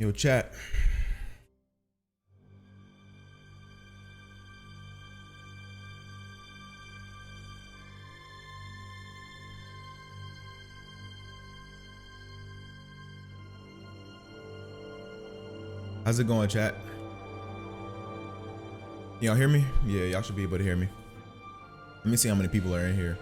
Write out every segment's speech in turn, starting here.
Yo, chat. How's it going, chat? Y'all hear me? Yeah, y'all should be able to hear me. Let me see how many people are in here.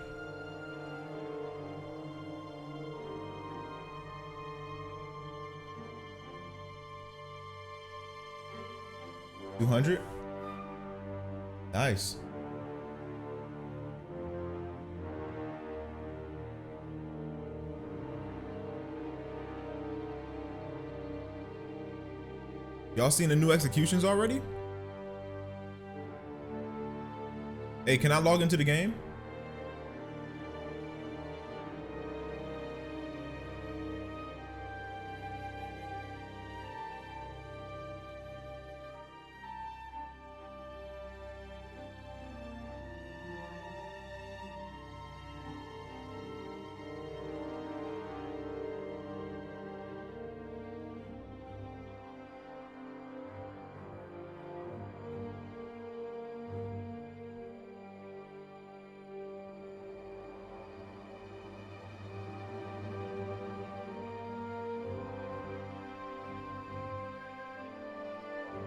$200? Nice. Y'all seen the new executions already? Hey, can I log into the game?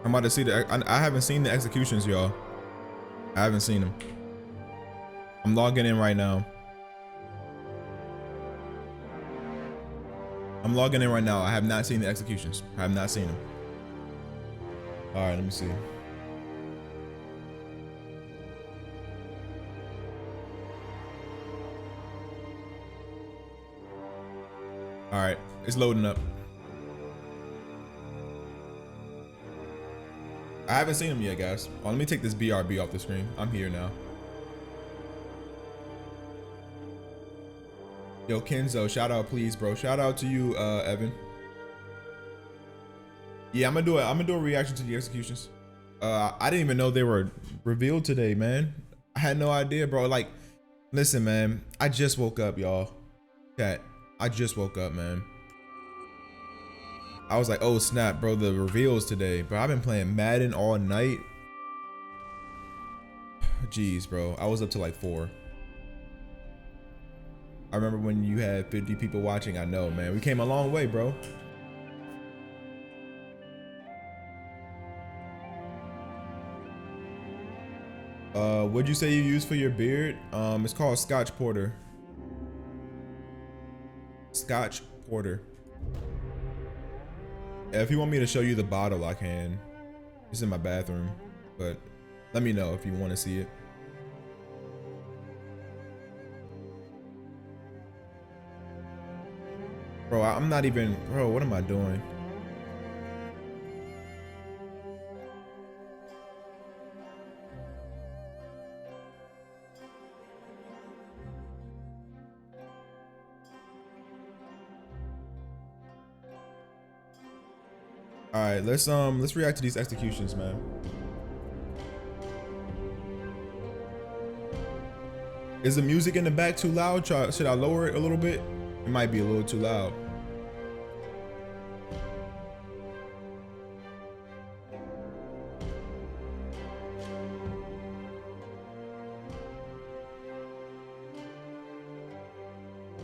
I'm about to see the. I haven't seen the executions, y'all. I haven't seen them. I'm logging in right now. I'm logging in right now. I have not seen the executions. I have not seen them. All right, let me see. All right, it's loading up. I haven't seen them yet, guys. Oh, let me take this BRB off the screen. I'm here now. Yo, Kenzo, shout out, please, bro. Shout out to you, Evan. Yeah, I'm gonna do a reaction to the executions. I didn't even know they were revealed today, man. I had no idea, bro. Like, listen, man. I just woke up, y'all. Chat. I just woke up, man. I was like, oh snap, bro, the reveals today. But I've been playing Madden all night. Jeez, bro. I was up to like 4. I remember when you had 50 people watching. I know, man. We came a long way, bro. What'd you say you use for your beard? It's called Scotch Porter. Scotch Porter. If you want me to show you the bottle, I can. It's in my bathroom, but let me know if you want to see it. Bro, I'm not even, bro, what am I doing? All right, let's react to these executions, man. Is the music in the back too loud? Should I lower it a little bit? It might be a little too loud.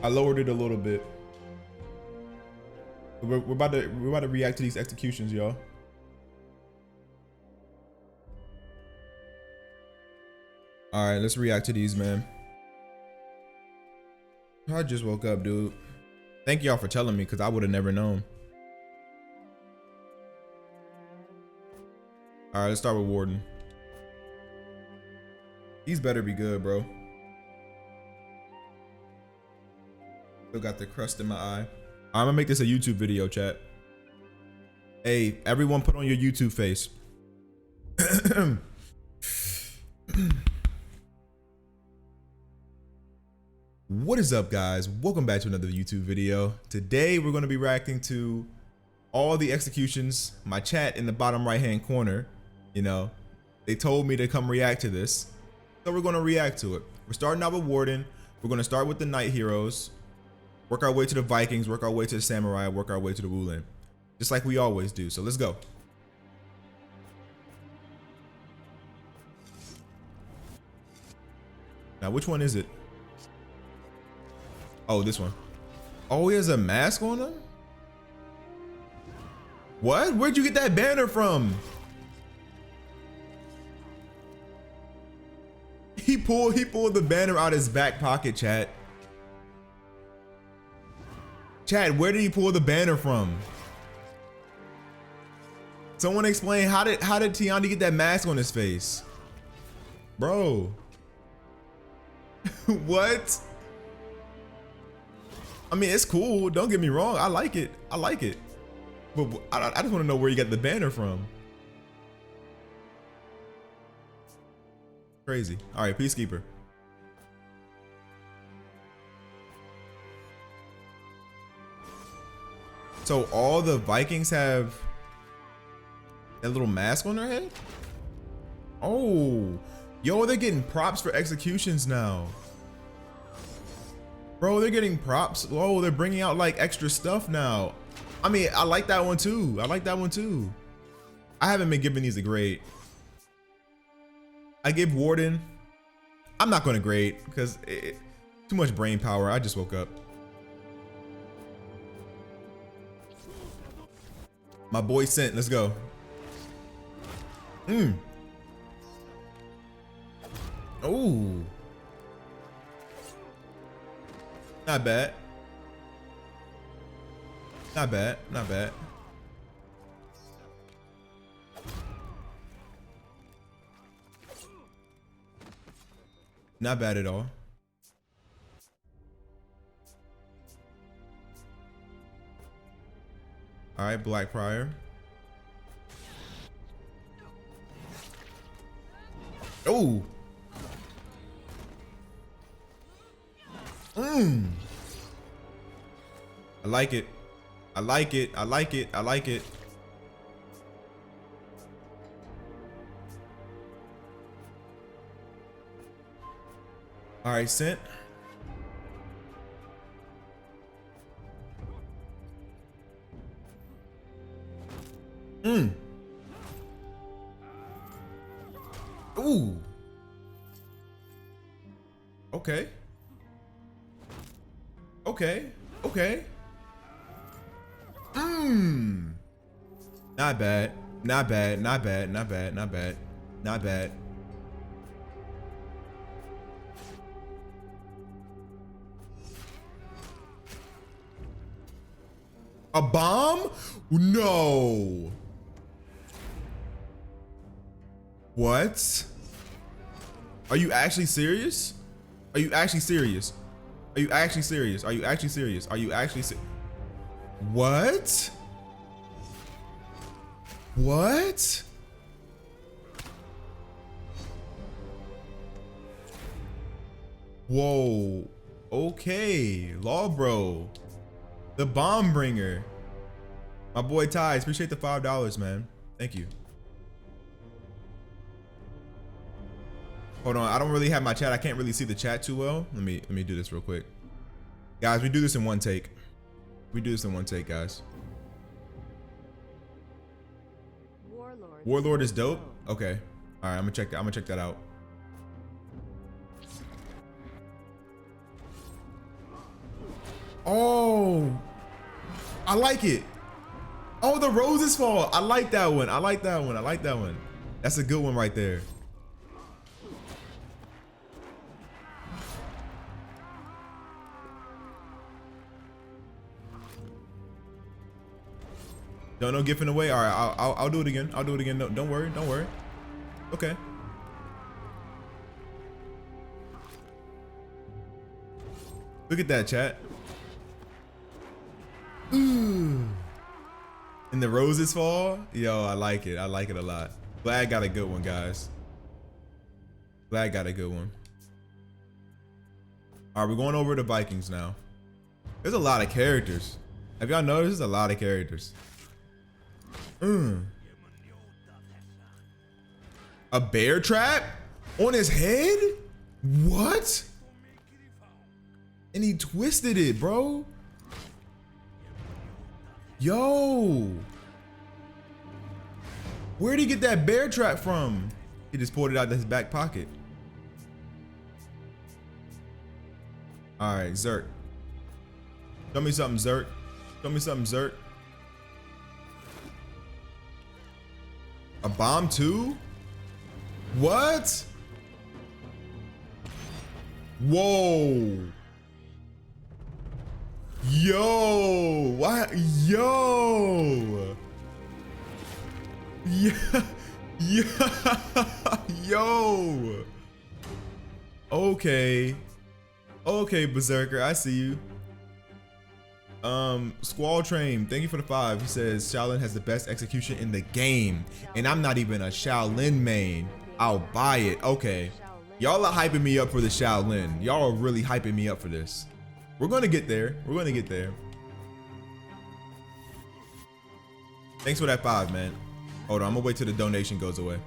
I lowered it a little bit. We're about to react to these executions, y'all. All right, let's react to these, man. I just woke up, dude. Thank y'all for telling me, because I would have never known. All right, let's start with Warden. These better be good, bro. Still got the crust in my eye. I'm gonna make this a YouTube video, chat. Hey, everyone put on your YouTube face. What is up, guys? Welcome back to another YouTube video. Today, we're gonna be reacting to all the executions. My chat in the bottom right-hand corner, you know, they told me to come react to this. So we're gonna react to it. We're starting out with Warden. We're gonna start with the Knight Heroes. Work our way to the Vikings, work our way to the Samurai, work our way to the Wulan. just like we always do. So let's go. Now, which one is it? Oh, this one. Oh, he has a mask on him? What? Where'd you get that banner from? He pulled the banner out his back pocket, chat. Chat, where did he pull the banner from? Someone explain, how did Tiandi get that mask on his face? Bro. What? I mean, it's cool. Don't get me wrong. I like it. I like it. But I just want to know where you got the banner from. Crazy. All right, Peacekeeper. So all the Vikings have that little mask on their head? Oh, yo, they're getting props for executions now. Bro, they're getting props. Oh, they're bringing out like extra stuff now. I mean, I like that one too. I like that one too. I haven't been giving these a grade. I give Warden. I'm not going to grade because too much brain power. I just woke up. My boy sent. Let's go. Oh. Not bad. Not bad. Not bad. Not bad at all. All right, Black Prior. Oh. I like it. I like it. I like it. I like it. All right, sent. Ooh. Okay. Okay. Okay. Not bad. Not bad. Not bad. Not bad. Not bad. Not bad. A bomb? No. What? Are you actually serious? Are you actually serious? Are you actually serious? Are you actually serious? Are you actually serious? What? What? Whoa. Okay. Law bro. The bomb bringer. My boy Ties. Appreciate the $5, man. Thank you. Hold on, I don't really have my chat. I can't really see the chat too well. Let me do this real quick. Guys, we do this in one take. We do this in one take, guys. Warlord is dope. Okay. All right, I'm gonna check that. I'm gonna check that out. Oh, I like it. Oh, the roses fall. I like that one. I like that one. I like that one. That's a good one right there. Don't know gifting away. All right, I'll do it again. I'll do it again. No, don't worry. Don't worry. Okay. Look at that, chat. Ooh. And the roses fall. Yo, I like it. I like it a lot. Glad got a good one, guys. Glad got a good one. All right, we're going over to Vikings now. There's a lot of characters. Have y'all noticed? There's a lot of characters. A bear trap on his head? What? And he twisted it, bro. Yo. Where'd he get that bear trap from? He just pulled it out of his back pocket. All right, Zerk. Show me something, Zerk. Show me something, Zerk. A bomb too? What? Whoa. Yo. What? Yo. Yeah. Yeah. Yo. Okay. Okay, Berserker, I see you. Squall Train, thank you for the 5. He says Shaolin has the best execution in the game, and I'm not even a Shaolin main. I'll buy it. Okay, y'all are hyping me up for the Shaolin. Y'all are really hyping me up for this. We're gonna get there. We're gonna get there. Thanks for that 5, man. Hold on, I'm gonna wait till the donation goes away.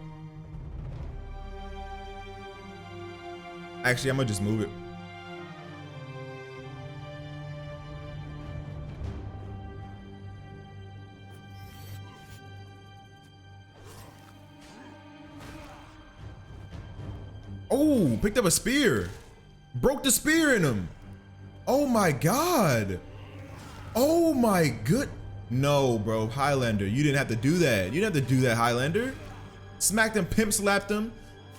Actually, I'm gonna just move it. Oh, picked up a spear. Broke the spear in him. Oh my God. Oh my good. No, bro, Highlander, you didn't have to do that. You didn't have to do that, Highlander. Smacked him, pimp slapped him,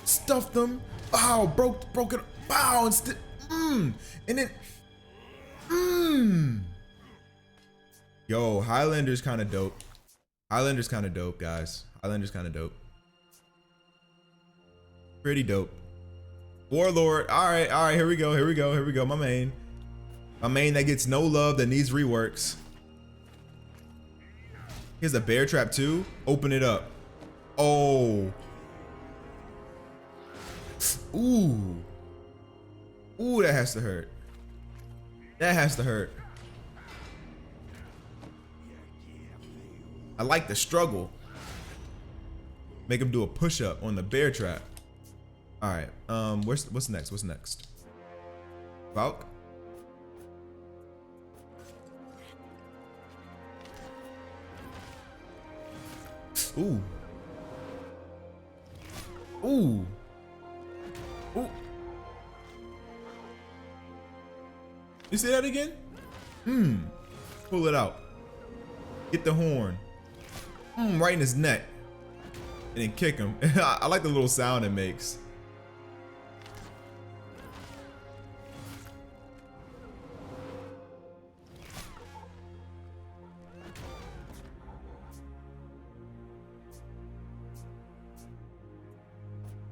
stuffed him. Bow, broke it. Bow, and then, Yo, Highlander's kind of dope. Highlander's kind of dope, guys. Highlander's kind of dope. Pretty dope. Warlord. All right. Here we go. My main that gets no love, that needs reworks. Here's a bear trap too. Open it up. Oh. Ooh. Ooh, that has to hurt. That has to hurt. I like the struggle. Make him do a push-up on the bear trap. All right, what's next? What's next? Valk? Ooh. Ooh. Ooh. You say that again? Pull it out. Get the horn. Right in his neck. And then kick him. I like the little sound it makes.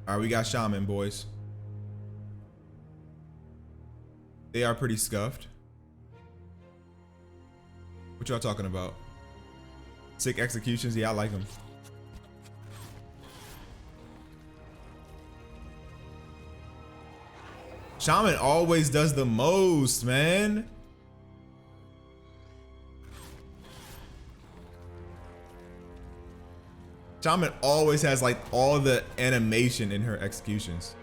All right, we got Shaman, boys. They are pretty scuffed. What y'all talking about? Sick executions? Yeah, I like them. Shaman always does the most, man. Shaman always has like all the animation in her executions.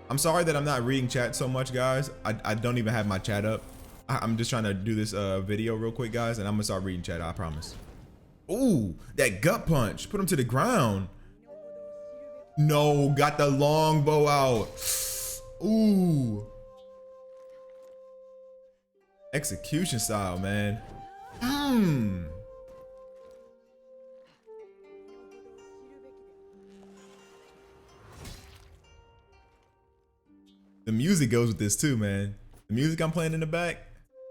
I'm sorry that I'm not reading chat so much, guys. I don't even have my chat up. I'm just trying to do this video real quick, guys, and I'm gonna start reading chat, I promise. Ooh, that gut punch. Put him to the ground. No, got the long bow out. Ooh. Execution style, man. The music goes with this too, man. The music I'm playing in the back,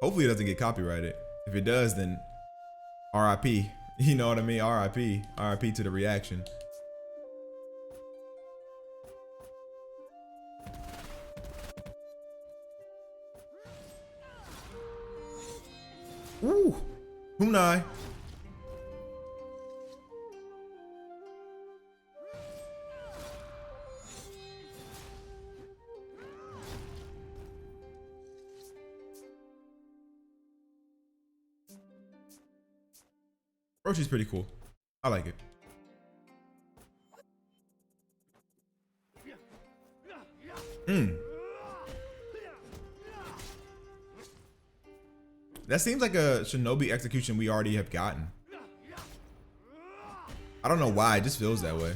hopefully it doesn't get copyrighted. If it does, then RIP. You know what I mean? RIP. RIP to the reaction. Ooh. Humnai. Roshi's pretty cool. I like it. That seems like a Shinobi execution we already have gotten. I don't know why, it just feels that way.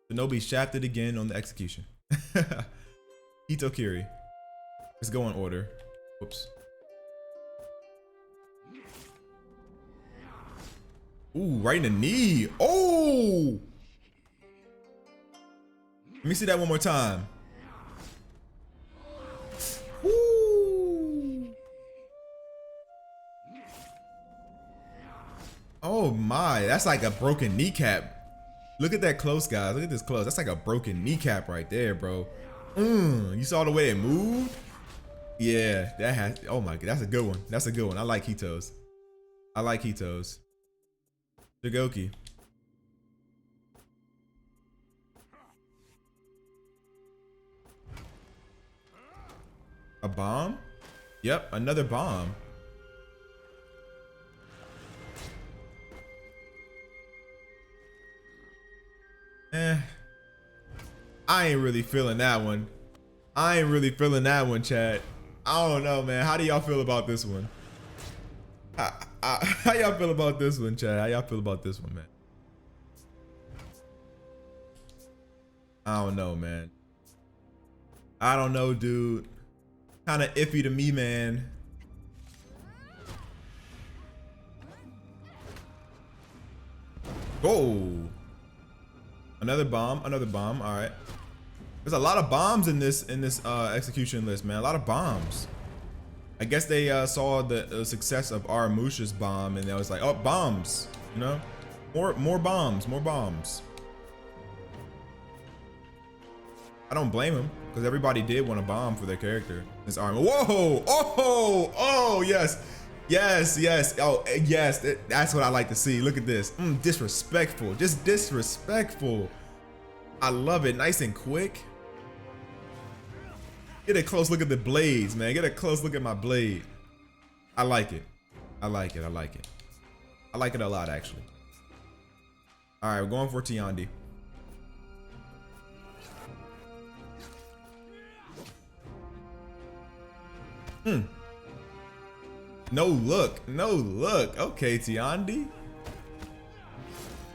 Shinobi shafted again on the execution. Hitokiri. Let's go in order. Whoops. Ooh, right in the knee. Oh! Let me see that one more time. Ooh. Oh my, that's like a broken kneecap. Look at that close, guys. Look at this close. That's like a broken kneecap right there, bro. You saw the way it moved? Yeah, that has, oh my god, that's a good one. That's a good one. I like Hito's. I like Hito's. Shigoki. A bomb? Yep, another bomb. I ain't really feeling that one. I ain't really feeling that one, chat. I don't know, man. How do y'all feel about this one? How y'all feel about this one, chat? How y'all feel about this one, man? I don't know, man. I don't know, dude. Kind of iffy to me, man. Oh. Another bomb, all right. There's a lot of bombs in this execution list, man. A lot of bombs. I guess they saw the success of Aramusha's bomb, and they was like, oh, bombs, you know, more bombs, more bombs. I don't blame him, because everybody did want a bomb for their character. This arm. Whoa! Oh! Oh! Yes! Yes! Yes! Oh! Yes! That's what I like to see. Look at this. Disrespectful. Just disrespectful. I love it. Nice and quick. Get a close look at the blades, man. Get a close look at my blade. I like it. I like it. I like it. I like it a lot, actually. All right, we're going for Tiandi. No look. No look. Okay, Tiandi.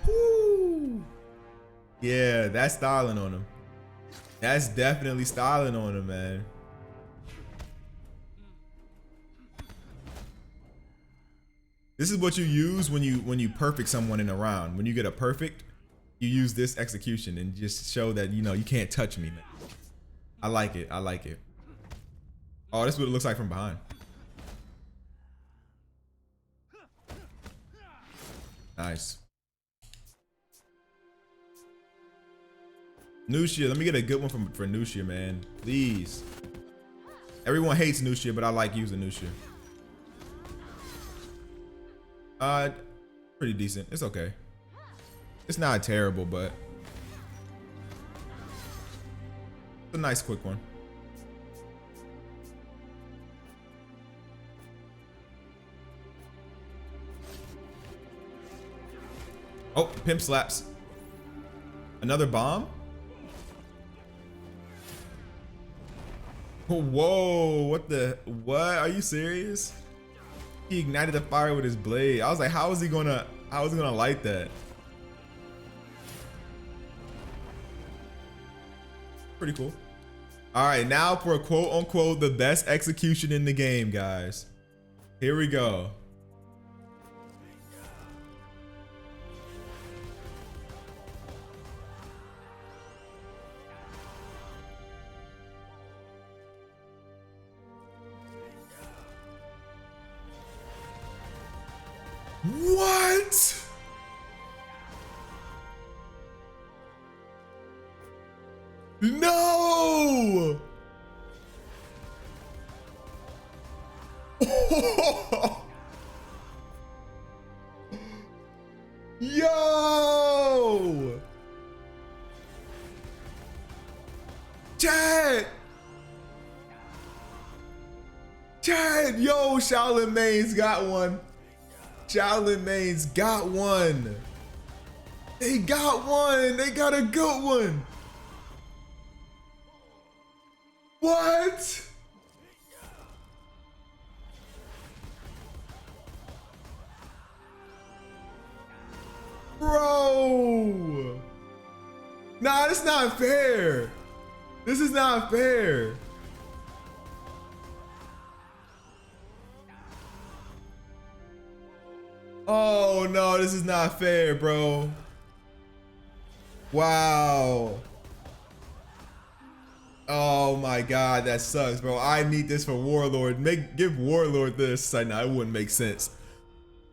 Woo. Yeah, that's styling on him. That's definitely styling on him, man. This is what you use when you perfect someone in a round. When you get a perfect, you use this execution and just show that, you know, you can't touch me, man. I like it. I like it. Oh, this is what it looks like from behind. Nice. Nushia, let me get a good one for Nushia, man. Please. Everyone hates Nushia, but I like using Nushia. Pretty decent. It's okay. It's not terrible, but it's a nice quick one. Oh, pimp slaps. Another bomb? Whoa, what? Are you serious? He ignited the fire with his blade. I was like, how is he gonna light that? Pretty cool. All right, now for a quote unquote the best execution in the game, guys. Here we go. What? No! Yo! Chad! Chad! Yo, Shaolin Main's got one. Shaolin Main's got one. They got one. They got a good one. What? Bro. Nah, that's not fair. This is not fair. Oh no, this is not fair, bro. Wow. Oh my God, that sucks, bro. I need this for Warlord. Give Warlord this. I know it wouldn't make sense.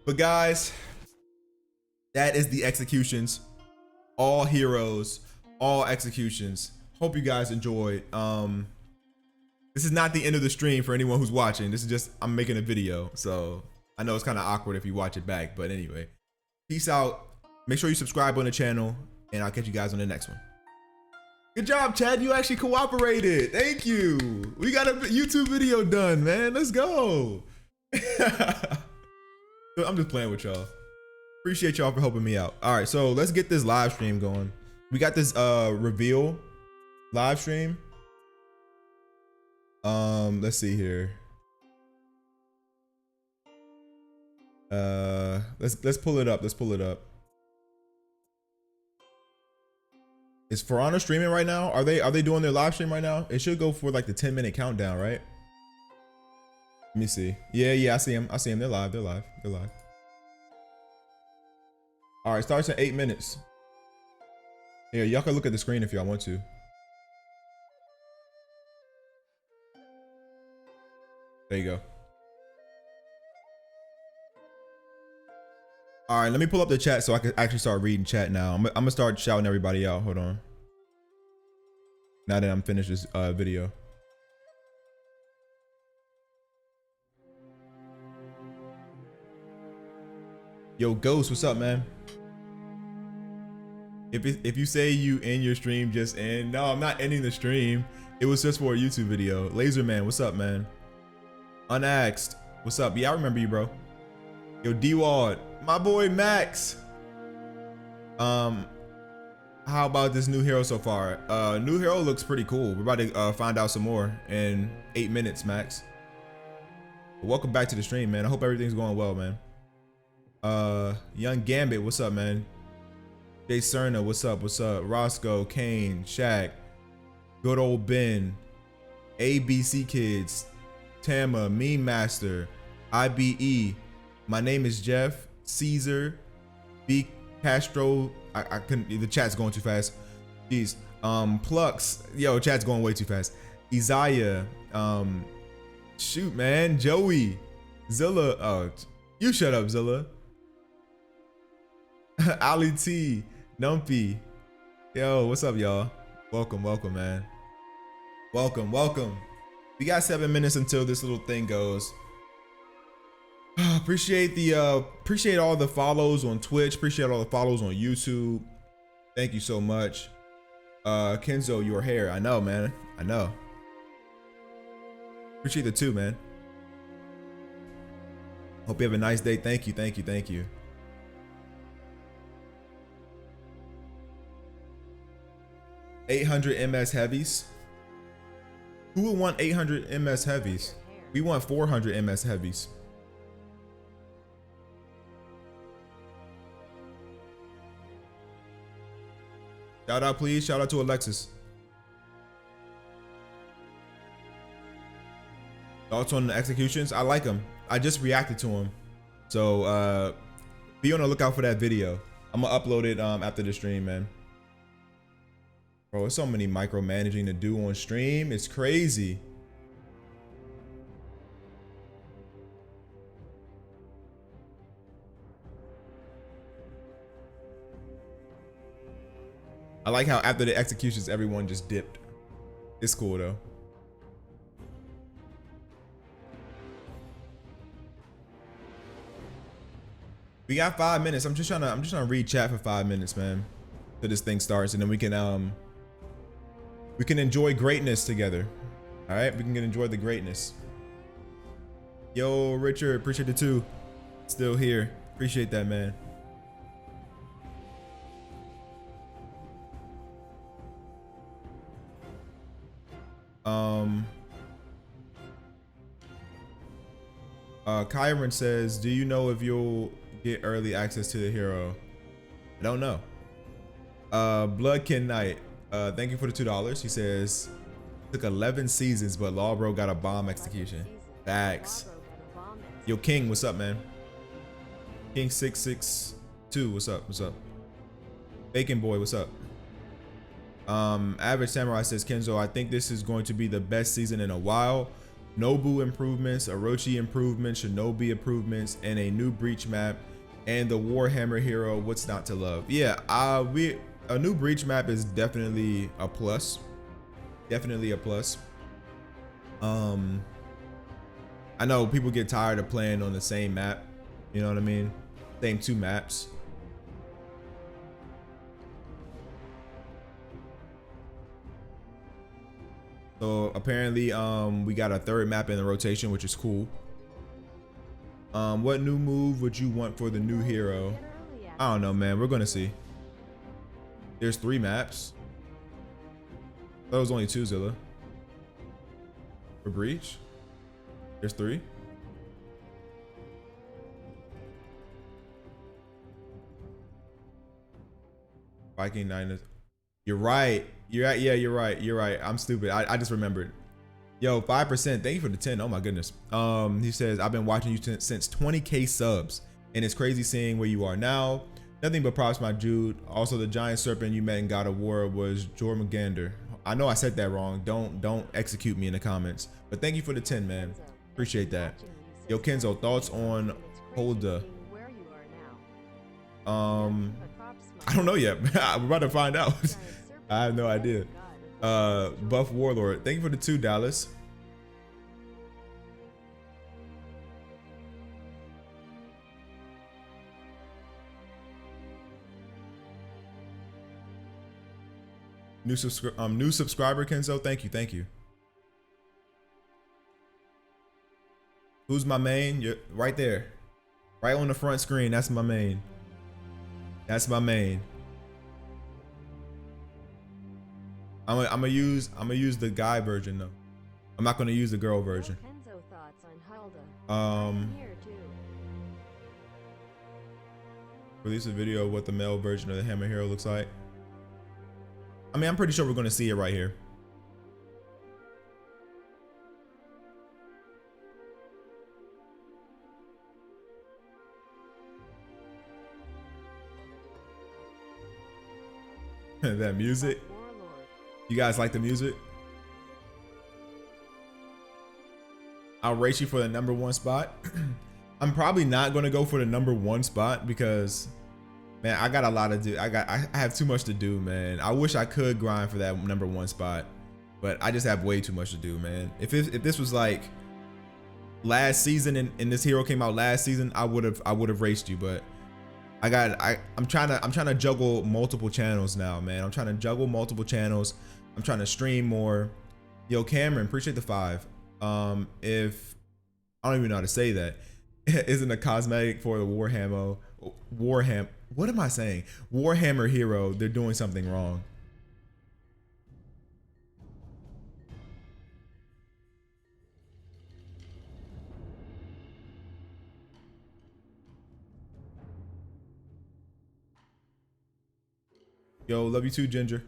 But guys, that is the executions. All heroes, all executions. Hope you guys enjoyed. This is not the end of the stream for anyone who's watching. This is just, I'm making a video. So I know it's kind of awkward if you watch it back, but anyway, peace out. Make sure you subscribe on the channel and I'll catch you guys on the next one. Good job, Chad. You actually cooperated. Thank you. We got a YouTube video done, man. Let's go. I'm just playing with y'all. Appreciate y'all for helping me out. All right, so let's get this live stream going. We got this reveal live stream. Let's see here. Let's pull it up. Let's pull it up. Is For Honor streaming right now? Are they doing their live stream right now? It should go for like the 10-minute countdown, right? Let me see. Yeah, I see them. I see them. They're live. They're live. They're live. All right, starts in 8 minutes. Here, y'all can look at the screen if y'all want to. There you go. All right, let me pull up the chat so I can actually start reading chat now. I'm gonna start shouting everybody out. Hold on. Now that I'm finished this video. Yo, Ghost, what's up, man? If you say you end your stream, just end. No, I'm not ending the stream. It was just for a YouTube video. Laserman, what's up, man? Unaxed, what's up? Yeah, I remember you, bro. Yo, D-Wad, my boy Max. How about this new hero so far? New hero looks pretty cool. We're about to find out some more in 8 minutes, Max. Welcome back to the stream, man. I hope everything's going well, man. Young Gambit, what's up, man? Jay Cerna, what's up? What's up? Roscoe, Kane, Shaq, good old Ben, ABC Kids, Tama, Meme Master, IBE. My name is Jeff, Caesar, B Castro. I couldn't. The chat's going too fast. Jeez. Plux. Yo, chat's going way too fast. Isaiah. Shoot, man. Joey. Zilla. Oh, you shut up, Zilla. Ali T. Numpy. Yo, what's up, y'all? Welcome, welcome, man. Welcome, welcome. We got 7 minutes until this little thing goes. Appreciate all the follows on Twitch. Appreciate all the follows on YouTube. Thank you so much. Kenzo, your hair. I know, man. I know. Appreciate the 2, man. Hope you have a nice day. Thank you, thank you, thank you. $800 MS heavies. Who would want 800 MS heavies? We want 400 MS heavies. Shout out, please. Shout out to Alexis. Thoughts on the executions? I like them. I just reacted to them. So be on the lookout for that video. I'm gonna upload it after the stream, man. Bro, there's so many micromanaging to do on stream. It's crazy. I like how after the executions, everyone just dipped. It's cool though. We got 5 minutes. I'm just trying to read chat for 5 minutes, man, till this thing starts, and then we can enjoy greatness together. All right, we can enjoy the greatness. Yo, Richard, appreciate the 2. Still here. Appreciate that, man. Kyron says, do you know if you'll get early access to the hero? I don't know. Bloodkin Knight, thank you for the $2. He says, took 11 seasons, but Lawbro got a bomb execution. Facts. Yo, King, what's up, man? King 662, what's up? What's up? Bacon Boy, what's up? Average Samurai says, Kenzo, I think this is going to be the best season in a while. Nobu improvements, Orochi improvements, Shinobi improvements, and a new Breach map, and the Warhammer hero. What's not to love? Yeah, a new Breach map is definitely a plus. Definitely a plus. I know people get tired of playing on the same map. You know what I mean? Same 2 maps. So apparently, we got a 3rd map in the rotation, which is cool. What new move would you want for the new hero? I don't know, man. We're gonna see. There's 3 maps. That was only 2, Zilla. For Breach, there's 3. Viking 9. You're right. You're right. Yeah, you're right. You're right. I'm stupid. I just remembered. Yo, 5%. Thank you for the 10. Oh my goodness. He says, I've been watching you since 20K subs, and it's crazy seeing where you are now. Nothing but props, my Jude. Also, the giant serpent you met in God of War was Jormungandr. I know I said that wrong. Don't execute me in the comments. But thank you for the 10, man. Appreciate that. Yo, Kenzo, thoughts on HULDA? I don't know yet. We're about to find out. I have no idea. Buff Warlord, thank you for the 2, Dallas. New subscriber, Kenzo, thank you, thank you. Who's my main? You're right there, right on the front screen. That's my main. That's my main. I'm gonna use the guy version though. I'm not gonna use the girl version. Kenzo thoughts on HULDA. Release a video of what the male version of the Hammer Hero looks like. I mean, I'm pretty sure we're gonna see it right here. That music. You guys like the music? I'll rate you for the #1 spot. I'm probably not gonna go for the #1 spot because, man, I got a lot to do. I have too much to do, man. I wish I could grind for that #1 spot, but I just have way too much to do, man. If this was like last season and this hero came out last season, I would have raced you, but I'm trying to juggle multiple channels now, man. I'm trying to juggle multiple channels. I'm trying to stream more. Yo, Cameron, appreciate the 5. If I don't even know how to say that, isn't a cosmetic for the Warhammer, what am I saying? Warhammer hero, they're doing something wrong. Yo, love you too, Ginger.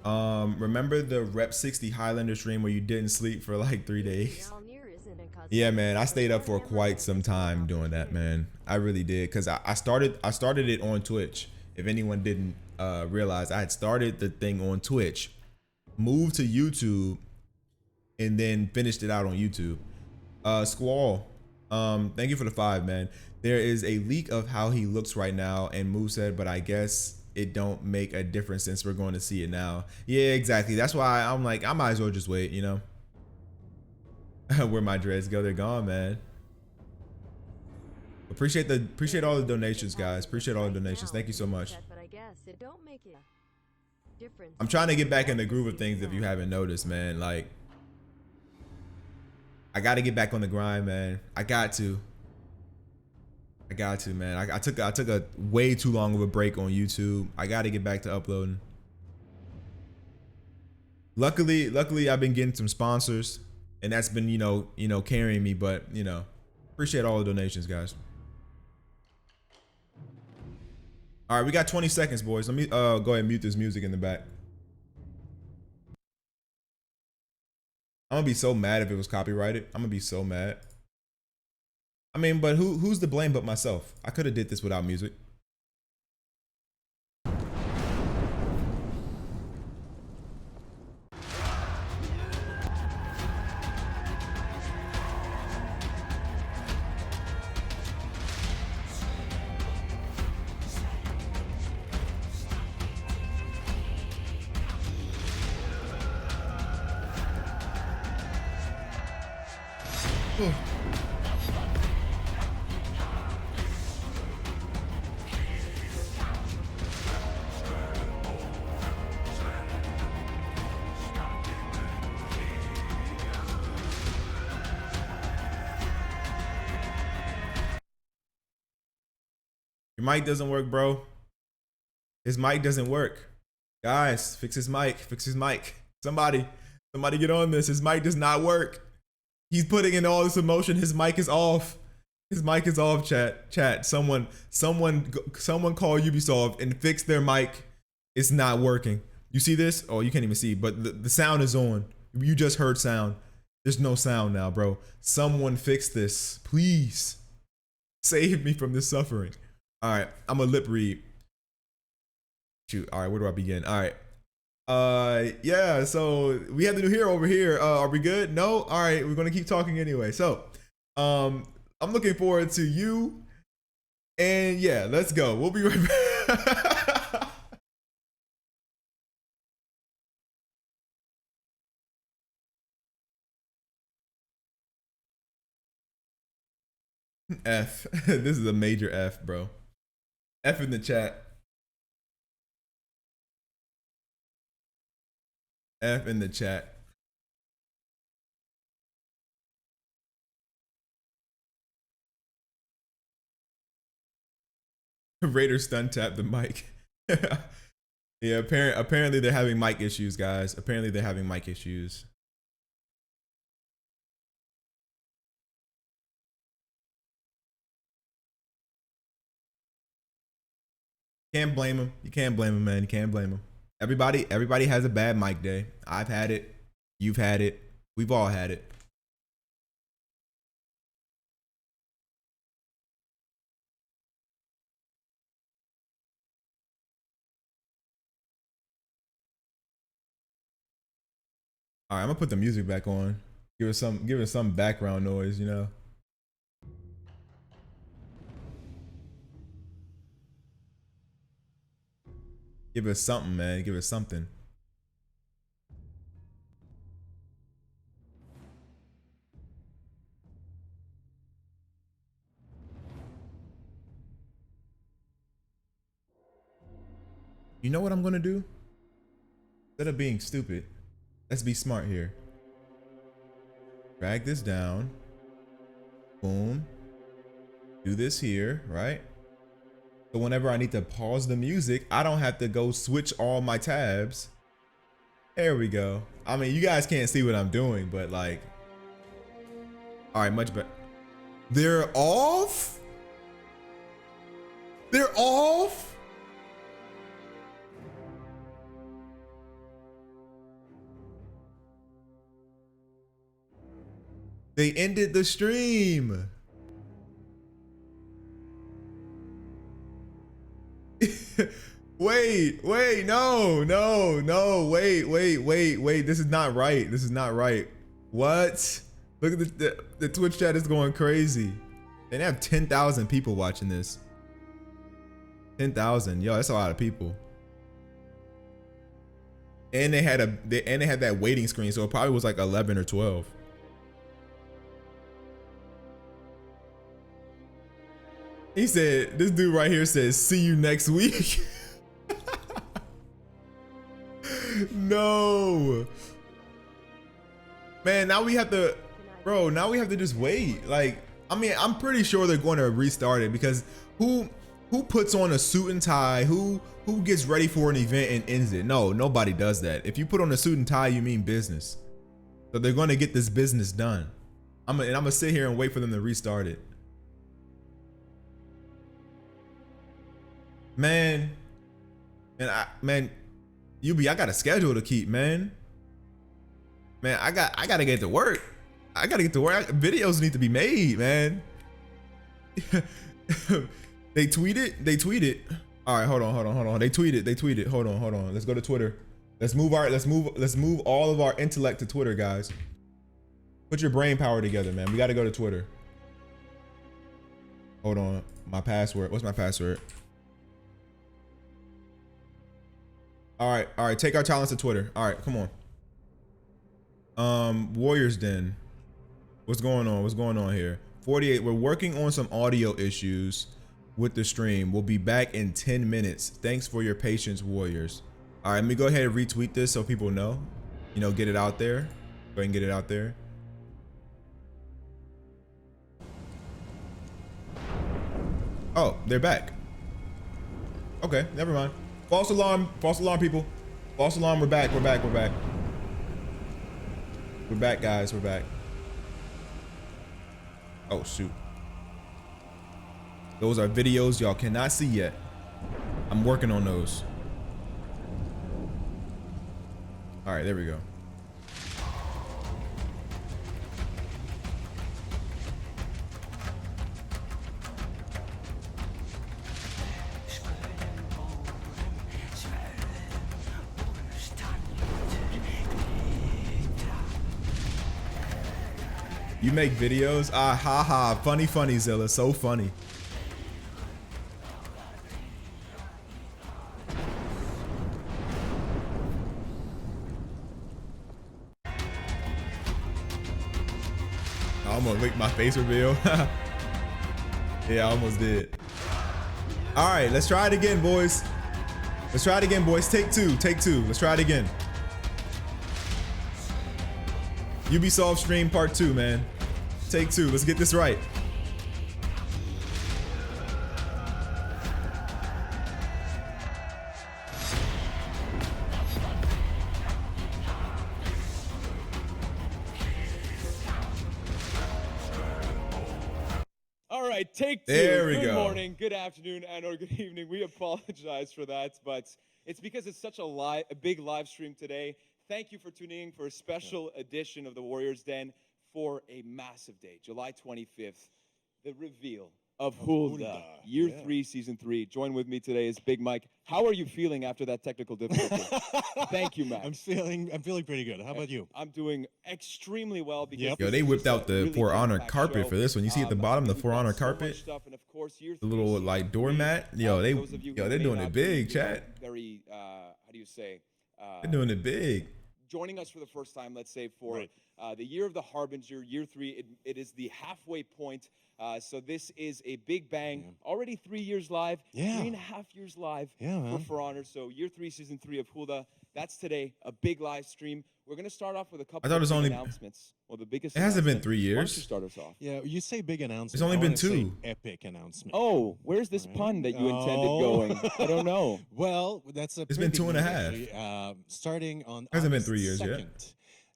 Remember the Rep 60 Highlander stream where you didn't sleep for like 3 days? Yeah, man, I stayed up for quite some time doing that, man. I really did, because I started it on Twitch. If anyone didn't realize, I had started the thing on Twitch, moved to YouTube, and then finished it out on YouTube. Squall, thank you for the 5, man. There is a leak of how he looks right now and moveset, but I guess it don't make a difference since we're going to see it now. Yeah, exactly. That's why I'm like, I might as well just wait, you know. Where my dreads go, they're gone, man. Appreciate all the donations, guys. Appreciate all the donations. Thank you so much. I'm trying to get back in the groove of things, if you haven't noticed, man. Like, I got to get back on the grind, man. I got to, man. I took a way too long of a break on YouTube. I got to get back to uploading. Luckily, I've been getting some sponsors, and that's been, you know, carrying me. But, you know, appreciate all the donations, guys. All right, we got 20 seconds, boys. Let me go ahead and mute this music in the back. I'm gonna be so mad if it was copyrighted. I'm gonna be so mad. I mean, but who's to blame but myself? I could have did this without music. Your mic doesn't work, bro. His mic doesn't work. Guys, fix his mic. Fix his mic. Somebody get on this. His mic does not work. He's putting in all this emotion. His mic is off. His mic is off, chat. Someone call Ubisoft and fix their mic. It's not working. You see this? Oh, you can't even see, but the sound is on. You just heard sound. There's no sound now, bro. Someone fix this, please. Save me from this suffering. All right, I'm a lip read. Shoot, all right, where do I begin? All right. Yeah, so we have the new hero over here. Are we good? No? All right, we're gonna keep talking anyway. So, I'm looking forward to you. And yeah, let's go. We'll be right back. F. This is a major F, bro. F in the chat. F in the chat. Raider stun tap the mic. Yeah, apparently they're having mic issues, guys. Apparently they're having mic issues. Can't blame him. You can't blame him, man. You can't blame him. Everybody has a bad mic day. I've had it. You've had it. We've all had it. All right, I'm gonna put the music back on. Give it some background noise, you know. Give us something, man. Give us something. You know what I'm gonna do? Instead of being stupid, let's be smart here. Drag this down. Boom. Do this here, right? So whenever I need to pause the music, I don't have to go switch all my tabs. There we go. I mean, you guys can't see what I'm doing, but like, all right, much better. They're off? They're off? They ended the stream. Wait, no, wait. This is not right. This is not right. What? Look at the Twitch chat is going crazy. They have 10,000 people watching this. 10,000, yo, that's a lot of people. And they had that waiting screen, so it probably was like 11 or 12. He said, this dude right here says, see you next week. No. Man, now we have to, bro, now we have to just wait. Like, I mean, I'm pretty sure they're going to restart it because who puts on a suit and tie? Who gets ready for an event and ends it? No, nobody does that. If you put on a suit and tie, you mean business. So they're going to get this business done. I'm gonna sit here and wait for them to restart it. Man, man, UB, I got a schedule to keep, man. Man, I gotta get to work. I gotta get to work. Videos need to be made, man. They tweeted. All right, hold on. They tweeted. Hold on. Let's go to Twitter. Let's move all of our intellect to Twitter, guys. Put your brain power together, man. We got to go to Twitter. Hold on. My password. What's my password? All right. Take our talents to Twitter. All right, come on. Warriors Den. What's going on here? 48. We're working on some audio issues with the stream. We'll be back in 10 minutes. Thanks for your patience, Warriors. All right, let me go ahead and retweet this so people know. You know, get it out there. Go ahead and get it out there. Oh, they're back. Okay, never mind. False alarm, people. False alarm, we're back. We're back, guys, we're back. Oh, shoot. Those are videos y'all cannot see yet. I'm working on those. All right, there we go. You make videos? Ah, ha ha. Funny, Zilla. So funny. I almost licked my face reveal. Yeah, I almost did. All right, let's try it again, boys. Take two. Let's try it again. Ubisoft stream part 2, man. Take 2. Let's get this right. All right, take 2. There we go. Good morning, good afternoon, and/or good evening. We apologize for that, but it's because it's such a big live stream today. Thank you for tuning in for a special edition of the Warriors Den for a massive day, July 25th, the reveal of HULDA, Year 3, Season 3. Join with me today is Big Mike. How are you feeling after that technical difficulty? Thank you, Max. I'm feeling pretty good. How about you? I'm doing extremely well because Yo, they whipped out the For Honor carpet for this one. You see at the bottom the For Honor carpet, and of course, the little like doormat. Yo, they're doing it big, chat. Very how do you say? They're doing it big. Joining us for the first time, let's say for the year of the Harbinger, Year 3, it is the halfway point. So this is a big bang. Already 3 years live, 3.5 years live for Honor. So Year 3, Season 3 of HULDA. That's today, a big live stream. We're going to start off with a couple of announcements. Well, the biggest It hasn't been 3 Why don't years. you start us off? Yeah, you say big announcement. It's only been 2. Epic announcement. Oh, where's this pun that you intended going? I don't know. Well, that's a. It's been 2.5. Actually, starting on. Hasn't been August 3 years 2nd, yet.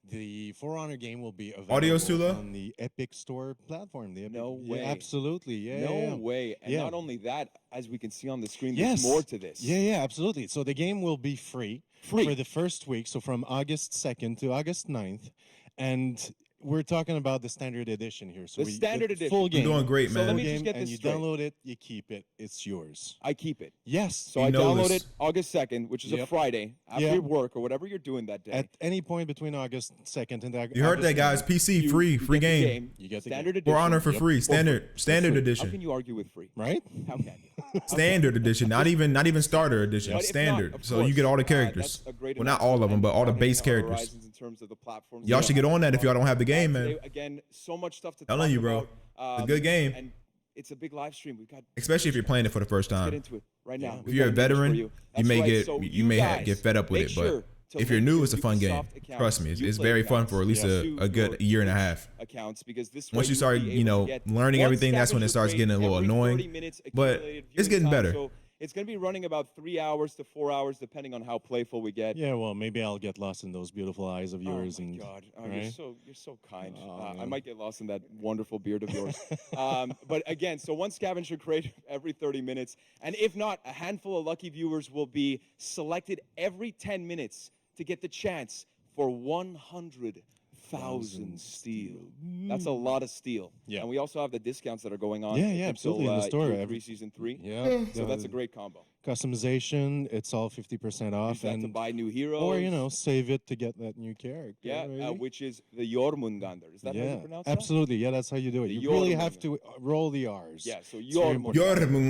The For Honor game will be available Audio's too low? on the Epic Store platform. The Epic, No way. Absolutely. Yeah. No way. And not only that, as we can see on the screen, Yes. there's more to this. Yeah, absolutely. So the game will be free for the first week. So from August 2nd to August 9th. And we're talking about the standard edition here. So The standard edition. Full game. You're doing great, So man. let me Game, just get and this you straight. download it, you keep it, it's yours. I keep it. Yes. So You I know download this. it August 2nd, which is a Yep. Friday, after Yeah. your work or whatever you're doing that day. At any point between August 2nd and August You heard that, guys. 9th, PC You free get the game. You get the standard game. edition. For Honor for Yep. free. Or Standard How can edition. you argue with free? right? How can you? Standard edition. Not even starter edition. But if not, Standard. of So you course, get all the characters. that's a great Well, not all of them, announcement but all the and base broadening our characters. horizons in terms of the platforms. Y'all should get on that if y'all don't have the game, Today, man. Again, so much stuff to Telling talk you, bro. about. It's a good game. And it's a big live stream. We've got. Especially if you're playing it for the first Let's get time. into it right now. If We've you're a got news for veteran, you. you That's may right. get So you may guys, get fed up with make it, sure but to if you're link new, your it's a fun game. Ubisoft accounts, Trust me, it's Uplay very fun for at least accounts a to good your year and a half. accounts because this Once way you start, will be you able know, to get learning one everything, that's when it scavenger starts crate getting a little every annoying. 30 minutes But accumulated it's viewing getting time. better. So It's going to be running about 3 hours to 4 hours, depending on how playful we get. Yeah, well, maybe I'll get lost in those beautiful eyes of yours. Oh my and God, right? you're so kind. Oh, I man. might get lost in that wonderful beard of yours. But again, so one scavenger crate every 30 minutes, and if not, a handful of lucky viewers will be selected every 10 minutes to get the chance for 100,000 steel. That's a lot of steel. Yeah. And we also have the discounts that are going on. Yeah, until, absolutely, in the store. Year 3, Season 3. Yeah. So that's a great combo. Customization, it's all 50% off. Use that to buy new heroes. Or, you know, save it to get that new character. Yeah, right? which is the Jormungandr. Is that how you pronounce that? absolutely. Yeah, that's how you do it. The You really have Jormungandr. to roll the R's. Yeah, so It's very important.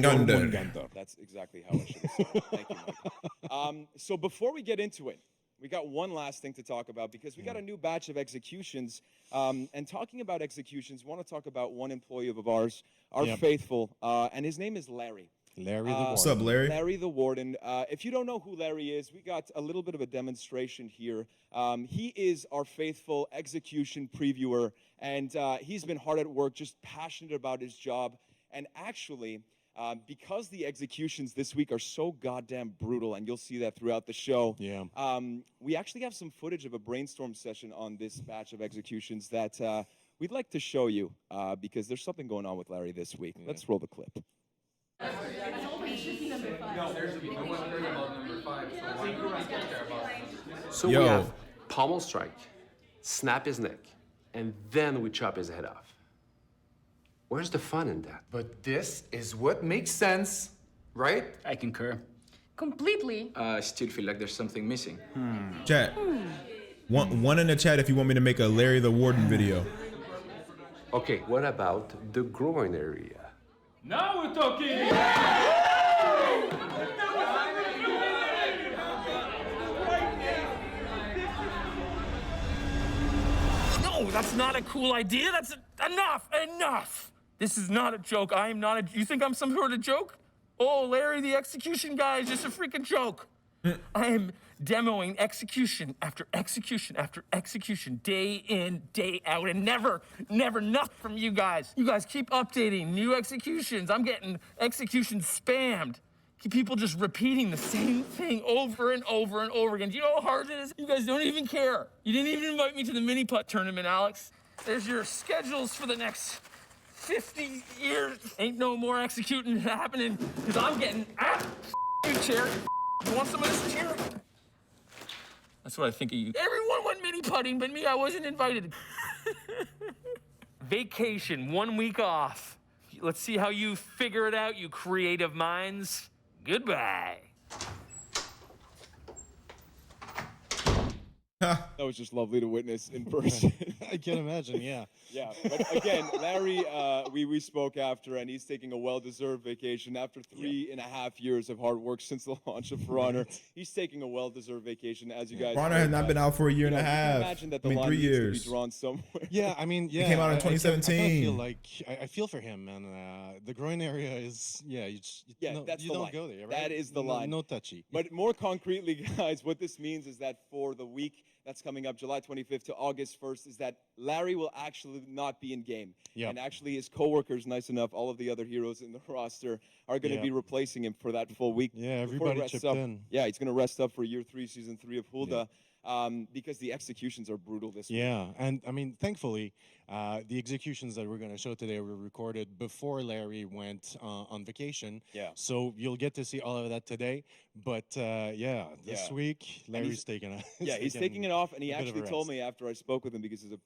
Jormungandr. That's exactly how I should have said it. Thank you, Michael. So before we get into it, we got one last thing to talk about because we got a new batch of executions. And talking about executions, I want to talk about one employee of ours, our faithful, and his name is Larry. Larry the Warden. What's up, Larry? Larry the Warden. If you don't know who Larry is, we got a little bit of a demonstration here. He is our faithful execution previewer, and he's been hard at work, just passionate about his job. And actually, because the executions this week are so goddamn brutal, and you'll see that throughout the show, we actually have some footage of a brainstorm session on this batch of executions that we'd like to show you because there's something going on with Larry this week. Let's roll the clip. So we have pommel strike, snap his neck, and then we chop his head off. Where's the fun in that? But this is what makes sense, right? I concur. Completely. I still feel like there's something missing. Chat. One in the chat if you want me to make a Larry the Warden video. Okay, what about the groin area? Now we're talking! No, that's not a cool idea. That's enough. This is not a joke. I am not a. You think I'm some sort of joke? Oh, Larry, the execution guy is just a freaking joke. I am demoing execution after execution after execution, day in, day out, and never enough from you guys. You guys keep updating new executions. I'm getting executions spammed. Keep people just repeating the same thing over and over and over again. Do you know how hard it is? You guys don't even care. You didn't even invite me to the mini putt tournament, Alex. There's your schedules for the next 50 years. Ain't no more executing happening, because I'm getting you chair. You want some of this chair? That's what I think of you. Everyone went mini putting, but me, I wasn't invited. Vacation, 1 week off. Let's see how you figure it out, you creative minds. Goodbye. That was just lovely to witness in person. I can imagine, yeah. Yeah, but again, Larry, we spoke after, and he's taking a well-deserved vacation after 3.5 years of hard work since the launch of For Honor. He's taking a well-deserved vacation, as you guys. For Honor has not been out for a year and a half. Imagine that the I mean, line 3 needs years. to be drawn somewhere. Yeah, I mean, yeah. It came out in I 2017. feel like I feel for him, man. The groin area is, you just, That's you the don't line. go there, right? That is the line. No touchy. But more concretely, guys, what this means is that for the week that's coming up, July 25th to August 1st, is that Larry will actually not be in game. Yep. And actually his coworkers, nice enough, all of the other heroes in the roster are going to Yep. be replacing him for that full week. Yeah, before he everybody rests chipped up. in. Yeah, he's going to rest up for year 3, season 3 of Hulda. Because the executions are brutal this week. Yeah, and I mean, thankfully, the executions that we're going to show today were recorded before Larry went on vacation. Yeah. So you'll get to see all of that today. But yeah, this Yeah. week, Larry's taking it. Yeah, he's taking it off, and he a bit of actually a told rest. me after I spoke with him, because he's a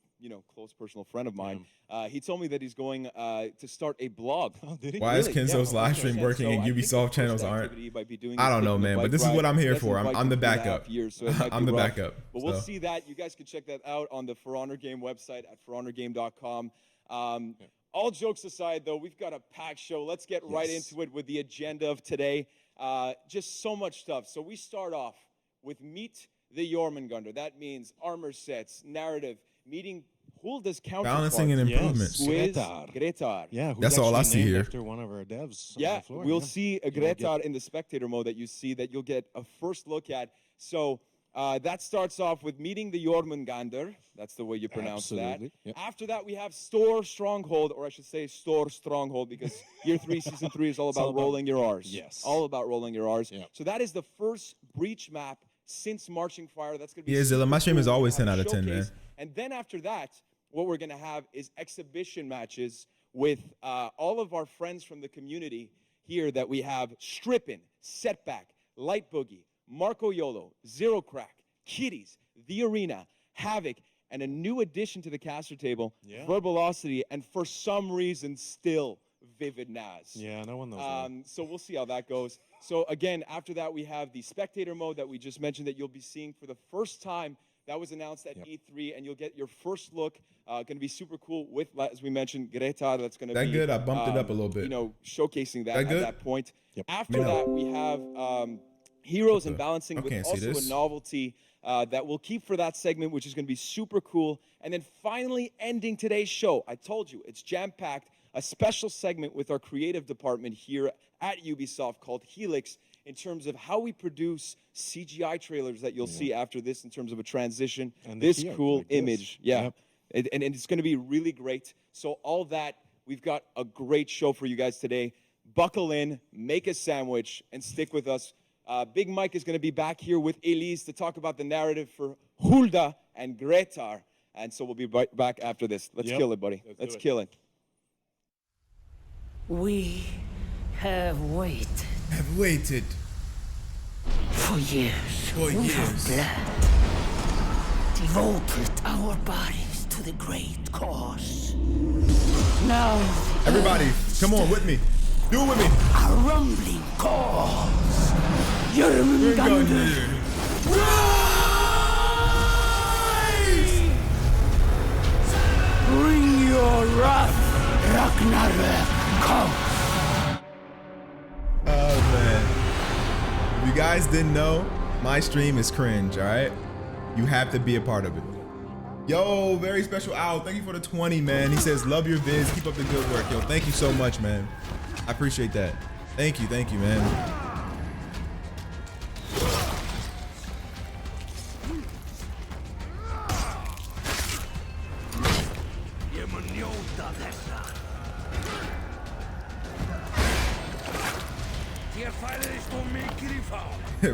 close personal friend of mine. He told me that he's going to start a blog. Oh, did he? Why is Really? Kenzo's Yeah, live stream 100%. working So and I think the Ubisoft first channels aren't? activity by be doing I is don't know, taking a man, but bike this is ride. what I'm here He hasn't for. I'm biked in the 3.5 backup. years, so it might I'm be the rough. backup, But we'll so. see that. You guys can check that out on the For Honor Game website at forhonorgame.com. All jokes aside, though, we've got a packed show. Let's get right into it with the agenda of today. Just so much stuff. So we start off with Meet the Jormungandr. That means armor sets, narrative, meeting Hulda's counterpart. Balancing and improvements. Who is Gretar. Gretar. Yeah, who's That's all I actually see named here. After one of our devs. on Yeah, the floor, we'll yeah. see a You'll get- Gretar in the spectator mode that you see that you'll get a first look at. So That starts off with meeting the Jormungandr. That's the way you pronounce Absolutely, that. yep. After that, we have Store Stronghold, or I should say Store Stronghold, because Year 3, Season 3 is all about rolling your R's. Yes. All about rolling your R's. Yep. So that is the first breach map since Marching Fire. That's going to be Yeah, Zilla, super my stream is cool. always We're gonna 10 have out of 10, showcase. man. And then after that, what we're going to have is exhibition matches with all of our friends from the community here that we have Strippin', Setback, Light Boogie, Marco Yolo, Zero Crack, Kitties, The Arena, Havoc, and a new addition to the caster table, Verbalocity, and for some reason still Vivid Naz. Yeah, no one knows that. So we'll see how that goes. So again, after that, we have the spectator mode that we just mentioned that you'll be seeing for the first time. That was announced at E3, and you'll get your first look. Going to be super cool with, as we mentioned, Greta. That's going to be That good? I bumped it up a little bit. You know, showcasing that at good? that point. Yep. After that, we have Heroes and Balancing I with can't see also a this. novelty that we'll keep for that segment, which is going to be super cool. And then finally ending today's show, I told you, it's jam-packed, a special segment with our creative department here at Ubisoft called Helix in terms of how we produce CGI trailers that you'll see after this in terms of a transition. And this here, cool like this. image. Yeah. Yep. And it's going to be really great. So all that, we've got a great show for you guys today. Buckle in, make a sandwich, and stick with us. Big Mike is going to be back here with Elise to talk about the narrative for Hulda and Gretar. And so we'll be back after this. Let's kill it, buddy. Let's kill it. We have waited I've waited for years. for We have years. bled, devoted our bodies to the great cause. Now, Everybody, come on with me. Do it with me. a rumbling cause. Jormungandr, bring your wrath, Ragnarök, come. Oh, man. If you guys didn't know, my stream is cringe, all right? You have to be a part of it. Yo, very special Owl. Thank you for the 20, man. He says, love your vids. Keep up the good work. Yo, thank you so much, man. I appreciate that. Thank you, man.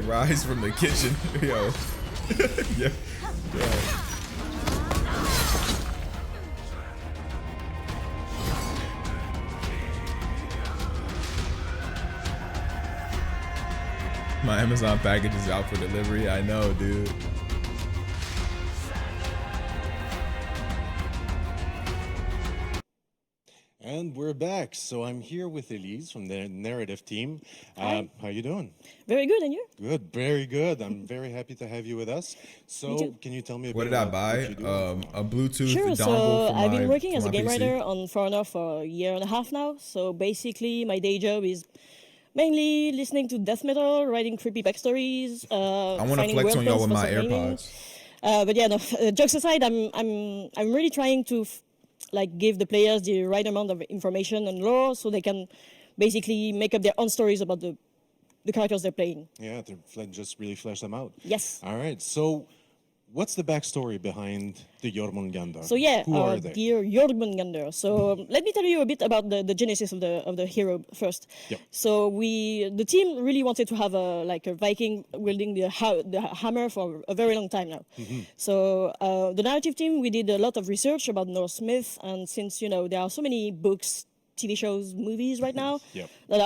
Rise from the kitchen. Yo. Yeah. Yo. My Amazon package is out for delivery. I know, dude. And we're back. So I'm here with Elise from the narrative team. How you doing? Very good, and you? Good, very good. I'm very happy to have you with us. So can you tell me a What bit did I about buy? what you do? A Bluetooth Sure, dongle so for I've been working for as a my game PC. writer on For Honor for a year and a half now. So basically, my day job is mainly listening to death metal, writing creepy backstories. I want to flex on y'all with my AirPods. But yeah, no, jokes aside, I'm really trying to like give the players the right amount of information and lore so they can basically make up their own stories about the characters they're playing. Yeah, to just really flesh them out. Yes. All right. So what's the backstory behind the Jormungandr? So yeah, Who are they? dear Jormungandr. So let me tell you a bit about the genesis of the hero first. Yep. So the team really wanted to have a Viking wielding the hammer for a very long time now. So the narrative team, we did a lot of research about Norse myth, and since there are so many books, TV shows, movies right now Yep. that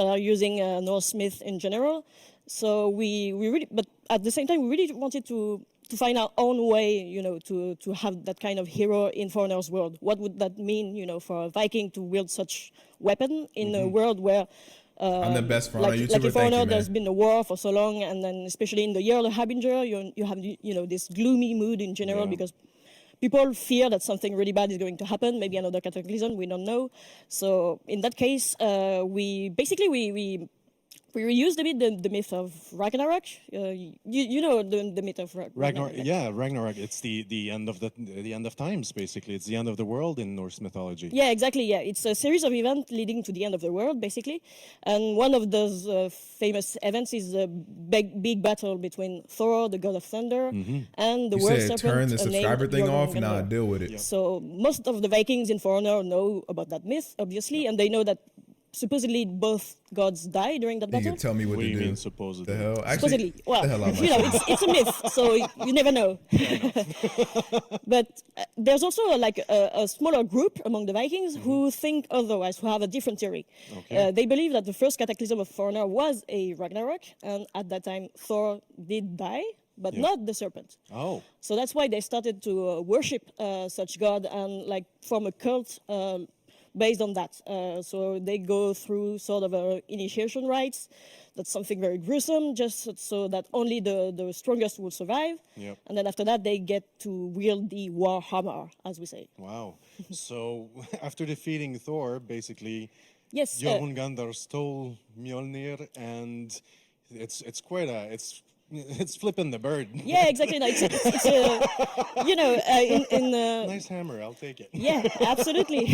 are using Norse myth in general. So we really, but at the same time, we really wanted to find our own way, to have that kind of hero in For Honor's world. What would that mean, for a Viking to wield such weapon in a world where I'm the best For Honor like YouTuber. in For Thank Honor, you, there's man. been a war for so long, and then especially in the year of the Harbinger, you have this gloomy mood in general because people fear that something really bad is going to happen, maybe another cataclysm, we don't know. So in that case, we we reused a bit the myth of Ragnarok. You know the myth of Ragnarok. Ragnarok, yeah, Ragnarok. It's the end of the end of times, basically. It's the end of the world in Norse mythology. Yeah, exactly. Yeah, it's a series of events leading to the end of the world, basically. And one of those famous events is a big battle between Thor, the god of thunder, and the You world said serpent. turn the subscriber named thing off. Jormungandr. Nah, deal with it. So most of the Vikings in For Honor know about that myth, obviously, and they know that supposedly both gods die during that You battle. can tell me what What to do you do. mean, supposedly? The hell? Actually, Supposedly, well, the hell out of my you know, face. it's a myth, so you never know. But there's also like a smaller group among the Vikings who think otherwise, who have a different theory. Okay. They believe that the first cataclysm of For Honor was a Ragnarok, and at that time Thor did die, but not the serpent. Oh, So that's why they started to worship such god and like form a cult based on that. So they go through sort of initiation rites. That's something very gruesome, just so that only the strongest will survive. Yep. And then after that, they get to wield the war hammer, as we say. wow. So after defeating Thor, basically, Yes. Jormungandr stole Mjolnir, and it's quite a it's flipping the bird. Yeah, exactly. No, it's you know, Nice hammer, I'll take it. yeah, absolutely.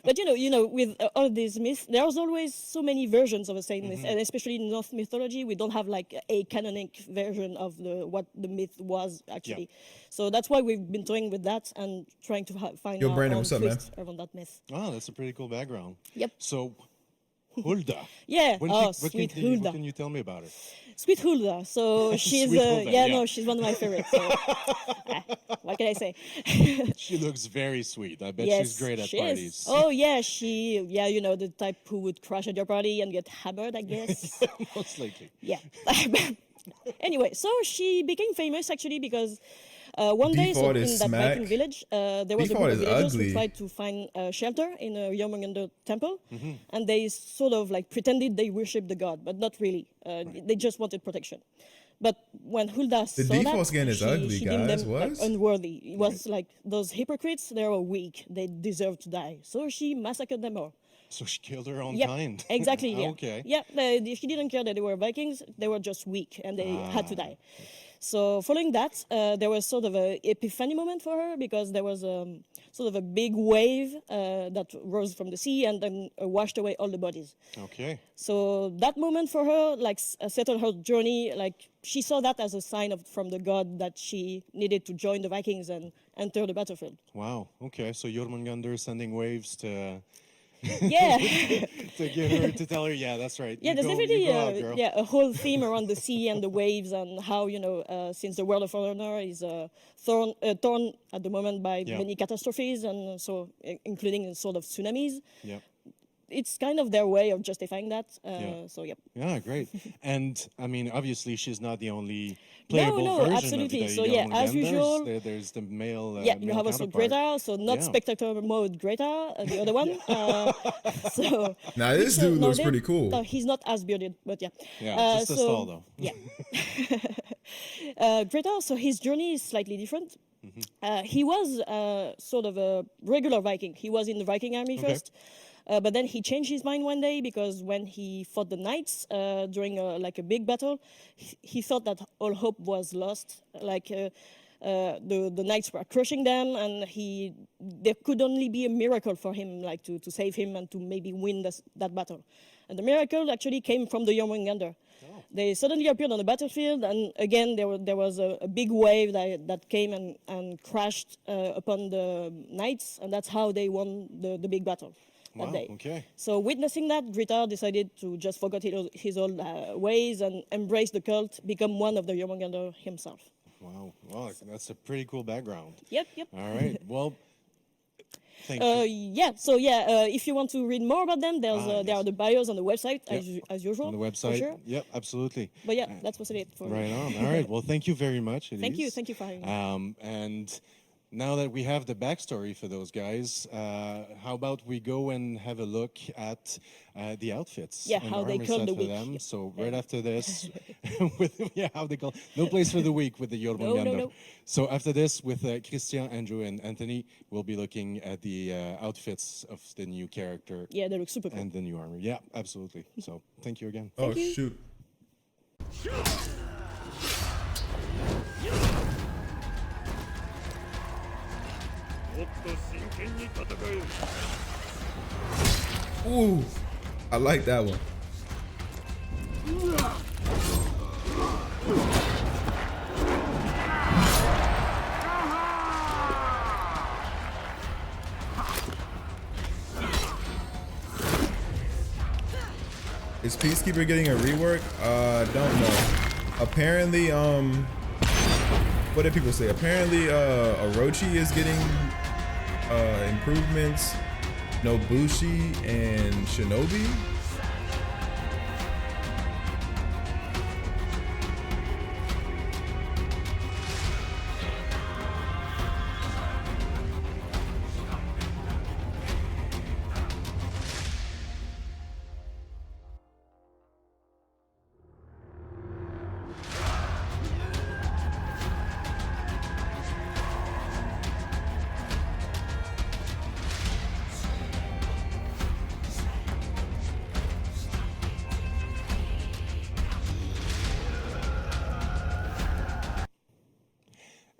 But you know, with all these myths, there's always so many versions of the same myth, and especially in Norse mythology, we don't have like a canonic version of what the myth was actually. So that's why we've been toying with that and trying to find Yo, our Brandon, own what's up, man? twist around that myth. Oh, that's a pretty cool background. Yep. So, Hulda. Yeah. What Sweet what Hulda. can you tell me about her? Sweet Hulda. So she's Sweet Hulda, yeah, yeah. no, she's one of my favorites. So, what can I say? She looks very sweet. I bet Yes, she's great at she parties. is. Oh yeah, you know, the type who would crash at your party and get hammered, I guess. Most likely. Yeah. Anyway, so she became famous actually because one day Default in is that smack. Viking village, there was Default a is group of villagers ugly. who tried to find shelter in a Jormungandr temple, and they sort of like pretended they worshipped the god, but not really. They just wanted protection. But when Hulda saw that, default skin is ugly, she deemed guys. them like, What? unworthy. It was like those hypocrites, they were weak. They deserved to die. So she massacred them all. So she killed her own Yep, kind. exactly. Yeah. Okay. Yeah, she didn't care that they were Vikings. They were just weak, and they had to die. So following that, there was sort of an epiphany moment for her because there was sort of a big wave that rose from the sea and then washed away all the bodies. Okay. So that moment for her, like, settled her journey. Like, she saw that as a sign from the god that she needed to join the Vikings and enter the battlefield. Wow. Okay. So Jormungandr sending waves to Yeah. to tell her, yeah, that's right. Yeah, You there's go- definitely you go out, girl. a whole theme around the sea and the waves and how, you know, since the world of honor is torn at the moment by many catastrophes and so including sort of tsunamis. Yeah. It's kind of their way of justifying that. Yeah. So, yeah. Yeah, great. And I mean, obviously, she's not the only playable No, version absolutely. of the So, yeah, as Jormungandrs. usual- There's the male. Yeah, you male have also counterpart. Greta, so not Yeah. spectator mode Greta, the other one. So Now this dude looks pretty cool. No, he's not as bearded, but yeah. Yeah, just a stall though. Yeah. Greta, so his journey is slightly different. He was sort of a regular Viking. He was in the Viking army first. But then he changed his mind one day because when he fought the knights during like a big battle, he thought that all hope was lost. Like the knights were crushing them, and there could only be a miracle for him, like to save him and to maybe win that battle. And the miracle actually came from the Jormungandr. They suddenly appeared on the battlefield, and again there was a big wave that came and crashed upon the knights, and that's how they won the big battle. That Wow, day. okay. So witnessing that, Greta decided to just forget his old ways and embrace the cult, become one of the Jormungandr himself. Wow. Well, that's a pretty cool background. Yep. All right. Well, thank you. Yeah. So yeah, if you want to read more about them, there are the bios on the website as usual. On the for website. sure. Yep, absolutely. But yeah, that's what's it for. Right on. All right. Well, thank you very much. Thank you Elise. for having me. And now that we have the backstory for those guys, how about we go and have a look at the outfits? Yeah, and how they armor call set the for week. them. So right after this, how they call no place for the week with the Jormungandr. No. So after this, with Christian, Andrew, and Anthony, we'll be looking at the outfits of the new character. Yeah, they look super cool. And the new armor. Yeah, absolutely. So thank you again. Oh, shoot. Ooh, I like that one. Is Peacekeeper getting a rework? Don't know. Apparently, what did people say? Apparently, Orochi is getting improvements. Nobushi and Shinobi.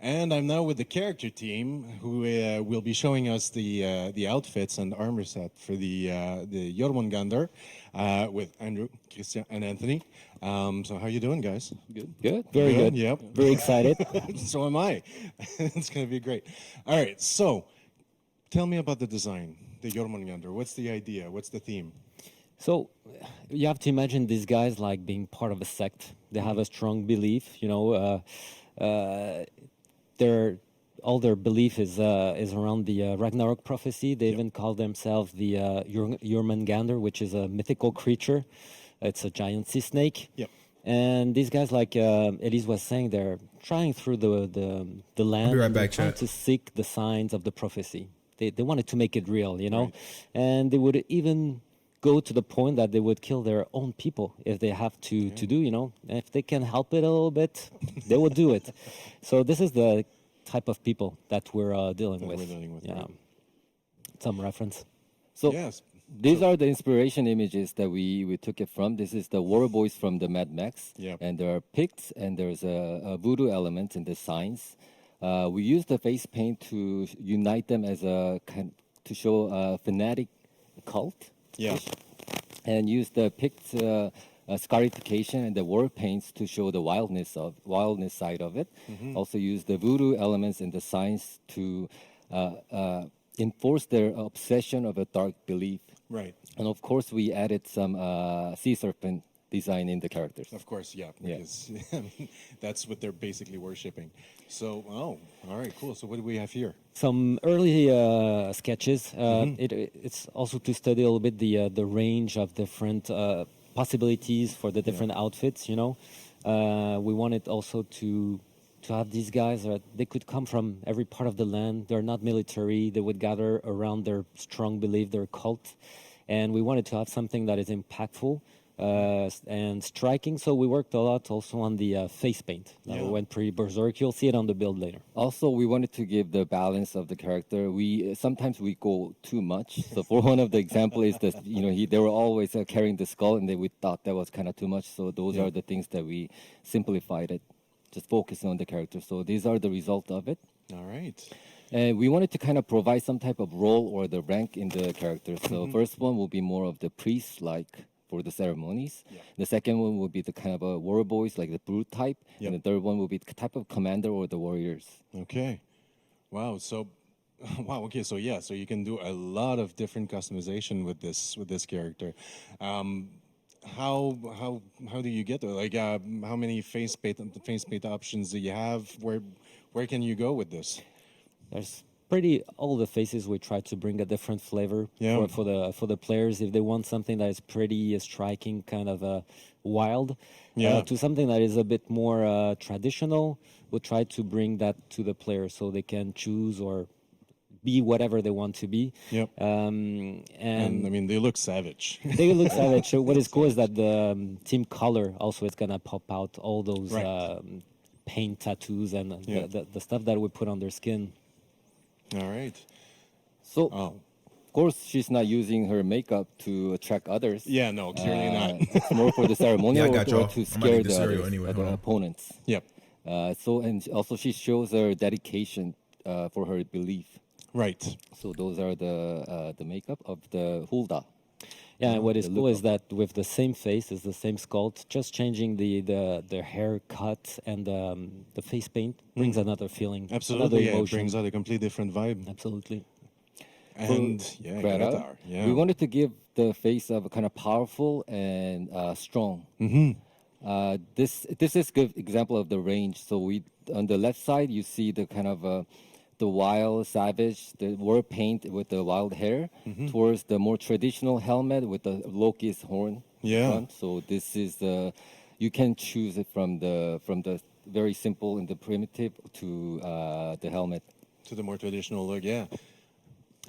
And I'm now with the character team, who will be showing us the outfits and armor set for the Jormungandr, with Andrew, Christian, and Anthony. So how you doing, guys? Good. Good. Very good. Yep. Very excited. So am I. It's going to be great. All right. So tell me about the design, the Jormungandr. What's the idea? What's the theme? So you have to imagine these guys like being part of a sect. They have a strong belief, you know. All their belief is around the Ragnarok prophecy. They even call themselves the Jormungandr, which is a mythical creature. It's a giant sea snake. Yep. And these guys, like Elise was saying, they're trying through the land. I'll be right back, trying chat. to seek the signs of the prophecy. They wanted to make it real, you know, and they would even go to the point that they would kill their own people if they have to do, you know. And if they can help it a little bit, they would do it. So this is the type of people that we're dealing with. Yeah, right. some reference. So Yes. these are the inspiration images that we took it from. This is the war boys from the Mad Max. Yep. And there are Picts, and there's a voodoo element in the signs. We used the face paint to unite them as to show a fanatic cult. Yeah. And use the Pict scarification and the war paints to show the wildness side of it. Also use the voodoo elements in the signs to enforce their obsession of a dark belief. Right. And of course, we added some sea serpent design in the characters. Of course, yeah, Yeah. because I mean, that's what they're basically worshiping. So, all right, cool. So what do we have here? Some early sketches. It's also to study a little bit the range of different possibilities for the different outfits. You know, we wanted also to have these guys that they could come from every part of the land. They're not military. They would gather around their strong belief, their cult, and we wanted to have something that is impactful. And striking, so we worked a lot also on the face paint. We went pretty berserk. You'll see it on the build later. Also, we wanted to give the balance of the character. Sometimes we go too much. So for one of the example is that they were always carrying the skull, and we thought that was kind of too much. So those are the things that we simplified it, just focusing on the character. So these are the result of it. All right. And we wanted to kind of provide some type of role or the rank in the character. So first one will be more of the priest-like for the ceremonies. The second one will be the kind of a war boys, like the brute type. And the third one will be the type of commander or the warriors. Okay. Wow. So, okay. So yeah. So you can do a lot of different customization with this character. How do you get there? Like, how many face paint options do you have? Where can you go with this? There's pretty all the faces we try to bring a different flavor for the players. If they want something that is pretty striking, kind of wild, to something that is a bit more traditional, we'll try to bring that to the players so they can choose or be whatever they want to be. And I mean, they look savage. They look savage. So what is cool is that the team color also is gonna pop out all those paint tattoos and the stuff that we put on their skin. All right. So, of course, she's not using her makeup to attract others. Yeah, no, clearly not. It's more for the ceremonial or to I'm scare the the cereal others, anyway. the opponents. Yep. And also she shows her dedication for her belief. Right. So those are the makeup of the Hulda. Yeah, and what is cool is that with the same face, is the same sculpt, just changing the haircut and the face paint brings another feeling. Absolutely, another it brings out a completely different vibe. Absolutely. And Greta, we wanted to give the face of a kind of powerful and strong. This is a good example of the range. So we on the left side you see the kind of the wild savage, the war paint with the wild hair, towards the more traditional helmet with the Loki's horn. Front. So this is you can choose it from the very simple and the primitive to the helmet. To the more traditional look,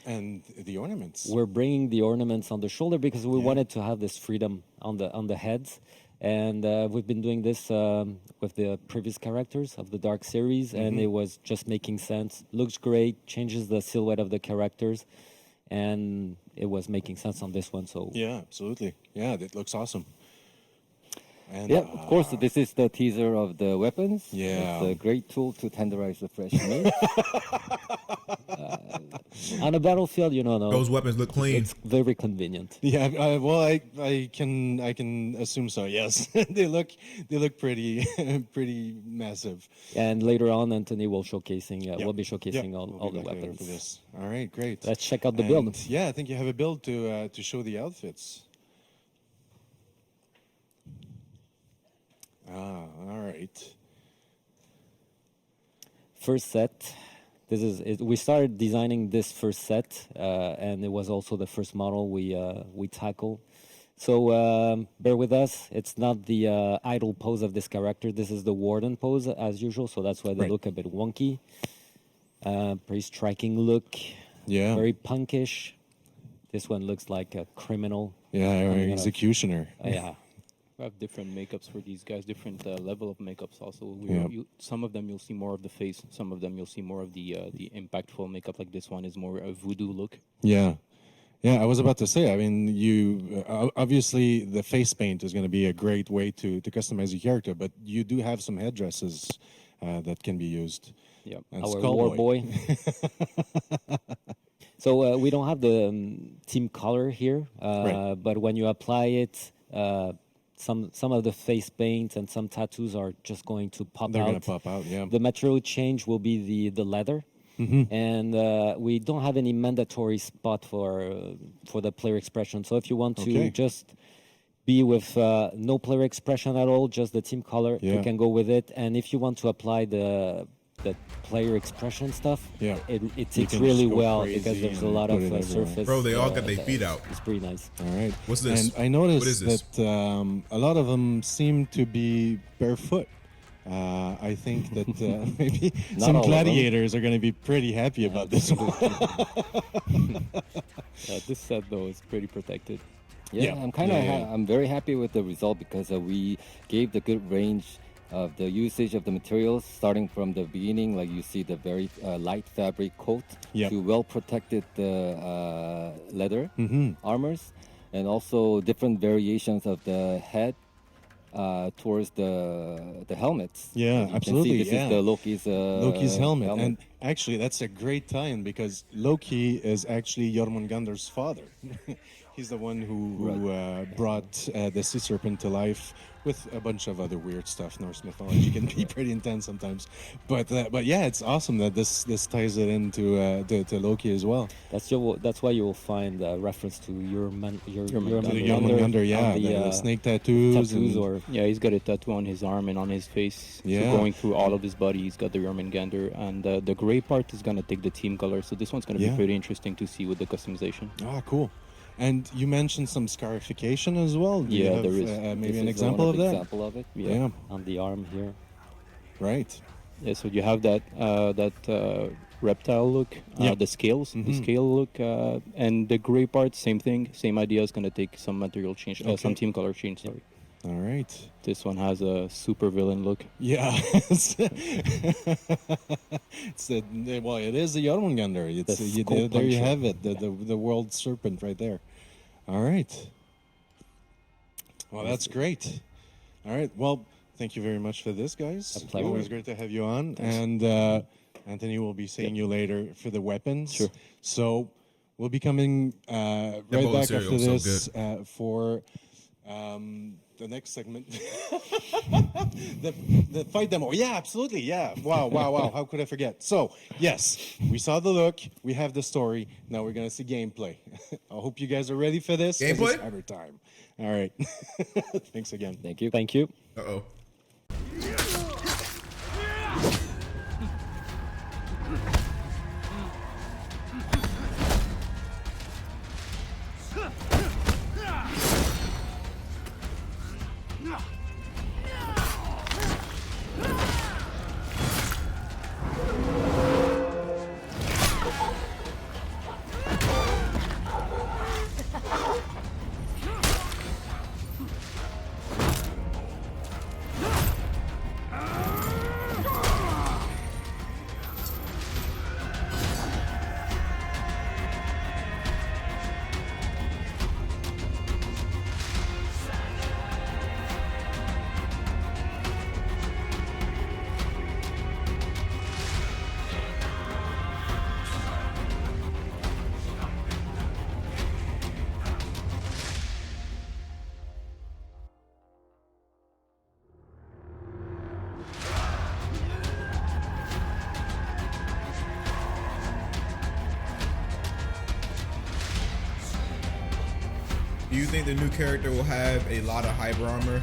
and the ornaments. We're bringing the ornaments on the shoulder because we wanted to have this freedom on the heads. And we've been doing this with the previous characters of the Dark series, and it was just making sense. Looks great, changes the silhouette of the characters, and it was making sense on this one. So absolutely. Yeah, that looks awesome. And, of course, this is the teaser of the weapons. Yeah. It's a great tool to tenderize the fresh meat. On a battlefield, those weapons look clean. It's very convenient. Yeah, well, I can assume so. Yes, they look pretty pretty massive. And later on, Anthony will showcasing. We'll be showcasing We'll all be the back later weapons. for this. All right, great. Let's check out the build. Yeah, I think you have a build to show the outfits. All right. First set. This is it. We started designing this first set, and it was also the first model we tackled. So bear with us. It's not the idle pose of this character. This is the warden pose as usual. So that's why they look a bit wonky. Pretty striking look. Yeah. Very punkish. This one looks like a criminal. Yeah, or executioner. Yeah. We have different makeups for these guys, different level of makeups also. Some of them you'll see more of the face, some of them you'll see more of the impactful makeup, like this one is more a voodoo look. Yeah, I was about to say, I mean, you obviously the face paint is going to be a great way to customize your character, but you do have some headdresses that can be used. Yeah, and our war boy. So we don't have the team color here, but when you apply it, some of the face paint and some tattoos are just going to pop out. They're going to pop out, yeah. The material change will be the leather. And we don't have any mandatory spot for the player expression. So if you want to just be with no player expression at all, just the team color, you can go with it. And if you want to apply the player expression stuff, it takes really well because there's a lot of surface. Bro, they all got their feet out. It's pretty nice. All right. What's this? And I noticed what is this? that a lot of them seem to be barefoot. I think that maybe some gladiators are going to be pretty happy about this one. This set, though, is pretty protected. Yeah. I'm very happy with the result because we gave the good range of the usage of the materials, starting from the beginning, like you see the very light fabric coat to well protected leather armors, and also different variations of the head towards the helmets. Yeah, absolutely. This is the Loki's helmet. And actually, that's a great tie-in because Loki is actually Jormungandr's father. He's the one who brought the sea serpent to life with a bunch of other weird stuff. Norse mythology can be pretty intense sometimes, but yeah, it's awesome that this ties it into to Loki as well. That's why you will find a reference to Jormungandr, the snake tattoos he's got a tattoo on his arm and on his face. Yeah. So going through all of his body, he's got the Jormungandr, and the gray gray part is gonna take the team color, so this one's gonna be pretty interesting to see with the customization. Ah, cool. And you mentioned some scarification as well. Do you have, there is. maybe This an is example one of that? Example of it. Yeah. On the arm here. Right. Yeah, so you have that reptile look, the scales, the scale look, and the gray part, same thing, same idea. Is gonna take some material change, some team color change. Sorry. All right. This one has a super villain look. Yeah. It's well, it is the Jormungandr. It's there you have it, the world serpent right there. All right. Well, that's great. All right. Well, thank you very much for this, guys. A pleasure. It was great to have you on. Thanks. And Anthony will be seeing you later for the weapons. Sure. So we'll be coming right bowl of back cereal after is this so for the next segment. the fight demo. Yeah, absolutely. Yeah. Wow. How could I forget? So, yes, we saw the look. We have the story. Now we're going to see gameplay. I hope you guys are ready for this. 'cause Gameplay? It's every time. All right. Thanks again. Thank you. Thank you. Uh-oh. Do you think the new character will have a lot of hyper armor?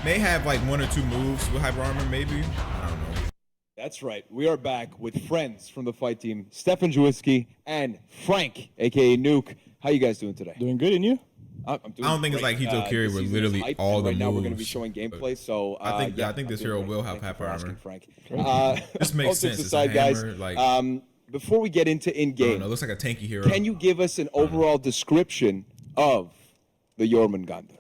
May have like 1 or 2 moves with hyper armor, maybe. I don't know. That's right. We are back with friends from the fight team, Stefan Jawiski and Frank, aka Nuke. How you guys doing today? Doing good, and you? I'm doing I don't think it's great. like Hito Kiri this where season literally is hyped, all and the right now we're going to be moves, showing gameplay. So I think yeah, this I'm hero doing will great. have Thank you hyper for armor. asking, Frank. This makes all sense. jokes It's a aside, guys. hammer, like- Before we get into I don't in-game, know, it looks like a tanky hero. can you give us an overall description of the Jormungandr?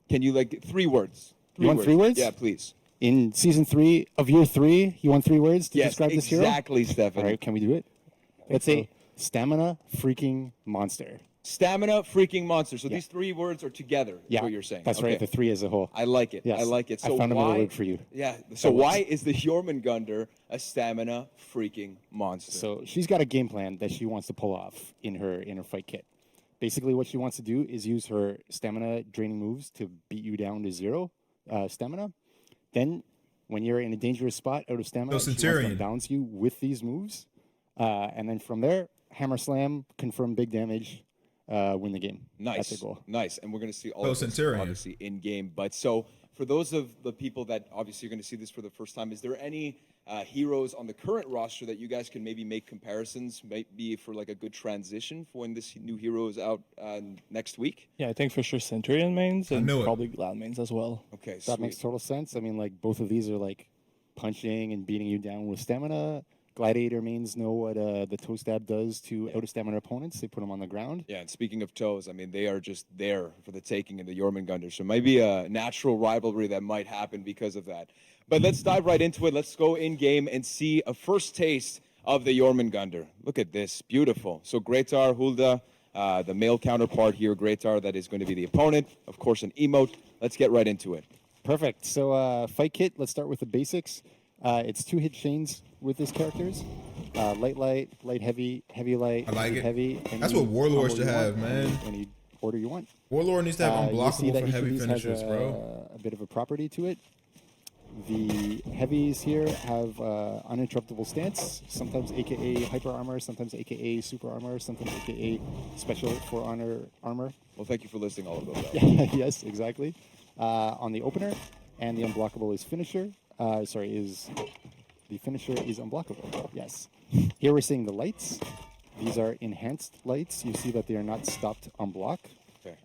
Can you, like, 3 words? You want 3 words? Yeah, please. In season 3 of year 3, you want 3 words to Yes, describe this hero? exactly, Stefan. All right, can we do it? Let's say stamina freaking monster. Stamina freaking monster. So these 3 words are together, is what you're saying. That's right, the 3 as a whole. I like it. Yes. I like it. So I found why, another word for you. Yeah. So why is the Jormungandr a stamina freaking monster? So she's got a game plan that she wants to pull off in her fight kit. Basically, what she wants to do is use her stamina draining moves to beat you down to 0 stamina. Then, when you're in a dangerous spot out of stamina, she wants to balance you with these moves. And then from there, hammer slam, confirm big damage, win the game. Nice. That's the goal. Nice. And we're going to see all of this obviously in game. But so for those of the people that obviously are going to see this for the first time, is there any heroes on the current roster that you guys can maybe make comparisons, maybe for like a good transition for when this new hero is out next week? Yeah, I think for sure Centurion mains and probably Glad mains as well. Okay, That makes total sense. I mean, like, both of these are like punching and beating you down with stamina. Gladiator mains know what the toe stab does to out-of-stamina opponents. They put them on the ground. Yeah, and speaking of toes, I mean, they are just there for the taking in the Jormungandr. So maybe a natural rivalry that might happen because of that. But let's dive right into it. Let's go in-game and see a first taste of the Jormungandr. Look at this. Beautiful. So Greatar, Hulda, the male counterpart here, Greatar, that is going to be the opponent. Of course, an emote. Let's get right into it. Perfect. So fight kit, let's start with the basics. It's 2 hit chains with these characters. Light, heavy, heavy, light, I like heavy, it. heavy. That's what Warlord should have, man. Any order you want. Warlord needs to have You see unblockable that for each of heavy these finishers, has bro. a bit of a property to it. The heavies here have uninterruptible stance, sometimes aka hyper armor, sometimes aka super armor, sometimes aka special for honor armor. Well, thank you for listing all of those out. Yes, exactly. on the opener, and the unblockable is finisher. The finisher is unblockable. Yes. Here we're seeing the lights. These are enhanced lights. You see that they are not stopped on block. Okay.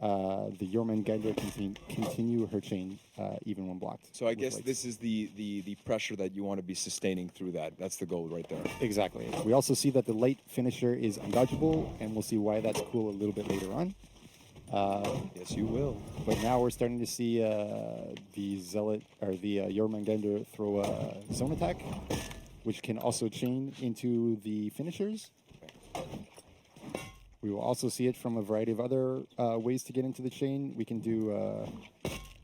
The Jormungandr can continue her chain even when blocked. So I guess this is the pressure that you want to be sustaining through that. That's the goal right there. Exactly. We also see that the light finisher is undodgeable, and we'll see why that's cool a little bit later on. Yes, you will. But now we're starting to see the Zealot or the Jormungandr throw a zone attack, which can also chain into the finishers. We will also see it from a variety of other ways to get into the chain. We can do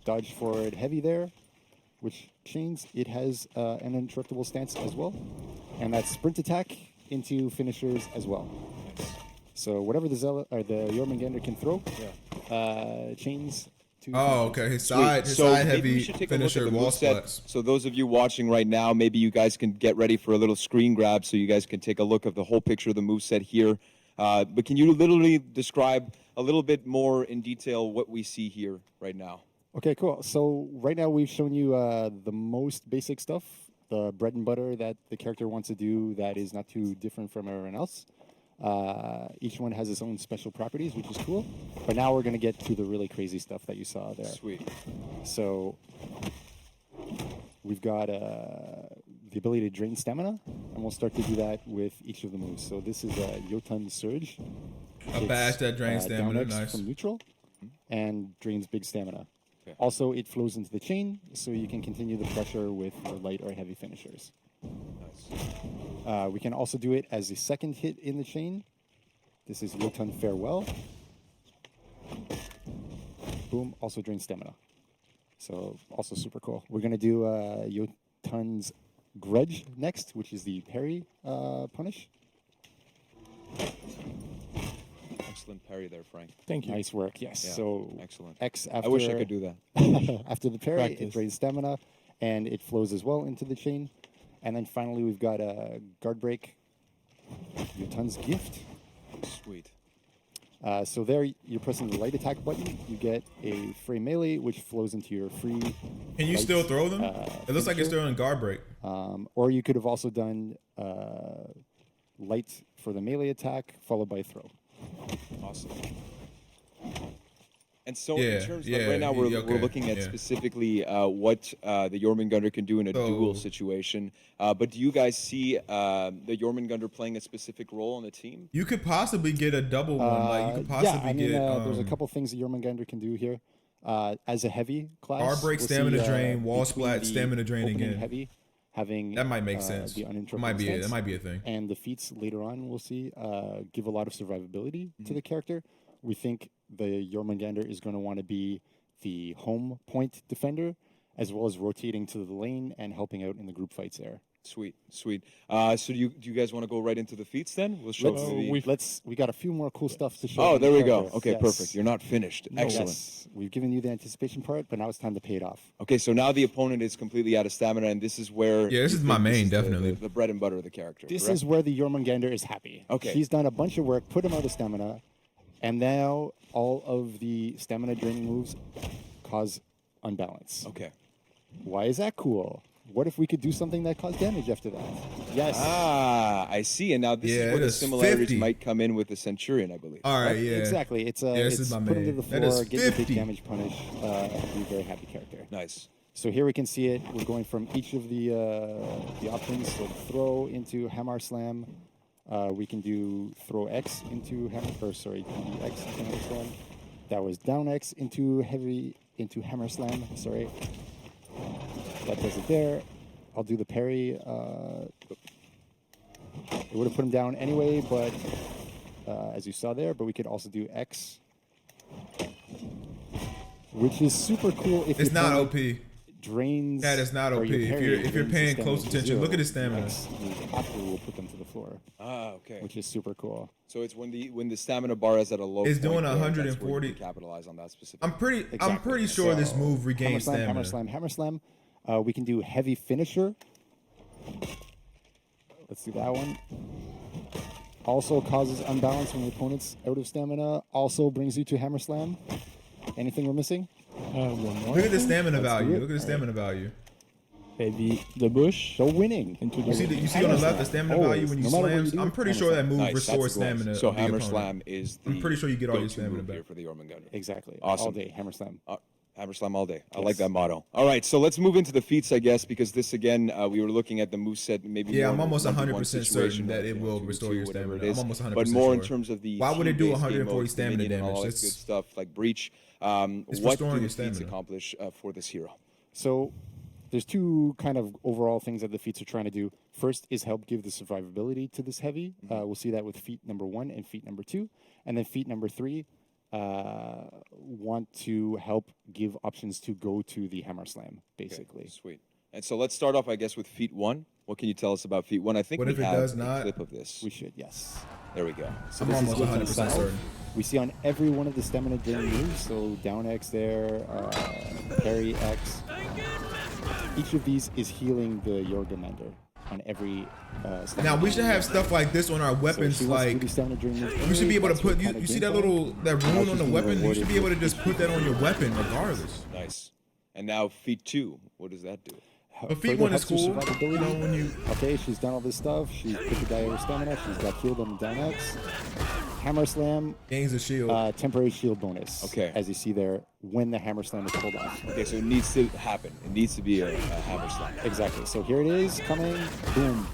dodge forward heavy there, which chains. It has an uninterruptible stance as well. And that's sprint attack into finishers as well. So whatever the Zealot or the Jormungandr can throw, chains to... Oh, okay. His side heavy finisher wall splats. So those of you watching right now, maybe you guys can get ready for a little screen grab so you guys can take a look of the whole picture of the moveset here. But can you literally describe a little bit more in detail what we see here right now? Okay, cool. So right now we've shown you the most basic stuff, the bread and butter that the character wants to do that is not too different from everyone else. Each one has its own special properties, which is cool. But now we're going to get to the really crazy stuff that you saw there. Sweet. So we've got the ability to drain stamina, and we'll start to do that with each of the moves. So this is a Jotun Surge. A bash that drains stamina, down X nice. from neutral, and drains big stamina. Okay. Also, it flows into the chain, so you can continue the pressure with your light or heavy finishers. Nice. We can also do it as a second hit in the chain. This is Jotun Farewell. Boom, also drains stamina. So also super cool. We're going to do Jotun's Grudge next, which is the parry punish. Excellent parry there, Frank. Thank you. Nice work, yes. Yeah, so excellent. X after... I wish I could do that. After the parry, Practice. it drains stamina, and it flows as well into the chain. And then finally, we've got a guard break, Jotun's Gift. Sweet. So there, you're pressing the light attack button. You get a free melee, which flows into your free... Can you light, still throw them? It looks like it's finisher. still in guard break. Or you could have also done light for the melee attack, followed by throw. Awesome. And so Yeah, in terms yeah, of right now, we're looking at yeah. specifically what the Jormungandr can do in a duel situation. But do you guys see the Jormungandr playing a specific role on the team? You could possibly get a double one. Like you could possibly I mean, get. there's a couple things that Jormungandr can do here. As a heavy class, Guard break, we'll stamina see, drain, wall between splat, the stamina drain opening again. Heavy, having That might make sense. The uninterrupted Might be stance, that might be a thing. And the feats later on, we'll see, give a lot of survivability to the character. We think the Jormungandr is going to want to be the home point defender, as well as rotating to the lane and helping out in the group fights there. Sweet, sweet. So do you guys want to go right into the feats then? We'll show We got a few more cool stuff to show. Oh, on the there we go. character. Okay, Yes. perfect. You're not finished. Excellent. Yes. We've given you the anticipation part, but now it's time to pay it off. Okay, so now the opponent is completely out of stamina, and this is where... Yeah, this you is my think main, is definitely. The bread and butter of the character. This correct? is where the Jormungandr is happy. Okay. She's done a bunch of work, put him out of stamina, and now all of the stamina draining moves cause unbalance. Okay. Why is that cool? What if we could do something that caused damage after that? Yes. Ah, I see. And now this Yeah, is where it the is similarities 50. might come in with the Centurion, I believe. All right, yeah. Exactly. It's this is it's my put him to main. the That is floor, get the 50. big damage punish, be a very happy character. Nice. So here we can see it. We're going from each of the options. So throw into hammer slam. We can do throw X into hammer, or sorry, DD X into hammer slam. That was down X into heavy into hammer slam. Sorry. That does it there. I'll do the parry. It would have put him down anyway, but as you saw there. But we could also do X, which is super cool. If It's your not opponent OP. Drains. That is not or OP. your If parry you're drains the paying stamina close to attention, zero, look at his stamina. X after will put them to the floor. Ah, okay. Which is super cool. So it's when the stamina bar is at a low It's point doing there, that's where you 140. can capitalize on that specific. I'm pretty sure this move regains hammer stamina. slam, hammer slam. We can do heavy finisher. Let's do that one. Also causes unbalance when the opponent's out of stamina. Also brings you to hammer slam. Anything we're missing? One more. Look at the stamina Let's do value. it. Look at the stamina value. Maybe the bush. So winning. Into the You see on the left the stamina value when you No matter what slams? you do, I'm pretty hammer sure that slam. move Nice, restores that's nice. stamina. So of the hammer opponent. slam is the I'm pretty sure you get all your go-to stamina move back. here for the Jormungandr. Exactly. Awesome. All day, hammer slam. Hammer slam all day. I like Yes. that motto. All right, so let's move into the feats, I guess, because this again, we were looking at the moveset. Maybe Yeah, more I'm in a almost 1v1 100% situation, certain that you it know, will 2v2, restore your whatever stamina. it is. I'm almost 100% But more in sure. terms of the Why would it do team-based 140 game modes, stamina Dominion, and damage? all that It's- good stuff like Breach. It's What do restoring the your feats stamina. accomplish for this hero? So there's two kind of overall things that the feats are trying to do. First is help give the survivability to this heavy. We'll see that with feat number 1 and feat number 2. And then feat number 3 want to help give options to go to the hammer slam, basically. Okay, sweet. And so let's start off, I guess, with feat 1. What can you tell us about feat 1? I think What we if it have does a not? clip of this. We should, yes. There we go. So I'm this almost is what's on 100% south. certain. We see on every one of the stamina drain moves, so down X there, parry X. Each of these is healing the Jormungandr on every stamina Now we should drain have move. stuff like this on our weapons. So she wants to do Like these stamina drain moves you should be able to that's her put. kind of You see game that plan. little that Now rune she's on the being weapon? You rewarded should be able to with just put that on your weapon regardless. Nice. And now feat 2. What does that do? But feat Further 1 is helps her cool. survivability. You know when you. Okay, she's done all this stuff. She's put the guy over stamina. She's got healed on the down X. Hammer slam, Gains a shield. temporary shield bonus. Okay. As you see there, when the hammer slam is pulled off. Okay, so it needs to happen. It needs to be a hammer slam. Exactly. So here it is, coming, boom,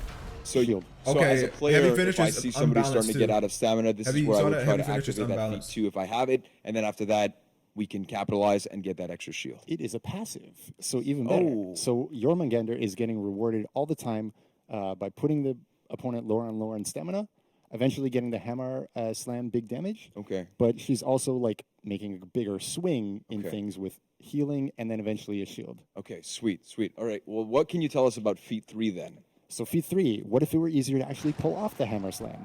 So shield. So Okay, as a player, heavy if I finishes see somebody starting unbalanced to get too. out of stamina, this Have is you where I saw would that? try Heavy to finishes activate that feat unbalanced. 2 if I have it, and then after that, we can capitalize and get that extra shield. It is a passive, so even better. Oh. So Jormungandr is getting rewarded all the time by putting the opponent lower and lower in stamina, eventually getting the hammer slam big damage. Okay. But she's also like making a bigger swing in Okay. things with healing and then eventually a shield. Okay, sweet, sweet. All right, well, what can you tell us about feat 3 then? So feat 3, what if it were easier to actually pull off the hammer slam?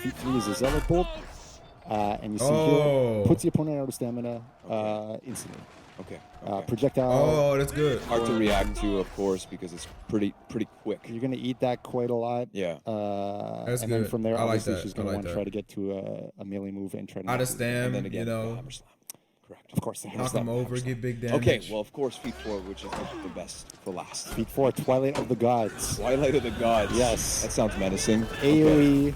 Feat 3 is a zealot bolt. And you see here, puts the opponent out of stamina instantly. Okay. Projectile. Oh, that's good. Hard to react to, of course, because it's pretty quick. You're going to eat that quite a lot. Yeah. That's and then good. from there, I like obviously, that. she's I going to like want to that. try to get to a melee move and try to Out of knock stam, And then again, you know, the hammer slam. Correct. Of course, the hammer knock slam. them over, get big damage. Okay, well, of course, feat 4, which is the best for last. Feat 4, Twilight of the Gods. Twilight of the Gods. Yes. That sounds menacing. AoE,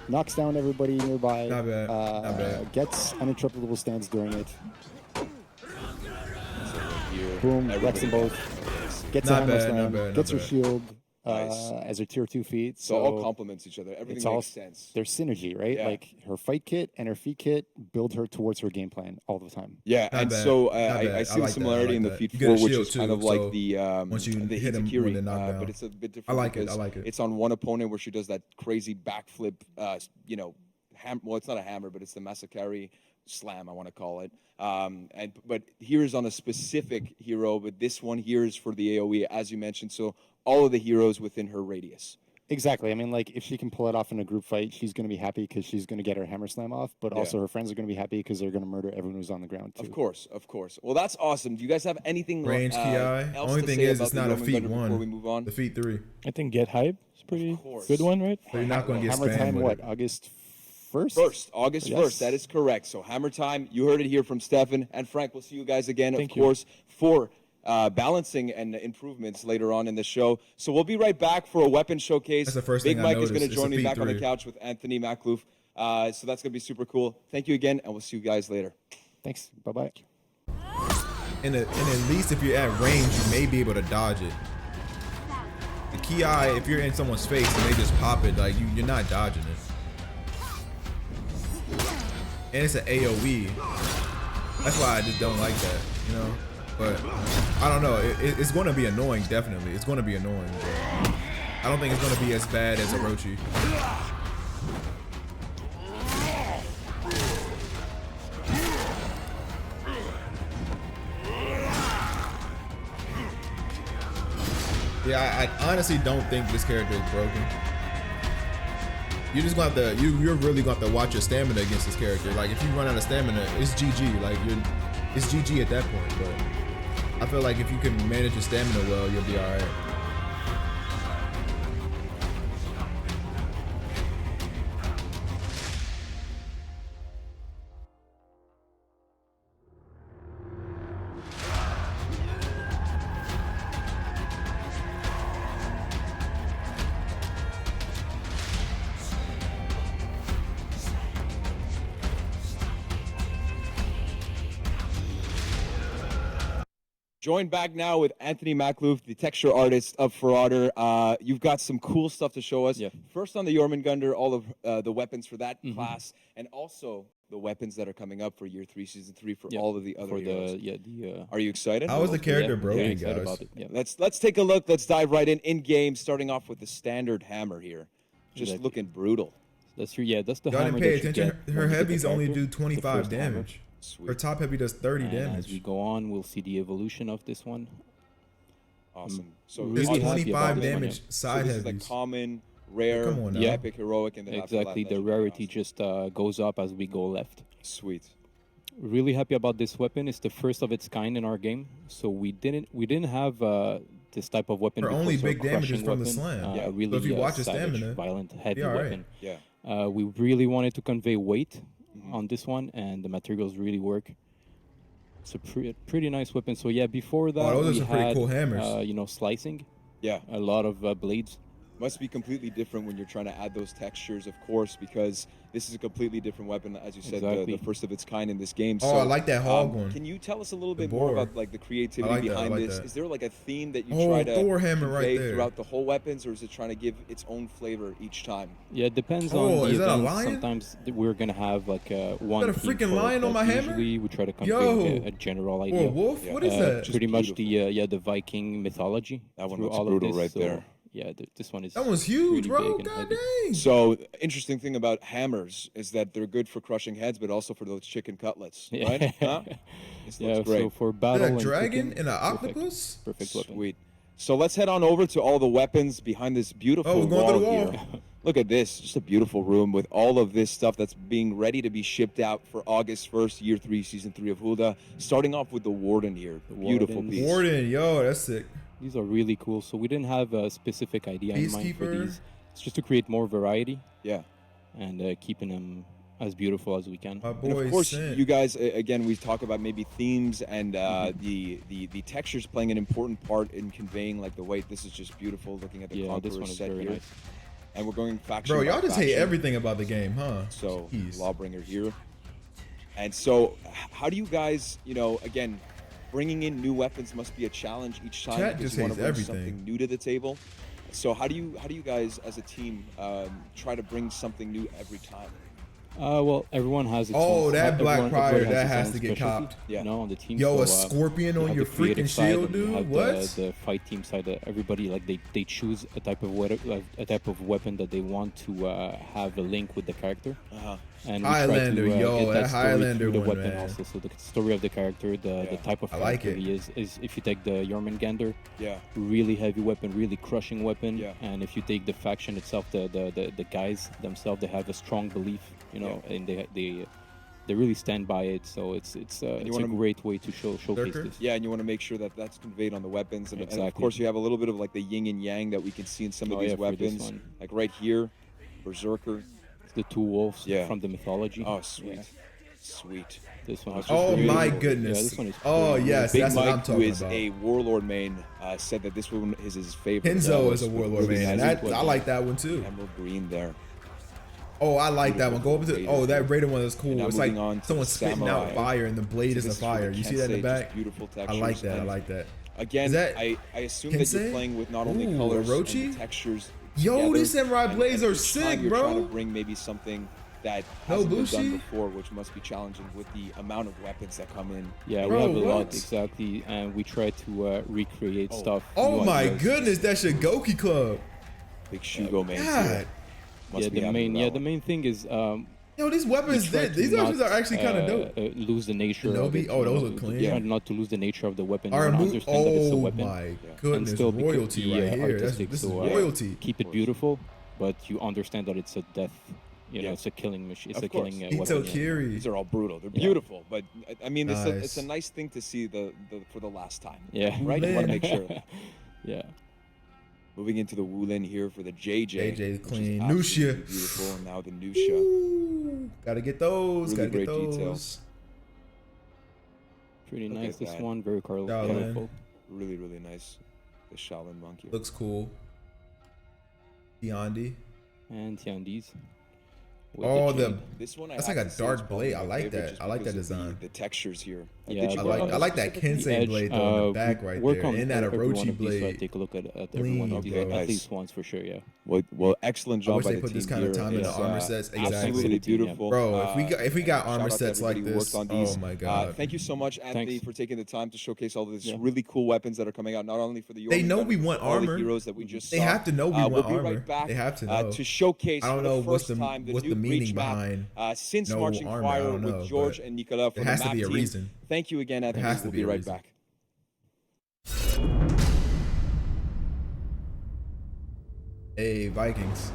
knocks down everybody nearby. Not bad. Not bad. Gets uninterruptible stance during it. Here, Boom, everybody wrecks them both. got- Gets Not a hammer bad, slam. not bad, not Gets her bad. shield Nice. as her tier 2 feat. So all complements each other. Everything it's makes all sense. There's synergy, right? Yeah. Like her fight kit and her feat kit build her towards her game plan all the time. Yeah, Not and bad. so Not I bad. see I the like similarity that. I in the like feat that. You 4, get a which shield is kind too, of like so the once you the hit him Hitakiri, with the knockdown. but it's a bit different. I like it, because I like it. It's on one opponent where she does that crazy backflip. Well, it's not a hammer, but it's the Masakari slam, I want to call it. But here is on a specific hero, but this one here is for the AoE, as you mentioned. So all of the heroes within her radius. Exactly. I mean, like, if she can pull it off in a group fight, she's going to be happy because she's going to get her hammer slam off, but Yeah. also her friends are going to be happy because they're going to murder everyone who's on the ground, too. Of course, of course. Well, that's awesome. Do you guys have anything Range else PI. Only to thing say is, about it's the not a Jormungandr feat before 1. we move on? The feat 3. I think Get Hype is pretty course. good one, right? So you're not going to get Hammer spammed time, with what, it. August 1st? First, August Yes. 1st. That is correct. So hammer time. You heard it here from Stefan and Frank. We'll see you guys again, Thank of you. course, for balancing and improvements later on in the show. So we'll be right back for a weapon showcase. That's the first Big thing I Mike is noticed. going to It's join a me back feat on the 3. couch with Anthony Makloof. So that's going to be super cool. Thank you again, and we'll see you guys later. Thanks. Bye-bye. And at least if you're at range, you may be able to dodge it. The key eye, if you're in someone's face and they just pop it, like you're not dodging it. And it's an AoE. That's why I just don't like that, you know. But I don't know. It's going to be annoying, definitely. It's going to be annoying. But I don't think it's going to be as bad as Orochi. Yeah, I honestly don't think this character is broken. You're just going to have to, you're really going to have to watch your stamina against this character. Like, if you run out of stamina, it's GG. Like, it's GG at that point. But I feel like if you can manage your stamina well, you'll be all right. Joined back now with Anthony Makloof, the texture artist of Ferrauder. You've got some cool stuff to show us. Yeah. First on the Jormungandr, all of the weapons for that class, and also the weapons that are coming up for Year 3, Season 3 for all of the other heroes. Are you excited? How was the character broken, yeah, excited guys? about it. Yeah. Let's take a look. Let's dive right in game, starting off with the standard hammer here. Just Exactly. looking brutal. That's true. Yeah, that's the Y'all hammer didn't pay that you attention. get Her when you get the heavies only character, do the 25 first hammer. damage. Sweet. Her top heavy does 30 And damage. as we go on, we'll see the evolution of this one. Awesome. So really It's happy 25 about this one, damage yeah. side this is heavies. the common, rare, Come on now. epic, heroic, and then after that, Exactly, the legendary. rarity just goes up as we go left. Sweet. Really happy about this weapon. It's the first of its kind in our game, so we didn't have this type of weapon. Her before, only so big damage is crushing from the weapon, slam. Yeah. Really So if you watch her savage, stamina, violent, heavy all right. weapon. Yeah. We really wanted to convey weight on this one, and the materials really work. It's a pretty nice weapon. So yeah, before that those are we some pretty had cool hammers. you know, slicing. Yeah. A lot of blades. Must be completely different when you're trying to add those textures, of course, because this is a completely different weapon, as you said, Exactly. the first of its kind in this game. Oh, I like that hog one. Can you tell us a little bit boar. more about like the creativity I like that, I behind like this? that. Is there like a theme that you Oh, try to Thor hammer right convey there. throughout the whole weapons, or is it trying to give its own flavor each time? Yeah, it depends Oh, on is the that a event. lion? Sometimes we're gonna have like one. Is that a theme freaking for it, lion on but my hammer? usually we try to convey Yo. like, a general Or idea. a wolf? What is that? Pretty much the Viking mythology. That one through looks all brutal of this, right so, there. Yeah, this one is. That one's huge, really bro. big and God heavy. dang. So, interesting thing about hammers is that they're good for crushing heads, but also for those chicken cutlets, right? Huh? This Yeah, looks great. so for Is battle that a and dragon chicken, and an perfect. octopus? Perfect weapon. Sweet. So let's head on over to all the weapons behind this beautiful Oh, we're going to the wall wall. here. Look at this, just a beautiful room with all of this stuff that's being ready to be shipped out for August 1st, Year 3, Season 3 of HULDA. Starting off with the Warden here. Beautiful Wardens. piece. Warden, yo, that's sick. These are really cool. So we didn't have a specific idea in mind for Peacekeeper. these. It's just to create more variety Yeah. and keeping them as beautiful as we can. My And boy of course, Sent. you guys, again, we talk about maybe themes and the textures playing an important part in conveying like the weight. This is just beautiful looking at the Yeah, this Conqueror one is set very here. nice. And we're going faction Bro, by y'all just hate faction. everything about the game, huh? So, Jeez. Lawbringer here. And so, how do you guys, again, bringing in new weapons must be a challenge each time Chat because just you want to hates bring everything. something new to the table. So how do you guys as a team try to bring something new every time? Well, everyone has its Oh, own, that Black everyone Prior, has that its has own to get specialty, copped. Yeah. You know, on the team. Yo, so, a scorpion you on have your the creative freaking side shield, and you dude? have What? The fight team side. Everybody like they choose a type of weapon that they want to have a link with the character. Uh-huh. And we Highlander, try to, yo, get that story Highlander through the one, weapon man. also. So the story of the character, the type of I like character it. he is if you take the Jormungandr, Yeah. really heavy weapon, really crushing weapon. Yeah. And if you take the faction itself, the guys themselves, they have a strong belief, and they really stand by it. So it's a great way to showcase this. Yeah, and you want to make sure that that's conveyed on the weapons. And of Exactly. course, you have a little bit of like the yin and yang that we can see in some of Oh, these yeah, for this weapons. one. Like right here, Berserker. It's the two wolves Yeah. from the mythology. Oh, sweet. Yeah. Sweet. This one. is Oh really my cool. goodness. Yeah, this one is Oh, pretty yes, Big that's what Mike, I'm who talking is about. a Warlord main, said that this one is his favorite. Kenzo is a Warlord, Really man. nice. I like that one too. Emerald green there. Oh, I like that one. Go over to. Oh, that Raider one is And cool. now It's like moving on to someone the spitting Samurai. out fire, and the blade So is a this is for fire. the You see that in the Kensei, back? just beautiful I like textures. that. I And like that. Again, Is that I assume that you're Kensei? playing with not only Ooh, colors Orochi? and the textures. Yo, together, these samurai and blades are each time sick, you're bro. trying to bring maybe something that No hasn't been Bushi? done before, which must be challenging with the amount of weapons that come in. Yeah, Bro, we have a lot what? exactly, and we try to recreate stuff. Oh new my ideas. goodness, that's Shigoki Club. Big Shugo man. God. Must be the happy main with that the one. main thing is Yo, these weapons, try to these not, weapons are actually kind of dope. Lose the nature of Shinobi? it. Oh, you those know, are clean. Try not to lose the nature of the weapon. Our You wanna mo- understand that it's a oh weapon. my and goodness, still be royalty right here. That's- artistic. this is so, royalty. Keep it beautiful, but you understand that it's a death. You know, Yeah. it's a killing machine. It's Of a course. killing Ito weapon. Yeah. Kiri. These are all brutal. They're Yeah. beautiful, but I mean, it's Nice. a nice thing to see the for the last time. Yeah. Right. You want to make sure. Yeah. Moving into the Wulin here for the JJ. JJ which is clean. absolutely Nuxia. Beautiful. And now the Nuxia. Ooh, gotta get those. Really Gotta get great detail. those. Pretty Look nice. at This that. one very Shaolin. colorful. Really, really nice. The Shaolin monkey. Looks cool. Beyondy. And Tiandis. Oh, the This one, that's I like have a to say, dark is probably blade. I my like favorite that. just I like that because of design. The textures here. Yeah, I like that Kenzo blade though in the back right there, and that Orochi blade. Take a look at every one of these at least once for sure. Yeah. Well, excellent job by the team. I wish they put this kind of time in the armor sets. Exactly. Absolutely beautiful, bro. If we got armor sets like this, oh my god. Thank you so much, Anthony, for taking the time to showcase all of these really cool weapons that are coming out, not only for the They know we want armor. Heroes that we just they have to know we want we'll armor. Be right back, they have to know. To showcase I don't know what's the meaning behind since no Marching armor. Fire I don't know, with George and Nicola for there has the to map be a team. reason. Thank you again, Anthony. We'll be right back. Hey, Vikings.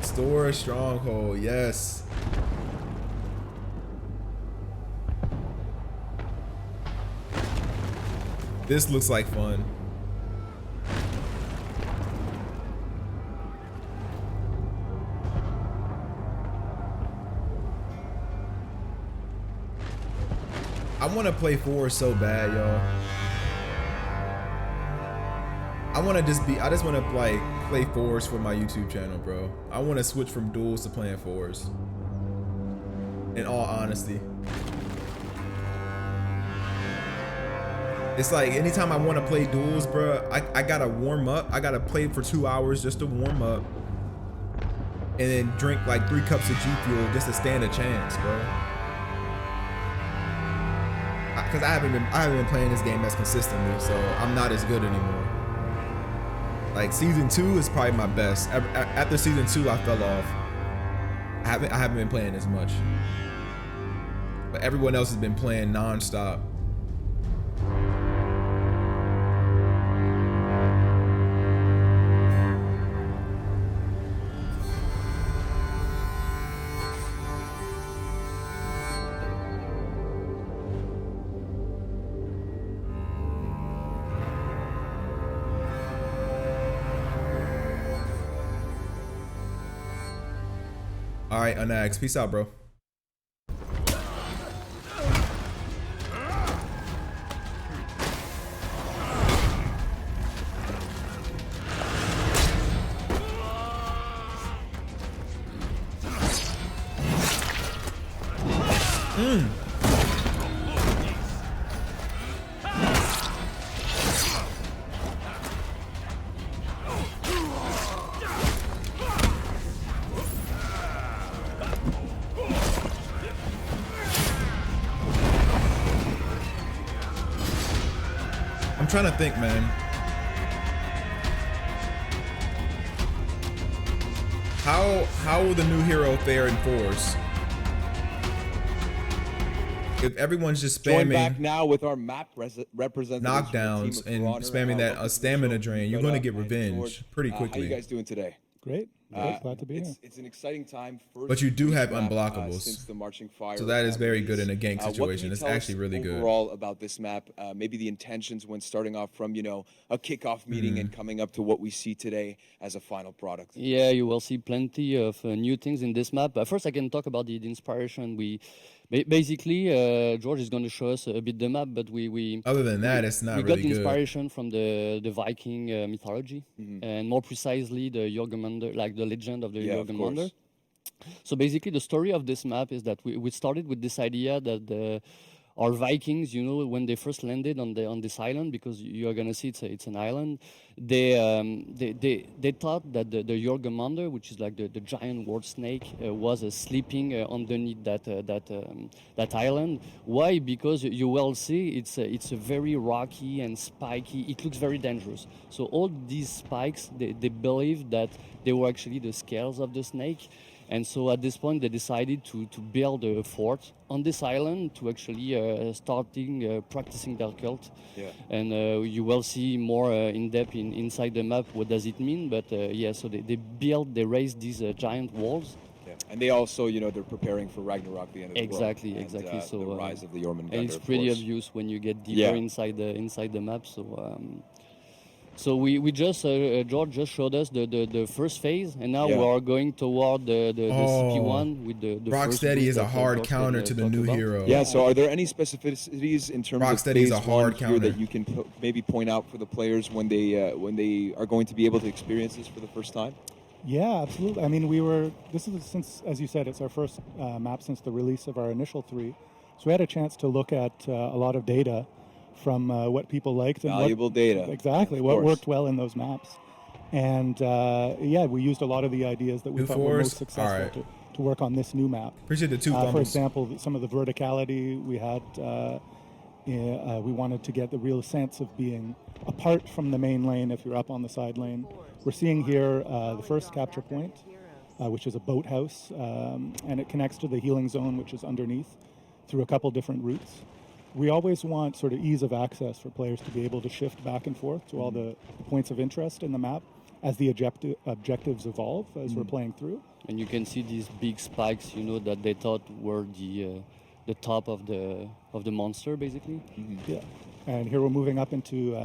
Store stronghold, yes. This looks like fun. I want to play 4 so bad, y'all. I just want to like play 4s for my YouTube channel, bro. I want to switch from duels to playing 4s. In all honesty. It's like anytime I want to play duels, bro, I gotta warm up. I gotta play for 2 hours just to warm up. And then drink like 3 cups of G Fuel just to stand a chance, bro. Because I haven't been playing this game as consistently, so I'm not as good anymore. Like season 2 is probably my best. After season 2, I fell off. I haven't been playing as much. But everyone else has been playing non-stop. All right, Unax, peace out, bro. I'm trying to think, man. How will the new hero fare in 4s? If everyone's just Join spamming back now with our map representatives knockdowns and spamming that stamina drain, you're going to get revenge pretty quickly. How you guys doing today? Great. Glad to be here. It's an exciting time. But you do have unblockables, since the Marching Fire, so that is very good in a gank situation. It's actually really good. Overall, about this map, maybe the intentions when starting off from a kickoff meeting and coming up to what we see today as a final product. Yeah, you will see plenty of new things in this map. First, I can talk about the inspiration. Basically, George is going to show us a bit the map, but we other than that, it's not really good. We got the inspiration from the Viking mythology, and more precisely the Jormungandr, like the legend of the Jormungandr. So basically, the story of this map is that we started with this idea that our Vikings, when they first landed on this island, because you are gonna see it's an island, they thought that the Jormungandr, which is like the giant world snake, was sleeping underneath that island. Why? Because you will see it's a very rocky and spiky. It looks very dangerous. So all these spikes, they believe that they were actually the scales of the snake. And so at this point, they decided to build a fort on this island to actually starting practicing their cult. Yeah. And you will see more in depth inside the map what does it mean. But yeah, so they raised these giant walls. Yeah. And they also, they're preparing for Ragnarok, the end of the world. Exactly. So the rise of the Jormungandr. And it's pretty obvious when you get deeper inside the map. So we just George just showed us the first phase, and now we are going toward the CP1 with the Rocksteady is a hard counter to the new hero. Yeah. So are there any specificities in terms Rocksteady is a hard counter that you can maybe point out for the players when they are going to be able to experience this for the first time? Yeah, absolutely. I mean, this is, since, as you said, it's our first map since the release of our initial 3. So we had a chance to look at a lot of data from what people liked and Valuable data. Exactly, Of what course. worked well in those maps. And yeah, we used a lot of the ideas that we thought were most successful to work on this new map. Appreciate the two For example, some of the verticality we had, we wanted to get the real sense of being apart from the main lane if you're up on the side lane. We're seeing here the first capture point, which is a boathouse, and it connects to the healing zone, which is underneath, through a couple different routes. We always want sort of ease of access for players to be able to shift back and forth to all the points of interest in the map as the objectives evolve as we're playing through. And you can see these big spikes, you know, that they thought were the top of the monster, basically. Yeah, and here we're moving up into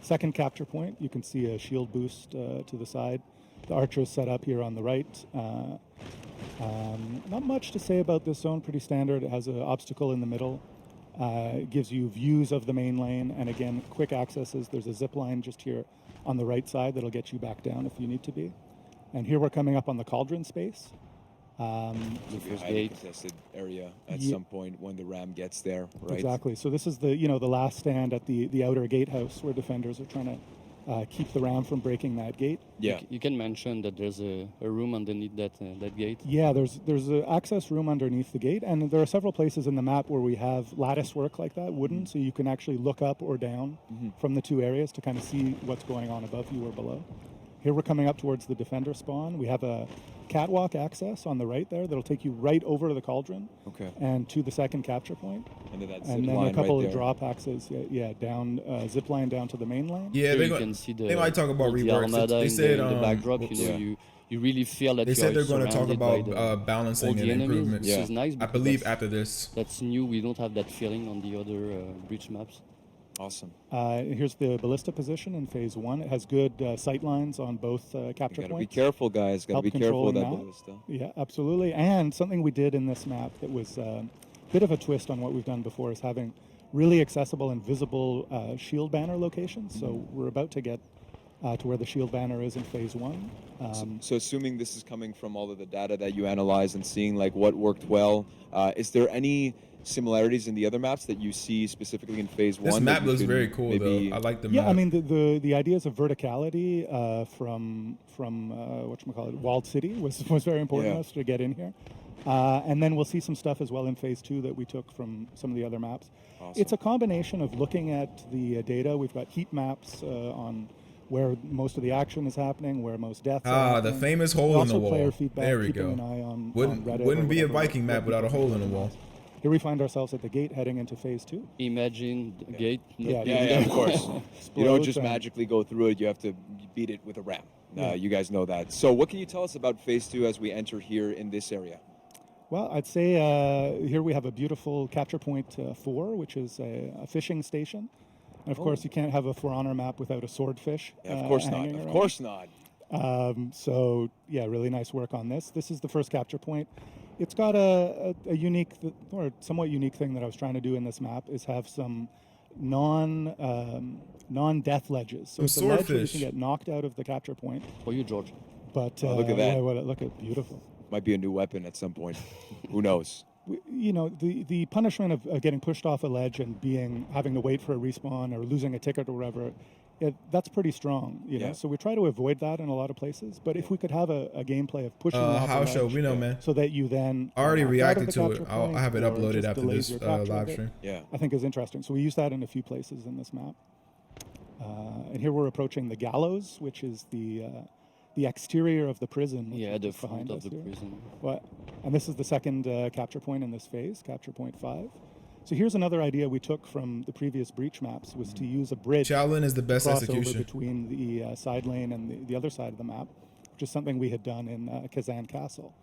second capture point. You can see a shield boost to the side. The archer's set up here on the right. Not much to say about this zone, pretty standard. It has an obstacle in the middle. It gives you views of the main lane, and again, quick accesses. There's a zip line just here on the right side that'll get you back down if you need to be. And here we're coming up on the cauldron space. The first contested area at some point when the ram gets there, right? Exactly. So this is the the last stand at the outer gatehouse where defenders are trying to keep the ram from breaking that gate. Yeah. You can mention that there's a room underneath that gate. Yeah, there's an access room underneath the gate, and there are several places in the map where we have lattice work like that, wooden, so you can actually look up or down from the two areas to kind of see what's going on above you or below. Here we're coming up towards the defender spawn. We have a catwalk access on the right there that'll take you right over to the cauldron and to the second capture point. And then, a couple of drop axes, down zip line down to the main lane. Yeah, you can see they might talk about the reworks. armada They in said the backdrop. You really feel that they said they're going to talk about balancing and improvements. Which is nice. I believe after this. That's new. We don't have that feeling on the other breach maps. Awesome. Here's the ballista position in phase 1. It has good sight lines on both capture Gotta points. be careful, guys. Gotta be careful with that controlling ballista. Yeah, absolutely. And something we did in this map that was a bit of a twist on what we've done before is having really accessible and visible shield banner locations. So we're about to get to where the shield banner is in phase 1. So assuming this is coming from all of the data that you analyze and seeing like what worked well, is there any similarities in the other maps that you see specifically in phase 1? This map looks very cool though. I like the map. Yeah, I mean the ideas of verticality from whatchamacallit, Walled City was very important to us to get in here. And then we'll see some stuff as well in phase 2 that we took from some of the other maps. Awesome. It's a combination of looking at the data. We've got heat maps on where most of the action is happening, where most deaths are happening. The famous hole in the wall. Player feedback, there we keeping go. an eye on Wouldn't Reddit be a whatever, Viking map without a hole in the wall. Here we find ourselves at the gate heading into phase 2. Imagine the gate. Yeah, of course. You don't just magically go through it. You have to beat it with a ram. You guys know that. So what can you tell us about phase 2 as we enter here in this area? Well, I'd say here we have a beautiful capture point 4, which is a fishing station. And of course, you can't have a For Honor map without a swordfish. Yeah, of course not. Of course not. So yeah, really nice work on this. This is the first capture point. It's got a unique or somewhat unique thing that I was trying to do in this map is have some non-death ledges. So it's a ledge where you can get knocked out of the capture point. For you, George. But look at that. Look at beautiful. Might be a new weapon at some point. Who knows? You know, the punishment of getting pushed off a ledge and having to wait for a respawn or losing a ticket or whatever, that's pretty strong. You know, so we try to avoid that in a lot of places. But if we could have a gameplay of pushing off a ledge, we know, man. so that you then I already reacted to it. point I have it or uploaded just after delays this your capture live of it, stream. Yeah, I think is interesting. So we use that in a few places in this map. And here we're approaching the gallows, which is the exterior of the prison. Yeah, the front behind of us the here. prison. And this is the second capture point in this phase, capture point 5. So here's another idea we took from the previous breach maps was to use a bridge. Shaolin is the best execution between the side lane and the other side of the map, which is something we had done in Kazan Castle.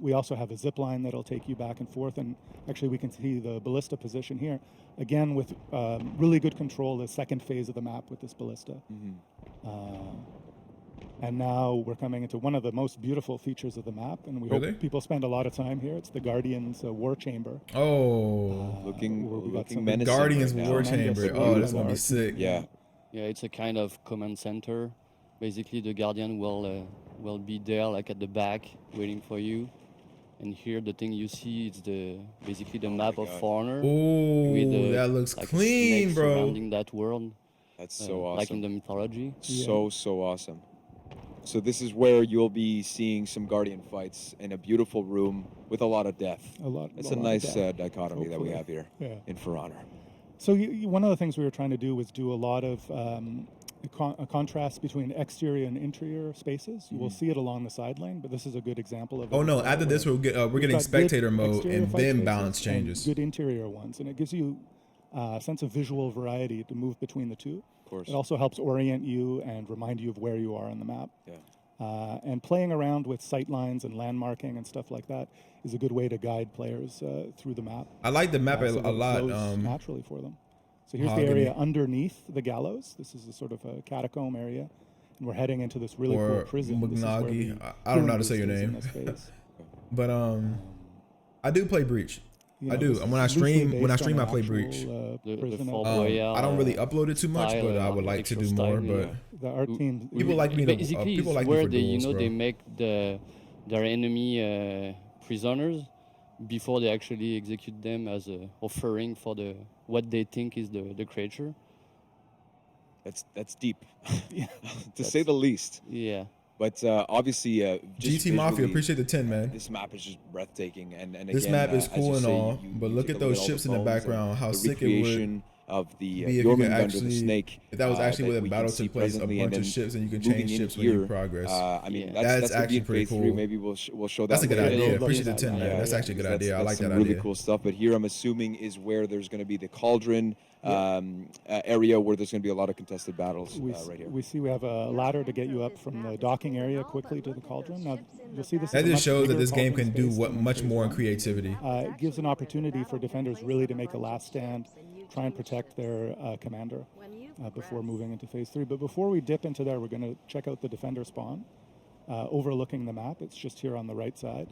We also have a zip line that'll take you back and forth, and actually we can see the ballista position here, again with really good control, the second phase of the map with this ballista. And now we're coming into one of the most beautiful features of the map, and we hope people spend a lot of time here. It's the Guardians' War Chamber. Looking menacing. Guardians' War Chamber. Oh, that's gonna be sick. Yeah. Yeah, it's a kind of command center. Basically, the Guardian will be there, like at the back, waiting for you. And here the thing you see is basically the map of Foreigner. Ooh, that looks like clean, bro. Surrounding that world. That's so awesome. Like in the mythology. So awesome. So this is where you'll be seeing some Guardian fights in a beautiful room with a lot of death. It's a nice dichotomy that we have here in For Honor. So one of the things we were trying to do was do a lot of a contrast between exterior and interior spaces. You will see it along the side lane, but this is a good example of it. Oh no, after this we're getting spectator mode and then balance changes. Good interior ones, and it gives you a sense of visual variety to move between the two. Of course. It also helps orient you and remind you of where you are on the map. Yeah. And playing around with sight lines and landmarking and stuff like that is a good way to guide players through the map. I like the map a lot. Naturally for them. So here's the area underneath the gallows. This is a sort of a catacomb area, and we're heading into this really cool prison. Mugnagi. I don't know how to say your name, but I do play Breach. I do. When I stream, I play Breach. I don't really upload it too much, but I would like to do more. But the art team, people like me. People like me for duels, they make their enemy prisoners before they actually execute them as offering for what they think is the creature. That's deep, to say the least. Yeah. But obviously, GT Mafia, appreciate the 10, man. This map is just breathtaking, and this again, map is cool and all, but look at those ships in the background. How sick it would of the be if you could actually, the snake. If that was actually where the battle took place, a bunch of ships, and you can change ships when you progress. I mean, that's actually pretty cool. Maybe we'll show that. That's a good later. idea. Appreciate the 10, man. That's actually a good idea. I like that idea. Really cool stuff. But here, I'm assuming is where there's going to be the cauldron area where there's going to be a lot of contested battles right here. We see we have a ladder to get you up from the docking area quickly to the cauldron. Now, you'll see this. That just shows that this game can do much more in creativity. It gives an opportunity for defenders really to make a last stand, try and protect their commander before moving into phase 3. But before we dip into there, we're going to check out the defender spawn overlooking the map. It's just here on the right side.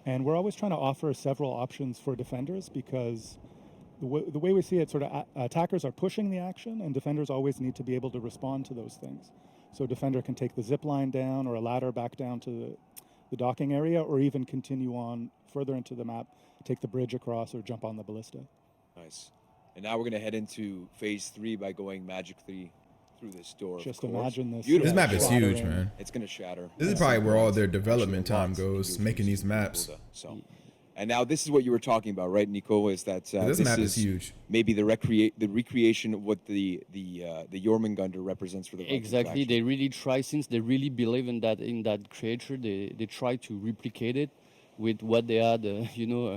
And we're always trying to offer several options for defenders because the way we see it, sort of attackers are pushing the action, and defenders always need to be able to respond to those things. So a defender can take the zip line down or a ladder back down to the docking area, or even continue on further into the map, take the bridge across, or jump on the ballista. Nice. And now we're going to head into phase 3 by going magically through this door. Just imagine this. This map is huge, man. It's going to shatter. This is probably where all their development time goes, making these maps. So. And now this is what you were talking about, right, Nico? Is that this map is huge? Maybe the recreation of what the Jormungandr represents for the Vikings. Exactly. They really try, since they really believe in that creature. They try to replicate it with what they had,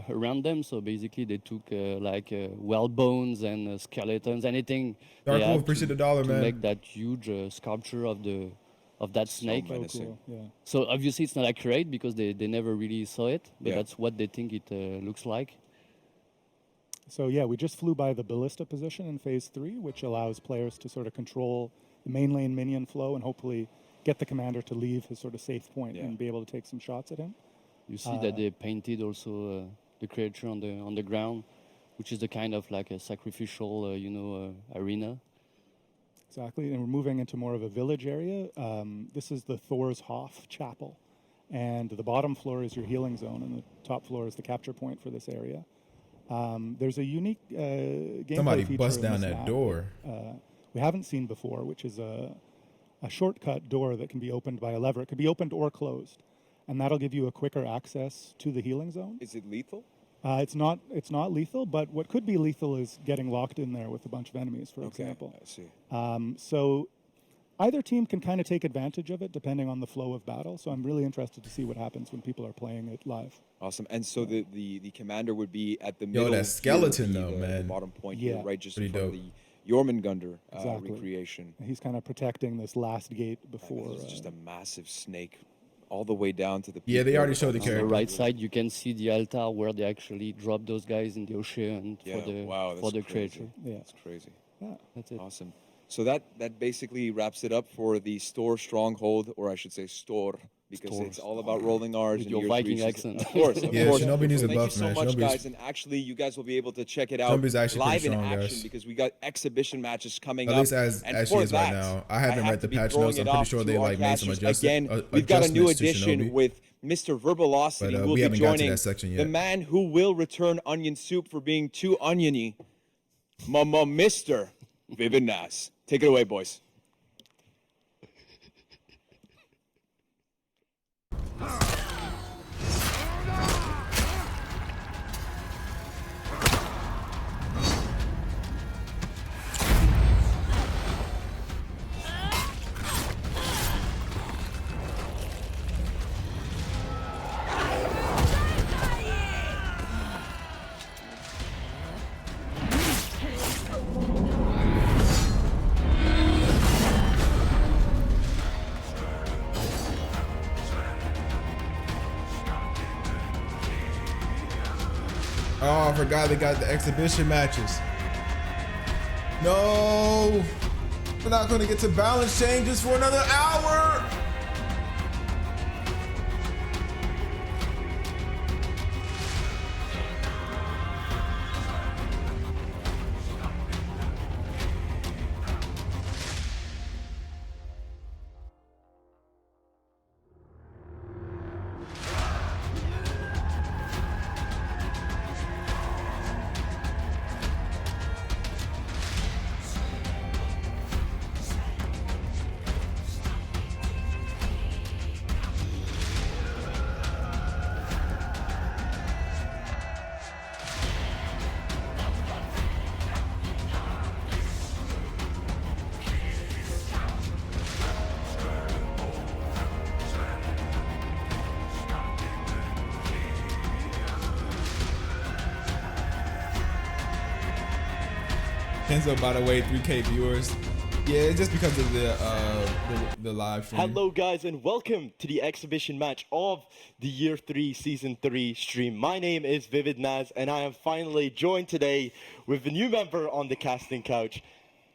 around them. So basically, they took well bones and skeletons, anything. Dark Wolf, appreciate the dollar, man. To make that huge sculpture of that snake. So cool. Yeah. So obviously it's not accurate because they never really saw it, but that's what they think it looks like. So yeah, we just flew by the ballista position in phase 3, which allows players to sort of control the main lane minion flow and hopefully get the commander to leave his sort of safe point and be able to take some shots at him. You see that they painted also the creature on the ground, which is the kind of like a sacrificial arena. Exactly, and we're moving into more of a village area. This is the Thor's Hof Chapel, and the bottom floor is your healing zone, and the top floor is the capture point for this area. There's a unique gameplay Somebody feature bust in down this that map door. we haven't seen before, which is a shortcut door that can be opened by a lever. It could be opened or closed, and that'll give you a quicker access to the healing zone. Is it lethal? It's not lethal, but what could be lethal is getting locked in there with a bunch of enemies, for example. I see. So either team can kind of take advantage of it depending on the flow of battle. So I'm really interested to see what happens when people are playing it live. Awesome. And so the commander would be at the middle. that skeleton here, though, man. The bottom point here, right? Just Pretty from dope. the Jormungandr Exactly. recreation. And he's kind of protecting this last gate before. It's just a massive snake all the way down to the Yeah, they people already showed the On character. the right side, you can see the altar where they actually drop those guys in the ocean Yeah, wow, for the that's crazy. creature. Yeah. That's crazy. Yeah. That's it. Awesome. So that basically wraps it up for the store stronghold, or I should say store because it's all about rolling R's With and your years Viking reaches. accent. Of course, of Yeah, course. Shinobi needs a Thank buff, you so man. much, Shinobi's- guys, and actually, you guys will be able to check it out Shinobi's actually live pretty in strong, action guys. because we got exhibition matches coming At up. least as and she for is right that, now. I haven't have read the to be patch throwing notes. it I'm pretty off sure to they our like made some casters. Again, we've got a new adjustments to addition Shinobi. with Mr. Verbalocity, But, who will we be haven't got to joining that section yet. the man who will return onion soup for being too oniony, Mr. Vivid Nas. Take it away, boys. Oh, I forgot they got the exhibition matches. No, we're not going to get to balance changes for another hour. Kenzo, by the way, 3K viewers. Yeah, it's just because of the live stream. Hello guys and welcome to the exhibition match of the Year 3 Season 3 stream. My name is Vivid Naz and I am finally joined today with a new member on the casting couch,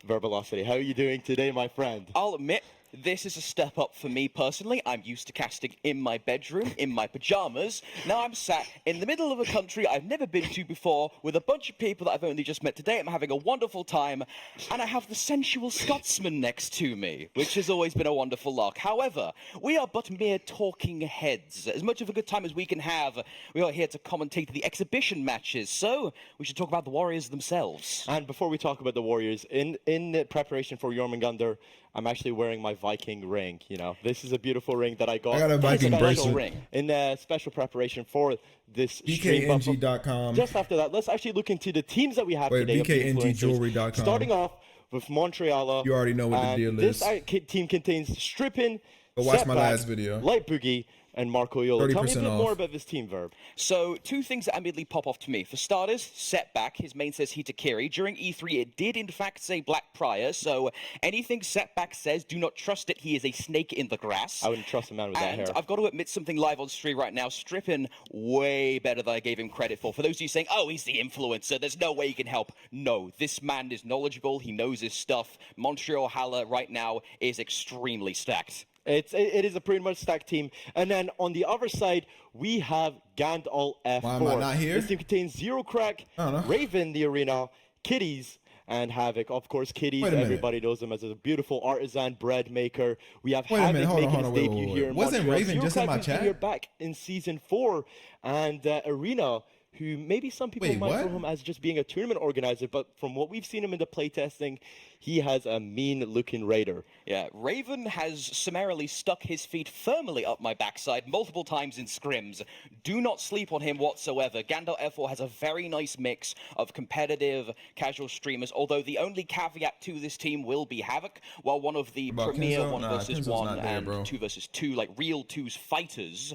Verbalocity. How are you doing today, my friend? I'll admit, this is a step up for me personally. I'm used to casting in my bedroom, in my pajamas. Now I'm sat in the middle of a country I've never been to before with a bunch of people that I've only just met today. I'm having a wonderful time, and I have the sensual Scotsman next to me, which has always been a wonderful lark. However, we are but mere talking heads. As much of a good time as we can have, we are here to commentate the exhibition matches, so we should talk about the Warriors themselves. And before we talk about the Warriors, in the preparation for Jormungandr, I'm actually wearing my Viking ring. You know, this is a beautiful ring that I got. I got a Viking bracelet. Ring in special preparation for this stream. BKNG.com. Just after that, let's actually look into the teams that we have today. BKNGjewelry.com. Starting off with Montreal. You already know what the deal is. This team contains Strippin, Go watch my Setback, last video. Light Boogie, and Marco Yolo. Tell me a bit off. more about this team, Verb. So, two things that immediately pop off to me. For starters, Setback. His main says Hitakiri. During E3, it did in fact say Black Prior, so anything Setback says, do not trust it. He is a snake in the grass. I wouldn't trust a man with that hair. And I've got to admit something live on stream right now. Strippin way better than I gave him credit for. For those of you saying, oh, he's the influencer, there's no way he can help. No, this man is knowledgeable. He knows his stuff. Montreal Hala right now is extremely stacked. It is a pretty much stacked team. And then on the other side, we have Gandalf F4. Why am I not here? This team contains Zero Crack, Raven the Arena, Kitties, and Havoc. Of course, Kitties, everybody knows him as a beautiful artisan bread maker. We have Havoc making his debut here in Wasn't Montreal. Raven Zero just Crack in my who's been chat? here back in Season 4. And Arena, who maybe some people might know him as just being a tournament organizer, but from what we've seen him in the playtesting, he has a mean-looking raider. Yeah, Raven has summarily stuck his feet firmly up my backside multiple times in scrims. Do not sleep on him whatsoever. Gandalf F4 has a very nice mix of competitive, casual streamers, although the only caveat to this team will be Havoc, while one of the premier Kenzo? 1 Nah, versus Kenzo's 1 not there, and bro. 2 versus 2, like real 2s fighters,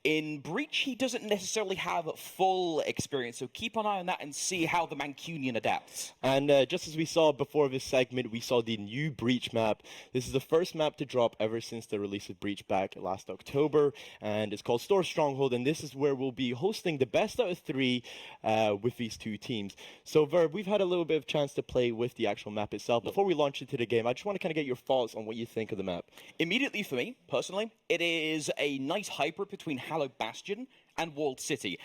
In Breach, he doesn't necessarily have full experience, so keep an eye on that and see how the Mancunian adapts. And just as we saw before this segment, we saw the new Breach map. This is the first map to drop ever since the release of Breach back last October, and it's called Store Stronghold, and this is where we'll be hosting the best out of 3 with these 2 teams. So Verb, we've had a little bit of chance to play with the actual map itself. Before we launch into the game, I just want to kind of get your thoughts on what you think of the map. Immediately for me, personally, it is a nice hybrid between Hallowed Bastion and Walled City.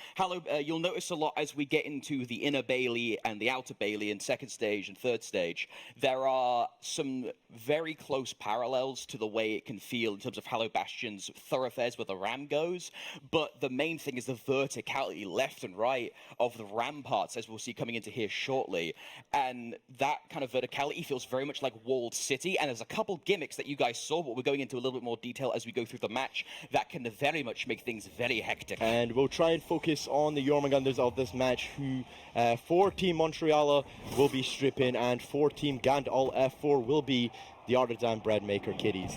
You'll notice a lot as we get into the inner Bailey and the outer Bailey in second stage and third stage. There are some very close parallels to the way it can feel in terms of Hallowed Bastion's thoroughfares where the ram goes, but the main thing is the verticality left and right of the ramparts, as we'll see coming into here shortly. And that kind of verticality feels very much like Walled City, and there's a couple gimmicks that you guys saw, but we're going into a little bit more detail as we go through the match that can very much make things very hectic. And we'll try and focus on the Jormunganders of this match, who for Team Montreal will be stripping, and for Team Gand all F4 will be the Artisan Bread Maker Kiddies.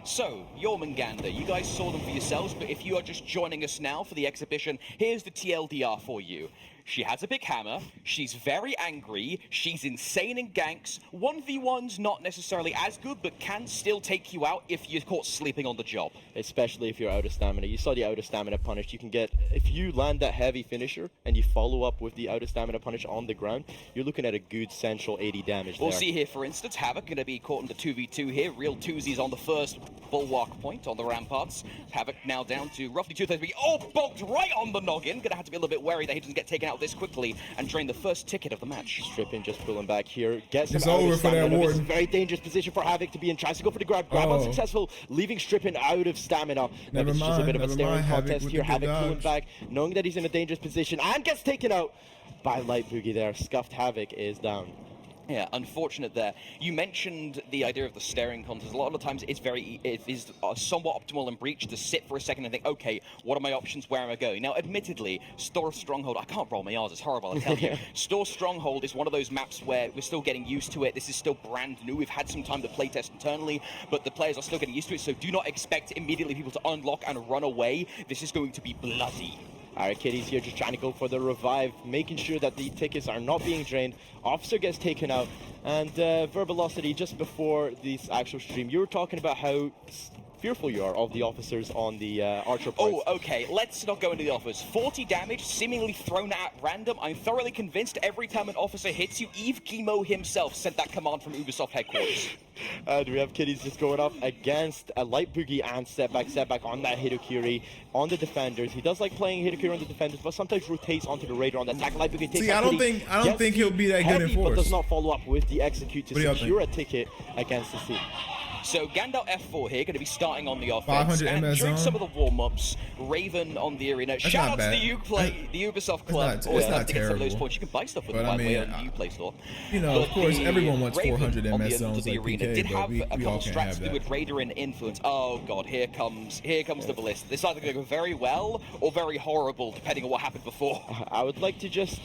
So, Jormungandr, you guys saw them for yourselves, but if you are just joining us now for the exhibition, here's the TLDR for you. She has a big hammer, she's very angry, she's insane in ganks. 1v1's not necessarily as good, but can still take you out if you're caught sleeping on the job. Especially if you're out of stamina. You saw the out of stamina punish. You can get, if you land that heavy finisher and you follow up with the out of stamina punish on the ground, you're looking at a good central 80 damage We'll there. see here, for instance, Havoc going to be caught in the 2v2 here. Real twosies on the first bulwark point on the ramparts. Havoc now down to roughly 2/3. Oh, bonked right on the noggin. Going to have to be a little bit wary that he doesn't get taken out this quickly and drain the first ticket of the match. Stripping, just pulling back here. Gets it's over for that It's a Warden. very dangerous position for Havoc to be in. Tries to go for the grab. Grab unsuccessful, leaving Stripping out of stamina. Never It's just a bit of a staring Havoc contest with here. the good Havoc pulling dodge. back, knowing that he's in a dangerous position, and gets taken out by Light Boogie there. Scuffed Havoc is down. Yeah, unfortunate there. You mentioned the idea of the staring contest. A lot of the times it is somewhat optimal in Breach to sit for a second and think, okay, what are my options, where am I going? Now, admittedly, Store Stronghold, I can't roll my R's, it's horrible, I tell you. Store Stronghold is one of those maps where we're still getting used to it. This is still brand new. We've had some time to playtest internally, but the players are still getting used to it, so do not expect immediately people to unlock and run away. This is going to be bloody. All right, Kitty's here just trying to go for the revive, making sure that the tickets are not being drained. Officer gets taken out, and Verbalocity, just before this actual stream, you were talking about how fearful you are of the officers on the Archer points. Oh, okay, let's not go into the offers. 40 damage, seemingly thrown at random. I'm thoroughly convinced every time an officer hits you, Yves Guillemot himself sent that command from Ubisoft headquarters. Do we have Kitties just going up against a Light Boogie and setback on that Hitokiri on the defenders. He does like playing Hitokiri on the defenders, but sometimes rotates onto the Raider on the attack. Light Boogie takes See, I don't think he'll be that good in force. But does not follow up with the execute to secure a ticket against the team. So Gandalf F4 here, going to be starting on the offense. 500 and MS during zone. some of the warm-ups, Raven on the arena. That's Shout not out to bad. the Ubisoft Club. It's Always not love to get some of those terrible. points. You can buy stuff with But them, by I the way, mean, on the Uplay store. You know, of But course, the everyone wants Raven 400 on the MS end zones of the like arena PK, did but have we a couple all of can't strats have to do that. with Raider and Influence. Oh god, here comes the Ballista. This is either going to go very well or very horrible, depending on what happened before. I would like to just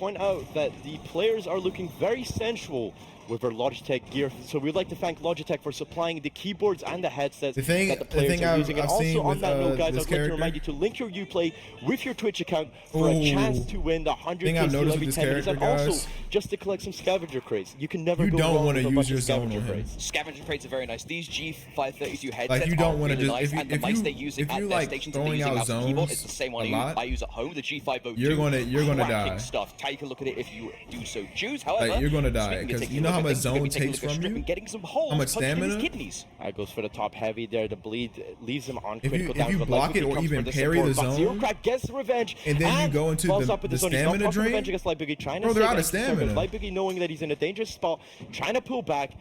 point out that the players are looking very sensual with their Logitech gear. So we'd like to thank Logitech for supplying the keyboards and the headsets that the players are using. And also on that note, guys, I'd like to remind you to link your Uplay with your Twitch account for a chance to win the 100K steal every 10 minutes. And also, just to collect some scavenger crates. You can never go wrong with a bunch of scavenger crates. Scavenger crates are very nice. These G532 headsets Like, you don't are wanna really just- nice, if and the you- mice they use if at you their like stations, they're throwing using out mouse and keyboard. zones It's the same one a lot, I use at home. The G502. you're gonna die. Cracking stuff. Take a look at it if you do so choose. However, Like, you're gonna die speaking of because taking you a know look how at much things, we're gonna zone be taking a takes look at from Strip you. and getting some holes How much punched in his stamina? kidneys. Goes for the top heavy there. The bleed leaves him on If critical you damage. but block Light it Boogie or comes even for parry the support. But Zero zone, Crack gets revenge and then you go into falls the up with the zone. He's not stamina proper drain. revenge against Light Boogie, trying to Bro, they're save out of extra service. stamina. Light Boogie knowing that he's in a dangerous spot, trying to pull back,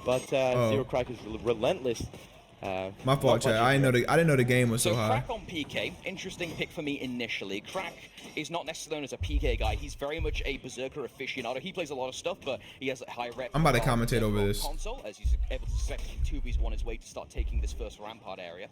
but Zero Crack is relentless. My fault, chat. I didn't know the game was so high. Crack on PK, interesting pick for me initially. Crack is not necessarily known as a PK guy. He's very much a berserker aficionado. He plays a lot of stuff, but he has a high rep. I'm about to on commentate the over this. console, as he's able to successfully 2v1 his way to start taking this first rampart area.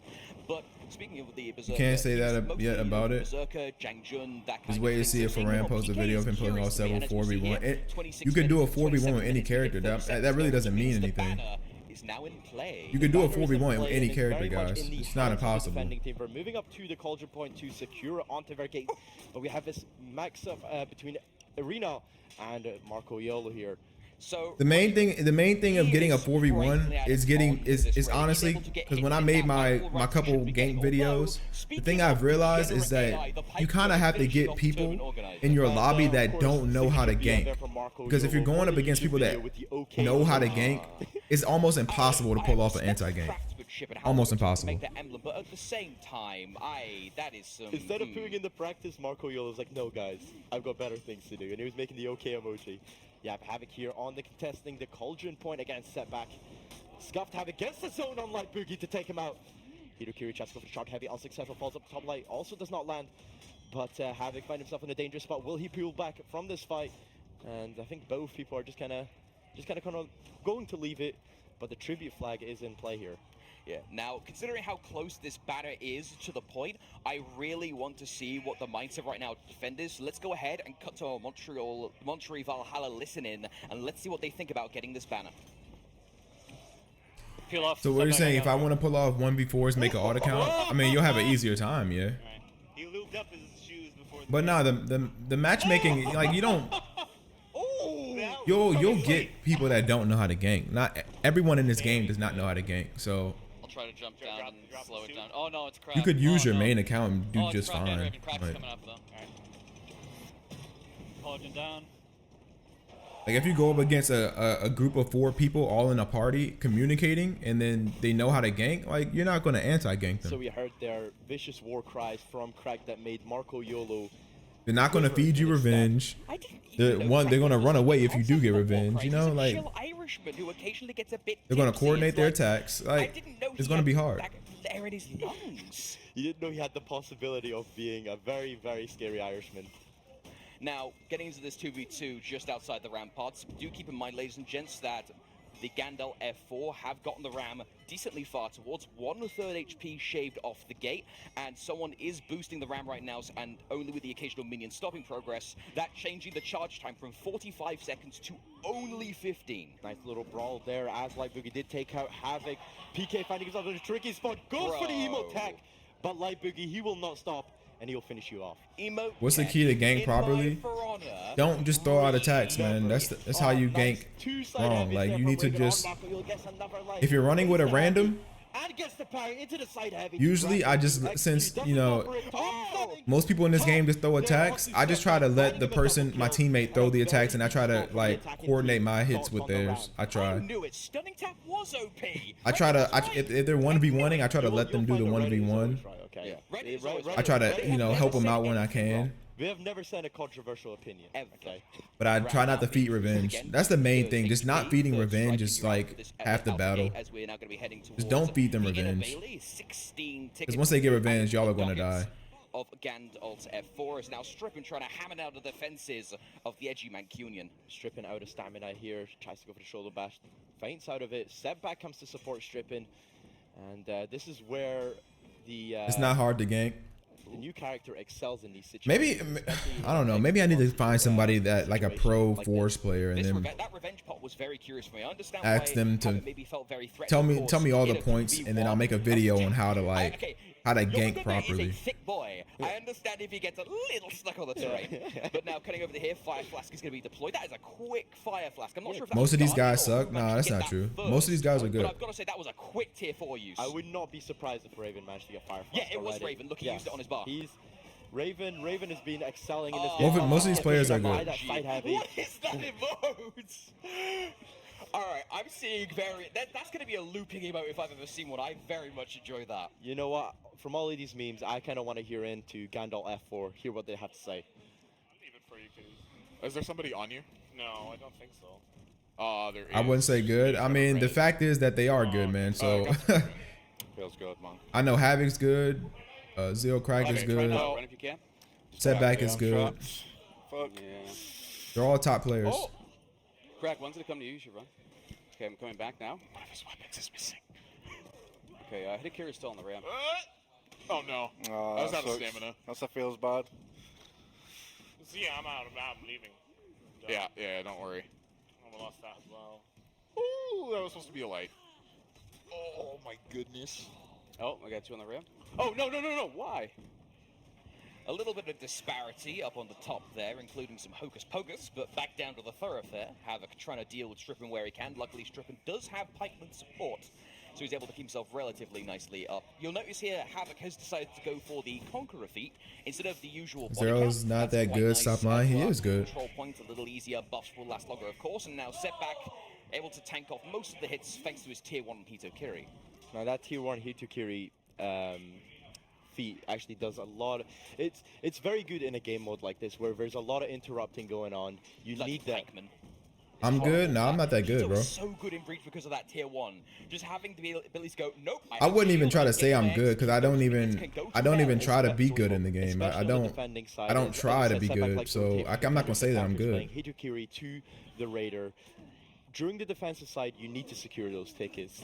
But speaking of the berserker, You can't say that he's mostly yet about it. Berserker, Jangjun, that kind Just of wait to thing. see if So Ram thinking posts a of video of PK him is playing all curious to me, 7 and as we'll see 4v1. here, 26 You can do a minutes, 4v1 with 27 any minutes, character. 30 That really doesn't mean the anything. banner is is now in play. You could do a Banner is in 4v1 with play any and is character, very much guys. in the It's not hands of the impossible. defending team. We're moving up to the cauldron point to secure onto their gate, but we have this max up between Arena and Marco Iolo here. So The main thing of getting a 4v1 is honestly, because when I made my couple gank videos, the thing I've realized is that you kind of have to get people in your lobby that don't know how to gank, because if you're going up against people that know how to gank, it's almost impossible to pull off an anti-gank. Almost impossible. Make the emblem, but at the same time, that is some. Instead of putting in the practice, Marco Iolo was like, no guys, I've got better things to do, and he was making the OK emoji. You have Havoc here on the contesting the cauldron point against setback. Scuffed Havoc gets the zone on Light Boogie to take him out. Hirokiri tries to go for shot heavy, unsuccessful, falls up top light, also does not land. But Havoc finds himself in a dangerous spot. Will he pull back from this fight? And I think both people are just kind of going to leave it, but the tribute flag is in play here. Yeah, now, considering how close this banner is to the point, I really want to see what the mindset right now of defenders. Let's go ahead and cut to our Montreal Valhalla listen-in, and let's see what they think about getting this banner. Peel off. So what you're saying, if I want to pull off 1v4s, make an auto count, I mean, you'll have an easier time, yeah. He lubed up his shoes before. But nah, the matchmaking, like, you don't. You'll get people that don't know how to gank. Not everyone in this game does not know how to gank. So I'll try to jump down and slow it down. Oh no, it's crap. you could use your main account and do just crap, fine. Crack's Like, coming up though. Cauldron down. like if you go up against a group of 4 people all in a party communicating, and then they know how to gank, like you're not going to anti-gank them. So we heard their vicious war cries from Crack that made Marco Iolo. They're not going to feed you revenge. They're going to run away if you do get revenge. You know, like they're going to coordinate their attacks. Like it's going to be hard. There in his lungs. You didn't know he had the possibility of being a very, very scary Irishman. Now, getting into this 2v2 just outside the ramparts, do keep in mind, ladies and gents, that the Gandalf F4 have gotten the ram decently far towards 1/3 HP shaved off the gate, and someone is boosting the ram right now, and only with the occasional minion stopping progress, that changing the charge time from 45 seconds to only 15. Nice little brawl there as Light Boogie did take out Havoc. PK finding himself in a tricky spot, goes for the emo tech, but Light Boogie, he will not stop, and he'll finish you off. What's the key to gank properly? Don't just throw out attacks, man. That's how you gank wrong. Like you need to just, if you're running with a random, usually I just, since you know most people in this game just throw attacks, I just try to let the person, my teammate, throw the attacks, and I try to like coordinate my hits with theirs. I try. If they're 1v1ing, I try to let them do the 1v1. I try to, you know, help them out when I can. We have never said a controversial opinion. Okay. But I try not to feed revenge. That's the main thing. Just not feeding revenge is like half the battle. Just don't feed them revenge. Because once they get revenge, y'all are going to die. Of Gandalf's F4 is now Strippin trying to hammer down the defenses of the edgy Mancunian. Strippin out of stamina here, tries to go for the shoulder bash, faints out of it. Setback comes to support Strippin, and this is where the it's not hard to gank. The new character excels in these situations. Maybe I don't know. Maybe I need to find somebody that like a pro Force player, and then that revenge pot was very curious for me. I understand ask them to tell me all the points, and then I'll make a video on how to like how to gank properly. Is a thick boy. I understand if he gets a little stuck on the terrain. But now cutting over to here, Fire Flask is going to be deployed. That is a quick Fire Flask. I'm not sure if most of these guys suck. Nah, that's not true. Most of these guys are good. But I've got to say that was a quick tier 4 use. I would not be surprised if Raven managed to get Fire Flask. Yeah, it was Raven. Look, he used it on his bar. Raven has been excelling in this game. Most of these players are good. What is that emote? Alright, I'm seeing that's going to be a looping emote if I've ever seen one. I very much enjoy that. You know what? From all of these memes, I kind of want to hear into Gandalf F4, hear what they have to say. Leave it for you, Kuz. Is there somebody on you? No, I don't think so. There is. I wouldn't say good. I mean, the fact is that they are good, man. So feels good, man. I know Havoc's good. Zero Crack is good. Run if you can. Setback is good. Fuck. Yeah. They're all top players. Oh. Crack, when's it come to you? You should run. Okay, I'm coming back now. One of his weapons is missing. Okay, Hidakira's still on the ram. Oh no. I was out of stamina. That feels bad. Yeah, I'm out. I'm leaving. Yeah, don't worry. I lost that as well. Ooh, that was supposed to be a light. Oh my goodness. Oh, I got you on the rim. Oh, no, no, no, no. Why? A little bit of disparity up on the top there, including some hocus pocus, but back down to the thoroughfare. Havoc trying to deal with Strippin where he can. Luckily, Strippin does have pikeman support, so he's able to keep himself relatively nicely up. You'll notice here, Havoc has decided to go for the Conqueror feat instead of the usual body Zero's count. not That's that quite good. nice. Stop mine. He For is good. Control point a little easier. Buffs will last longer, of course, and now Setback able to tank off most of the hits thanks to his tier 1 Hitokiri. Now that tier 1 Hitokiri feat actually does a lot. It's very good in a game mode like this where there's a lot of interrupting going on. You need that. I'm good. No, I'm not that good, bro. So good in Breach because of that tier 1. Just having the ability to go, nope. I wouldn't even try to say I'm good because I don't even try to be good in the game. I don't try to be good, so I'm not gonna say that I'm good. Hitokiri to the Raider. During the defensive side, you need to secure those tickets.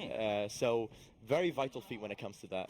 So very vital feat when it comes to that.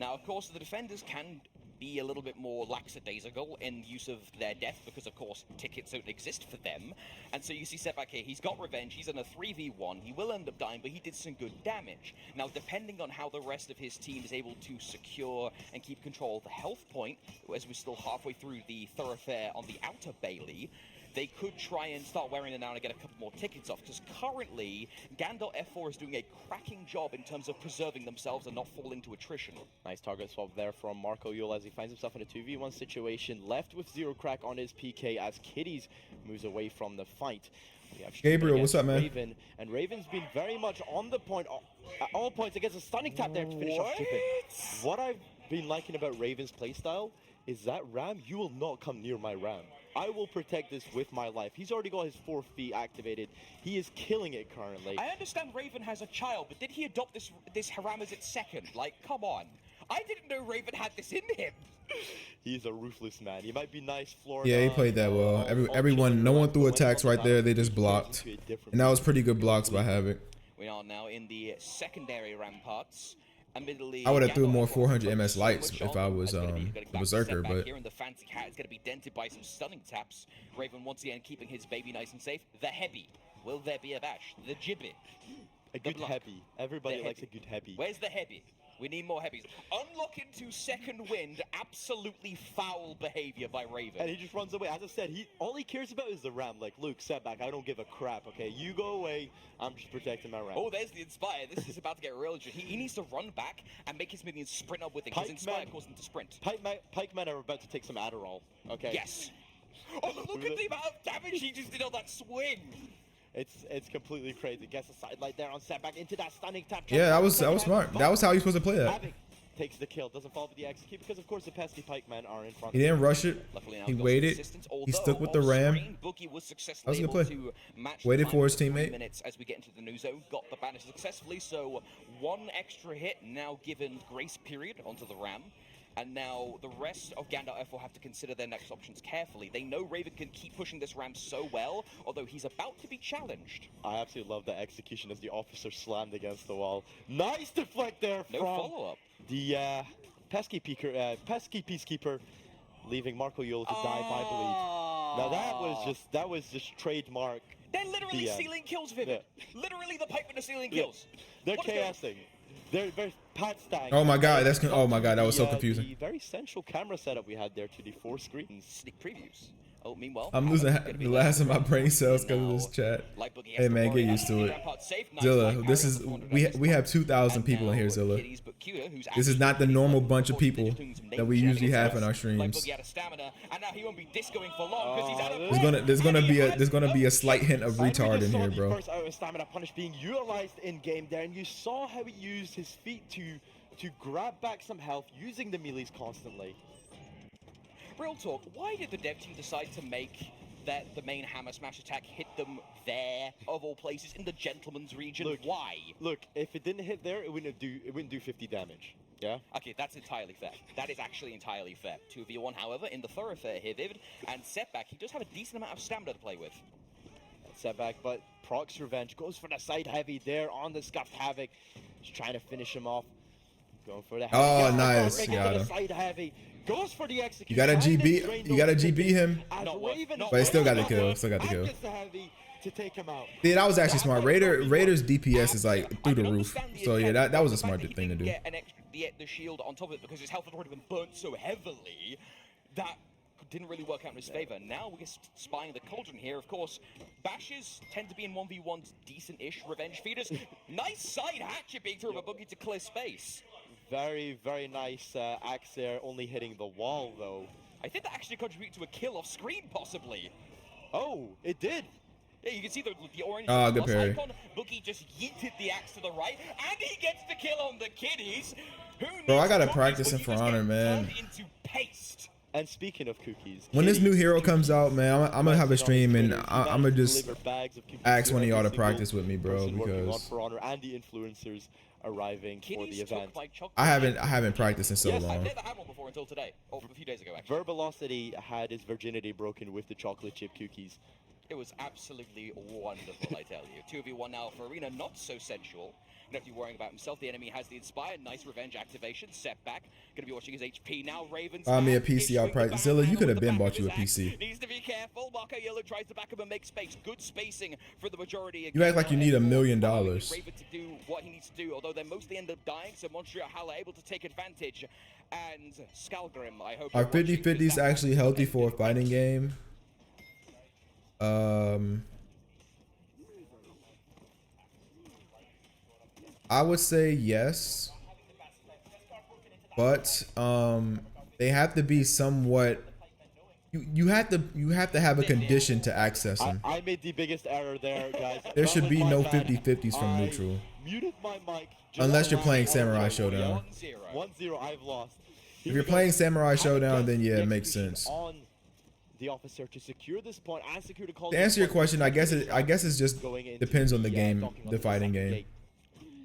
Now, of course, the defenders can be a little bit more lackadaisical in use of their death because, of course, tickets don't exist for them. And so you see Setback here, he's got revenge, he's in a 3v1, he will end up dying, but he did some good damage. Now, depending on how the rest of his team is able to secure and keep control of the health point, as we're still halfway through the thoroughfare on the outer Bailey, they could try and start wearing it down and get a couple more tickets off, because currently, Gandalf F4 is doing a cracking job in terms of preserving themselves and not fall into attrition. Nice target swap there from Marco Yule as he finds himself in a 2v1 situation, left with 0 crack on his PK as Kitties moves away from the fight. We have Gabriel, what's up, man? Raven, and Raven's been very much on the point at all points against a stunning tap there to finish off Strippin. What I've been liking about Raven's playstyle is that Ram, you will not come near my Ram. I will protect this with my life. He's already got his 4 feet activated. He is killing it currently. I understand Raven has a child, but did he adopt this Haram as its second? Like, come on. I didn't know Raven had this in him. He's a ruthless man. He might be nice, Florida. Yeah, he played that well. No one threw attacks right there. They just blocked. And that was pretty good blocks by Havoc. We are now in the secondary ramparts. I would have threw more 400 MS lights if I was Berserker, but here in the fancy hat is going to be dented by some stunning taps. Raven once again keeping his baby nice and safe. The Heavy. Will there be a bash? The Gibbet. A good Heavy. Everybody likes a good Heavy. Where's the Heavy? We need more Heavies. Unlock into second wind. Absolutely foul behavior by Raven. And he just runs away. As I said, all he cares about is the Ram. Like, Luke, Setback, I don't give a crap, okay? You go away. I'm just protecting my Ram. Oh, there's the Inspire. This is about to get real. He needs to run back and make his minions sprint up with it, because Inspire causes them to sprint. Pikemen are about to take some Adderall, okay? Yes. Oh, look at the amount of damage he just did on that swing. It's completely crazy. Gets a sidelight there on Setback into that stunning tap. yeah, that was smart. That was how you're supposed to play that. Havoc takes the kill, doesn't fall for the execute because of course the pesky pikemen are in front. He didn't rush it. He waited. He stuck with the ram. That was a good play. Waited for his teammate. Minutes as we get into the new zone, got the banner successfully. So 1 extra hit now given grace period onto the ram. And now the rest of Gandalf will have to consider their next options carefully. They know Raven can keep pushing this ram so well, although he's about to be challenged. I absolutely love the execution as the officer slammed against the wall. Nice deflect there from follow-up. The pesky peacekeeper, leaving Marco Yolo to die by bleed. Now that was just trademark. They're literally stealing kills, Vivid. Yeah. Literally the pikemen are stealing kills. They're chaosing. They're pad stang. Oh my god, that was so confusing. The very central camera setup we had there to the 4 screens. Sneak previews. Oh, meanwhile, I'm losing the last of my brain cells because of this chat. Hey man, get used to it. Zilla, this is we have 2,000 people in here, Zilla. This is not the normal bunch of people that we usually have in our streams. There's gonna be a slight hint of retard in here, bro. First out of stamina punish being utilized in game there, and you saw how he used his feet to grab back some health using the melees constantly. Real talk, why did the dev team decide to make the main hammer smash attack hit them there, of all places, in the gentleman's region? Look, why? Look, if it didn't hit there, it wouldn't do 50 damage. Yeah? Okay, that's entirely fair. That is actually entirely fair. 2v1, however, in the thoroughfare here, Vivid, and Setback, he does have a decent amount of stamina to play with. Setback, but Proc's revenge goes for the side heavy there on the scuffed Havoc. Just trying to finish him off. Going for the heavy. Oh, nice. Got him. Side heavy. Goes for the execution. You gotta GB him. But he still got the kill. to take him out. Yeah, that was actually smart. Raiders DPS is like through the roof. So yeah, that was a smart thing to do. Get the shield on top of it because his health had already been burnt so heavily that didn't really work out in his favor. Now we're spying the cauldron here. Of course, bashes tend to be in 1v1s decent-ish revenge feeders. Nice side hatchet being through a boogie to clear space. Very, very nice axe there, only hitting the wall though. I think that actually contributed to a kill off screen, possibly. Oh, it did. Yeah, you can see the orange good parry. icon. Boogie just yeeted the axe to the right, and he gets the kill on the kiddies. Bro, I gotta practice in For Honor, man. Into paste. And speaking of cookies, when this new hero comes out, man, I'm gonna have a stream and I'm gonna just ask one of y'all to practice with me, bro, because For Honor and the influencers arriving for the event. I haven't practiced in so long. I've never had one before until today, or a few days ago actually. Verbalocity had his virginity broken with the chocolate chip cookies. It was absolutely wonderful, I tell you. 2v1 now for Arena, not so sensual. You don't have to be worrying about himself. The enemy has the Inspire. Nice revenge activation. Setback. Gonna be watching his HP now. Ravens. Buy me a PC, I'll practice. Zilla, you could have been bought you a PC. Needs to be careful. Marco Yellow tries to back up and make space. Good spacing for the majority. You act like you need $1 million. Raven to do what he needs to do, although they mostly end up dying, so Montreal are able to take advantage. And Skalgrim, I hope. Are 50-50s actually healthy for a fighting game? I would say yes, but they have to be somewhat. You have to have a condition to access them. I made the biggest error there, guys. There should be no 50-50s from neutral. Muted my mic. Unless you're playing Samurai Showdown. 1-0, I've lost. If you're playing Samurai Showdown, then yeah, it makes sense. On the officer to secure this point and secure the call. To answer your question, I guess it's just depends on the game, the fighting game.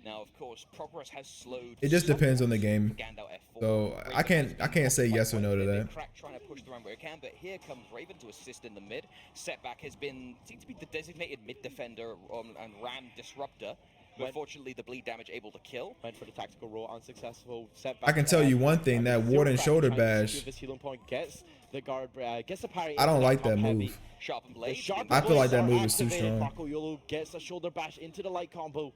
Now, of course, progress has slowed. It just depends on the game. So I can't say yes or no to that. Crack trying to push the run where it can, but here comes Raven to assist in the mid. Setback has been seems to be the designated mid defender and Ram disruptor. Unfortunately, the bleed damage able to kill. Went for the tactical roll, unsuccessful. Setback. I can tell you one thing: that Warden shoulder bash. The guard gets a parry. I don't like that move. I feel like that move is too strong. Marco Yolo gets a shoulder bash into the light combo.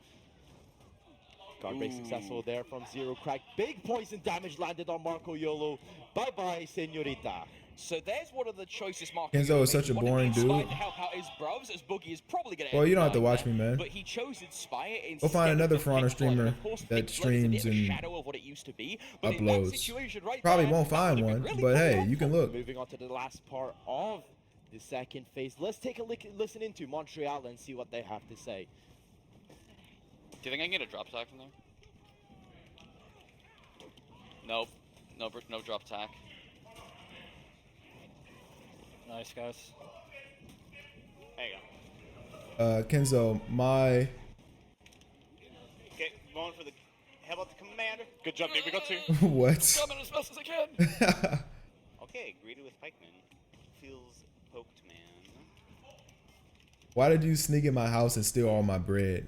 Guard break successful there from Zero Crack. Big poison damage landed on Marco Yolo. Bye bye, señorita. So there's one of the choicest Marco. Kenzo is such a boring dude. To help out his bruvs, as Boogie is probably gonna. Well, you don't have to watch me, man. But he chose Inspire. Go find another For Honor streamer that streams and uploads. Probably won't find one, but hey, you can look. Moving on to the last part of the second phase. Let's take a listen into Montreal and see what they have to say. Do you think I can get a drop attack from there? Nope. No drop attack. Nice, guys. There you go. Kenzo, my... Okay, going for the... How about the commander? Good job, dude. We got two. What? Coming as fast as I can. Okay, greeted with pikeman. Feels poked, man. Why did you sneak in my house and steal all my bread?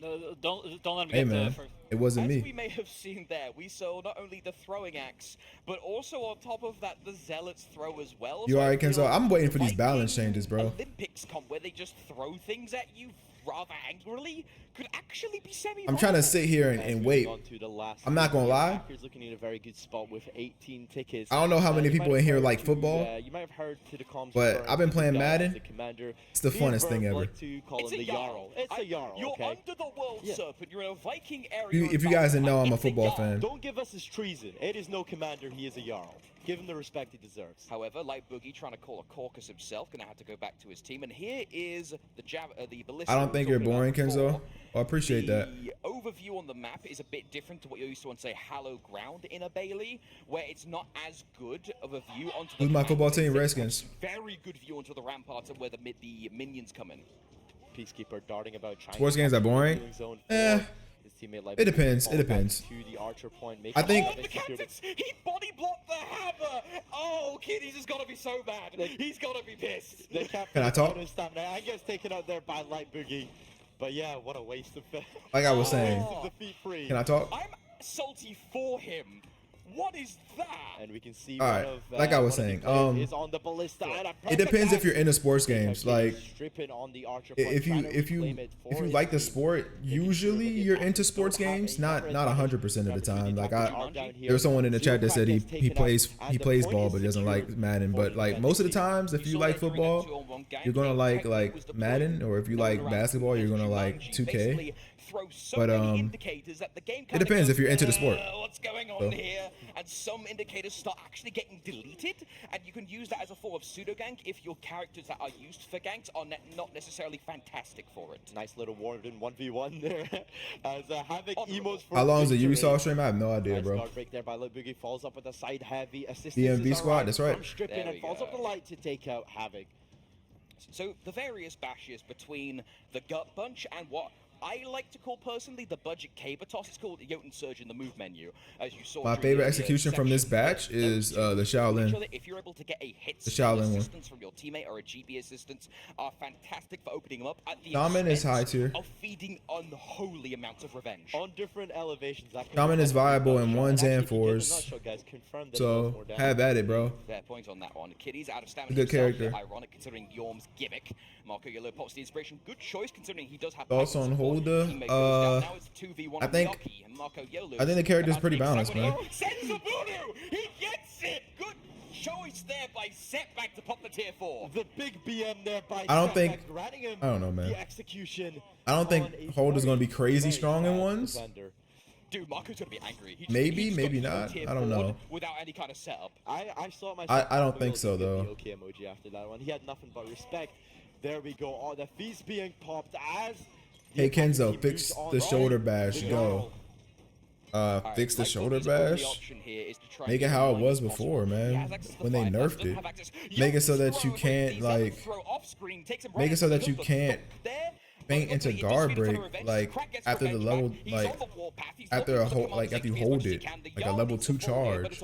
No, don't let me Hey, get man. the first. It wasn't As me. we may have seen there, we saw not only the throwing axe, but also on top of that, the Zealot's throw as well. You alright, Kenzo? I'm waiting for these balance changes, bro. Olympics comp where they just throw things at you rather angrily could actually be semi. I'm trying to sit here and wait. I'm not gonna lie. Looking in a very good spot with 18 tickets. I don't know how many people in here like football, you might have heard to the comms but I've been playing Madden. Commander. It's the funnest thing ever. It's a Jarl. It's a Jarl. You're okay? under the world serpent. You're in a Viking area. If you guys didn't know, I'm a football fan. Don't give us his treason. It is no commander. He is a Jarl. Give him the respect he deserves. However, like Boogie trying to call a caucus himself, gonna have to go back to his team. And here is the ballista. I don't think you're boring, Kenzo. I appreciate that. The overview on the map is a bit different to what you're used to on, say, Hallow Ground in a Bailey, where it's not as good of a view onto the Who's my football team? ramparts. Redskins. Very good view onto the ramparts and where the minions come in. Peacekeeper darting about. Sports games are boring. It depends. It depends. I think. Oh, the captains! He body blocked the hammer. Oh, Kitty's has got to be so bad. He's got to be pissed. Can I talk? I guess taken out there by Light Boogie. But yeah, what a waste of. Like I was saying. Oh. Can I talk? I'm salty for him. What is that? And we can see All right, like I was saying, is on the ballista. And a it depends if you're into sports perfect games. angle. Like, Stripping on the archer point, if trying to you reclaim it for his like the team. sport, usually you're into sports games. Not 100% of the time. Like there was someone in the chat that said he plays ball, but he doesn't like Madden. But like most of the times, if you like football, you're gonna like Madden, or if you like basketball, you're gonna like 2K. But it depends if you're into the sport. What's going on here? And some indicators start actually getting deleted, and you can use that as a form of pseudo gank if your characters that are used for ganks are not necessarily fantastic for it. Nice little Warden 1v1 there as Havoc emos for How long is the victory. Ubisoft stream? I have no idea, Nice bro. guard break there by Lil Boogie, falls up with a side heavy assist. DMV squad, that's right. From stripping and falls up the light to take out Havoc. So the various bashes between the gut bunch and what I like to call personally the budget caber toss. It's called Jotun Surge in the move menu, as you saw. My favorite execution from this batch is the Shaolin. If you're able to get a hit The Shaolin one. assistance from your teammate or a GB assistance, are fantastic for opening them up at the Shaman is high expense tier. of feeding unholy amounts of revenge. On different elevations, that can Shaman is viable in ones and fours. nutshell, guys, confirm that So he does more damage. have at it, bro. Fair point on that one. Kitty's out of stamina. Good himself, character. Ironic considering Yorm's gimmick. Marco Yellow pops the inspiration. Good choice considering he does have. Thoughts on HULDA? I think the character is pretty balanced, man. Kenzo, he gets it. Good choice there by Setback to pop the tier 4. The big BM there by I don't think. Setback, granting him I don't know, man. the execution I don't think HULDA's gonna be crazy strong in ones. Dude, Marco's gonna be angry. Maybe, just maybe got not. tier I don't 4 know. Without any kind of setup. I saw myself. I don't think so, though. The okay emoji after that one. He had nothing but respect. There we go. Oh, the feast being popped as. Hey Kenzo, fix the shoulder bash. Go. Fix the shoulder bash. Make it how it was before, man. When they nerfed it. Make it so that you can't like. Make it so that you can't faint into guard break like after the level like after a whole like after you hold it like a level 2 charge.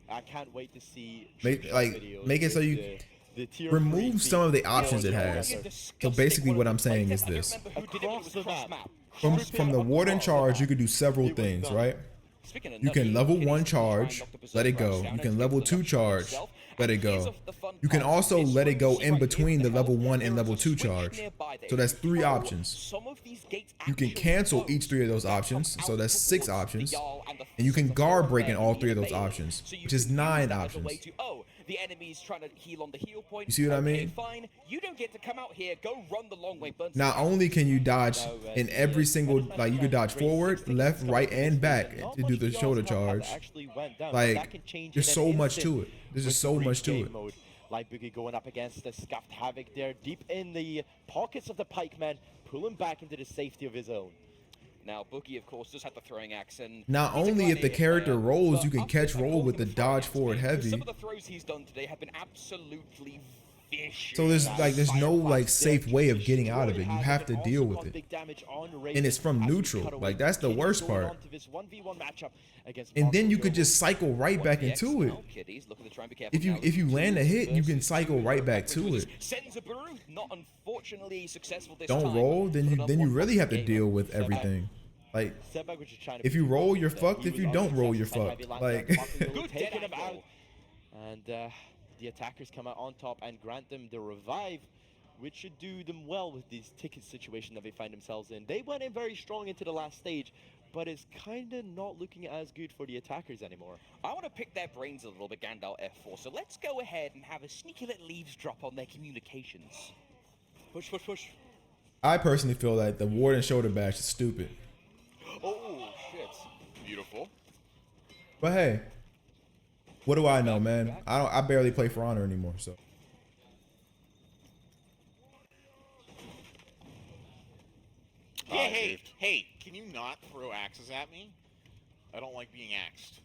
I can't wait to see. Make it so you remove some of the options it has. So basically what I'm saying is this. From the Warden charge, you could do several things, right? You can level 1 charge, let it go. You can level 2 charge, let it go. You can also let it go in between the level 1 and level 2 charge. So that's 3 options. You can cancel each 3 of those options, so that's 6 options. And you can guard break in all 3 of those options, which is 9 options. The enemy's trying to heal on the heal point. You see what I mean? Fine. You don't get to come out here. Go run the long way. Burn Not only can you dodge in every single, like you could dodge forward, left, right, and back to do the shoulder charge. Like, there's so much to it. There's just so much to it. Light Boogie going up against the scuffed Havoc there, deep in the pockets of the pikeman, pulling back into the safety of his own. Now, Boogie, of course, does have the throwing axe, and not only if the character rolls, you can catch roll with the dodge forward heavy. Some of the throws he's done today have been absolutely vicious. So there's no like safe way of getting out of it. You have to deal with it, and it's from neutral. Like that's the worst part. And then you could just cycle right back into it. If you land a hit, you can cycle right back to it. Not unfortunately successful this Don't time. roll, then you really have to deal with everything. Like if you roll, you're fucked. If you don't roll, you're fucked. Like taking him out, and the attackers come out on top and grant them the revive, which should do them well with this ticket situation that they find themselves in. They went in very strong into the last stage, but it's kind of not looking as good for the attackers anymore. I want to pick their brains a little bit, Gandalf F4, so let's go ahead and have a sneaky little leaves drop on their communications. Push, push, push. I personally feel like the Warden shoulder bash is stupid. Oh, shit. Beautiful. But hey, what do I know, man? I barely play For Honor anymore, so. Hey, can you not throw axes at me? I don't like being axed.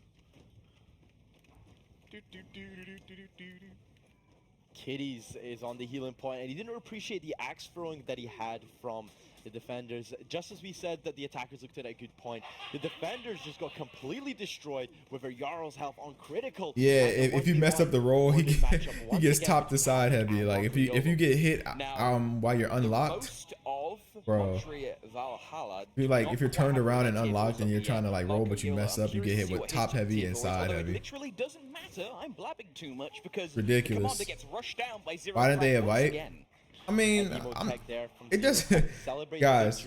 Kitties is on the healing point, and he didn't appreciate the axe throwing that he had from the defenders. Just as we said that the attackers looked at a good point, the defenders just got completely destroyed with their Jarl's health on critical. Yeah, if you mess up the roll, he gets top to side heavy. Like if you get hit while you're unlocked, Bro. Luxury Valhalla. You're like, if you're turned around and unlocked and you're trying to like roll, but you mess up, you get hit with top heavy and side It heavy. literally doesn't matter. I'm blabbing too much because Ridiculous. the commander gets rushed down by zero. Why didn't they crack once invite? again. I mean, it doesn't, guys.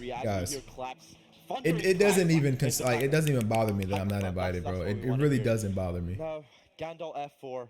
It doesn't even like it doesn't even bother me that I'm not invited, bro. It really doesn't bother me. No, Gandalf F4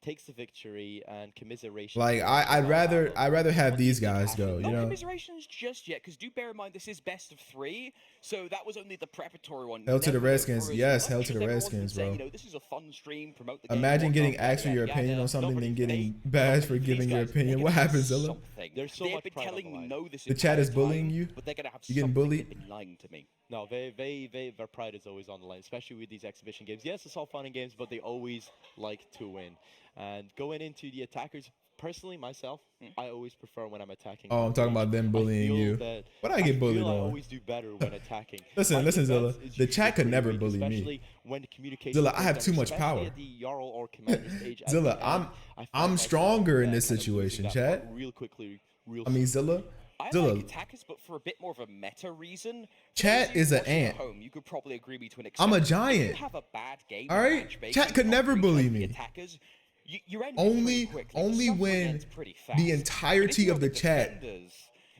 takes the victory and commiseration. Like I'd rather have these guys go, you No know. commiserations just yet, because do bear in mind this is best of 3, so that was only the preparatory one. Hell to the Never Redskins, for as yes, much hell to as the everyone's been Redskins, saying, bro. You know, this is a fun stream, promote the game, Imagine whatnot, getting yada, asked for your yada, opinion yada. on something, then getting Nobody- bashed for giving your guys, opinion. they're What gonna happens, have Zilla? something. There's so They've much been pride on telling the me line. no this The chat is entire bullying time, you? but they're gonna have You getting something. bullied? They've been lying to me. No, their pride is always on the line, especially with these exhibition games. Yes, it's all fun and games, but they always like to win. And going into the attackers, personally, myself, I always prefer when I'm attacking. Oh, I'm talking about them bullying you. But I get bullied I on. always do better when attacking. Listen, My listen, defense Zilla. is The usually chat could pretty never weak, bully me. especially when the communication Zilla, I breaks have down, too much especially power. at the Jarl or Commander stage. At Zilla, the end, I find I'm myself, stronger in this kind of losing situation, that chat. part real quickly, real I mean, soon. Zilla. I Zilla. like attackers, but for a bit more of a meta reason. Chat For those is of an you watching at ant. home, you could probably agree me to an I'm a extent. If giant. you have a bad game, All right, match-based, chat could you never can't bully replay the me. attackers, you end it pretty Only quickly. The only suffering when ends pretty fast. the But if entirety you're of the the chat defenders,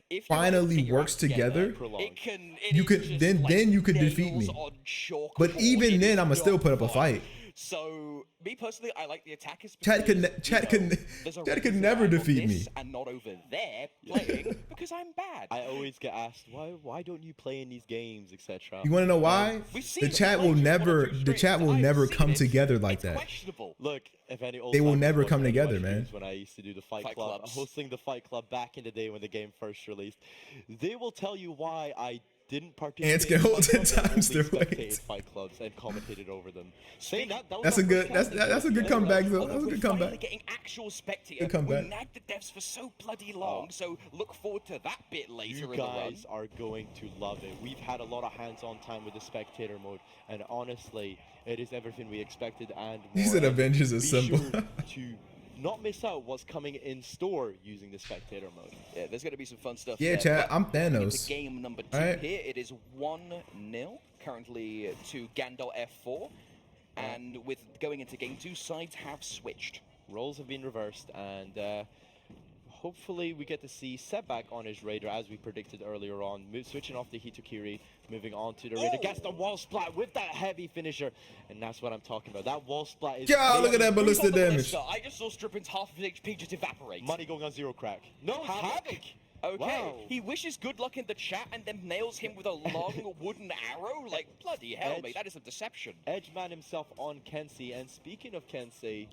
if you manage to finally get your works act together, together, it can you could then you could defeat me. nails on chalkboard. But even It then, is I'ma still not put up a fun. fight. So me personally, I like the attackers. Chat could because, chat you know, could there's a chat could reason never I'm on defeat me. this and not over there playing because I'm bad. I always get asked, why don't you play in these games, etc. You want to know why? The chat will never come together like that. Look, if any old They will timers never watch come any of my together, man. streams when I used to do the Fight Fight Club, clubs. hosting the Fight Club back in the day when the game first released, they will tell you why I didn't participate. Ants can in hold Fight 10 Clubs and times only their weight. spectated Fight Clubs and commentated over them. Saying that was That's our a first good casting that's a couch. good comeback though. That's a We're good finally comeback. getting actual spectator. Good comeback. We nagged the devs for so bloody long, so look forward to that bit later You in the run. guys are going to love it. We've had a lot of hands-on time with the spectator mode, and honestly, it is everything we expected and more. He said And Avengers be Assemble. sure to not miss out what's coming in store using the spectator mode. Yeah, there's going to be some fun stuff. Yeah, there. chat, But I'm going into Thanos. game number 2 Alright. here. It is 1-0 currently to Gandalf F4, and with going into game 2, sides have switched. Roles have been reversed, and hopefully we get to see Setback on his Raider as we predicted earlier on, switching off the Hitokiri, moving on to the Raider. Gets the wall splat with that heavy finisher, and that's what I'm talking about. That wall splat is... God, look at that Who's ballistic on the damage. ballista? I just saw Strippin's half of his HP just evaporate. Money going on zero crack. No, Havoc! Okay, Wow. he wishes good luck in the chat and then nails him with a long wooden arrow? Like, bloody hell, mate, that is a deception. Edgeman himself on Kensei, and speaking of Kensei,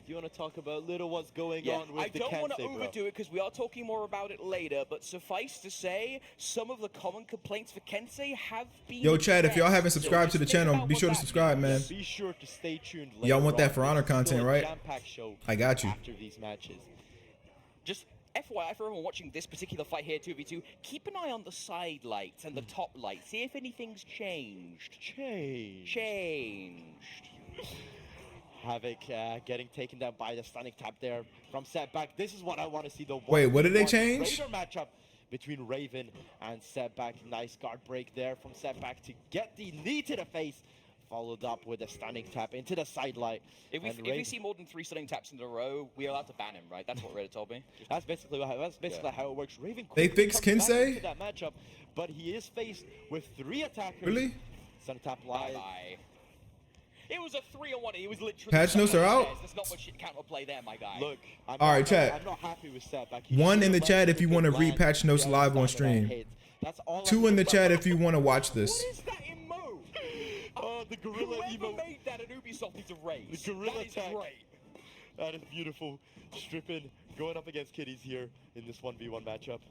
do you want to talk about little what's going Yeah, on with I the don't want to Kensei, bro? overdo it because we are talking more about it later, but suffice to say, some of the common complaints for Kensei have been Yo, chat, if y'all haven't addressed. subscribed to the just think channel, about be what sure to that subscribe, man. Be sure to stay tuned. Y'all want later that For on. Honor It's still content, a right? jam-packed show I got you. after these matches. Just FYI for everyone watching this particular fight here, 2v2, keep an eye on the side lights and the top lights. See if anything's changed. Changed. Havoc getting taken down by the stunning tap there from Setback. This is what I want to see. The Wait, what did they 1v1 change? Raider matchup between Raven and Setback. Nice guard break there from Setback to get the knee to the face, followed up with a stunning tap into the side light. If we see more than 3 stunning taps in a row, we are allowed to ban him, right? That's what Reddit told me. That's basically how it works. Raven They quickly fixed comes back Kensei? into that matchup, but he is faced with 3 attackers. Really? Stunning tap live. Bye-bye. It was a 3-on-1. He was literally... Patch notes are out? There's not much counterplay there, my guy. Look, All right, chat. I'm not happy with Setback. One in the chat if you want to read patch notes live on stream. 2 in the chat if you want to watch this. What is that emote? Oh, the gorilla Whoever emote. made that at Ubisoft needs a raise. The gorilla that is tag. great. That is beautiful. Strippin going up against Kitties here in this 1v1 matchup.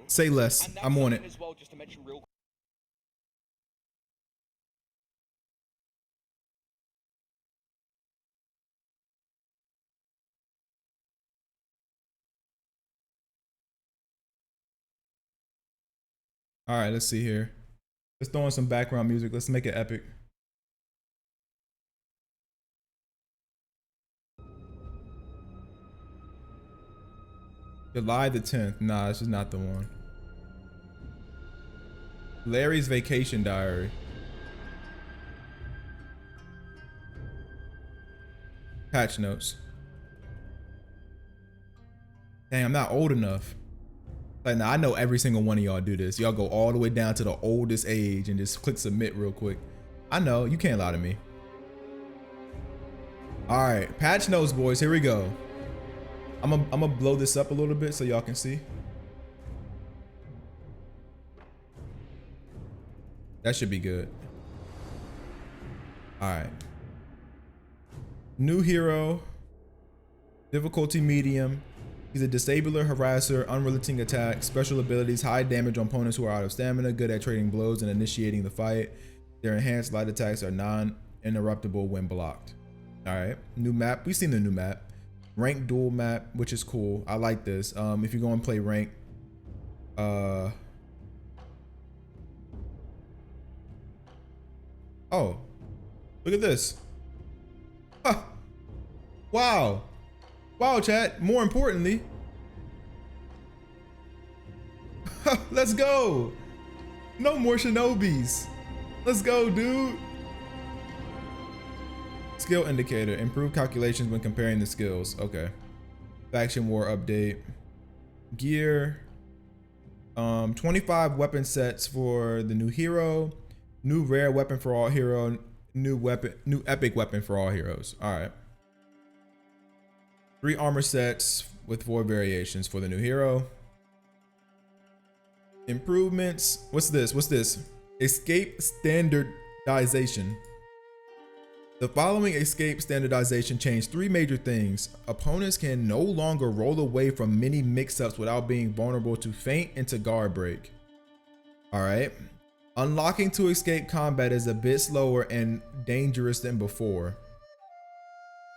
Say less. And I'm on it. as well, just to mention real All right, let's see here. Let's throw in some background music. Let's make it epic. July the 10th. Nah, this is not the one. Larry's vacation diary. Patch notes. Dang, I'm not old enough. Like, now I know every single one of y'all do this. Y'all go all the way down to the oldest age and just click submit real quick. I know, you can't lie to me. All right, patch notes, boys, here we go. I'm gonna blow this up a little bit so y'all can see. That should be good. All right. New hero, difficulty medium. He's a disabler, harasser, unrelenting attack, special abilities, high damage on opponents who are out of stamina, good at trading blows and initiating the fight. Their enhanced light attacks are non-interruptible when blocked. All right, new map. We've seen the new map. Rank duel map, which is cool. I like this. If you go and play rank, oh, look at this. Huh. Wow. Wow, chat. More importantly, let's go. No more shinobis. Let's go, dude. Skill indicator. Improve calculations when comparing the skills. Okay. Faction war update. Gear. 25 weapon sets for the new hero. New rare weapon for all hero. New epic weapon for all heroes. All right. 3 armor sets with 4 variations for the new hero. Improvements. What's this? What's this? Escape standardization. The following escape standardization changed 3 major things. Opponents can no longer roll away from many mix-ups without being vulnerable to feint into guard break. All right. Unlocking to escape combat is a bit slower and dangerous than before.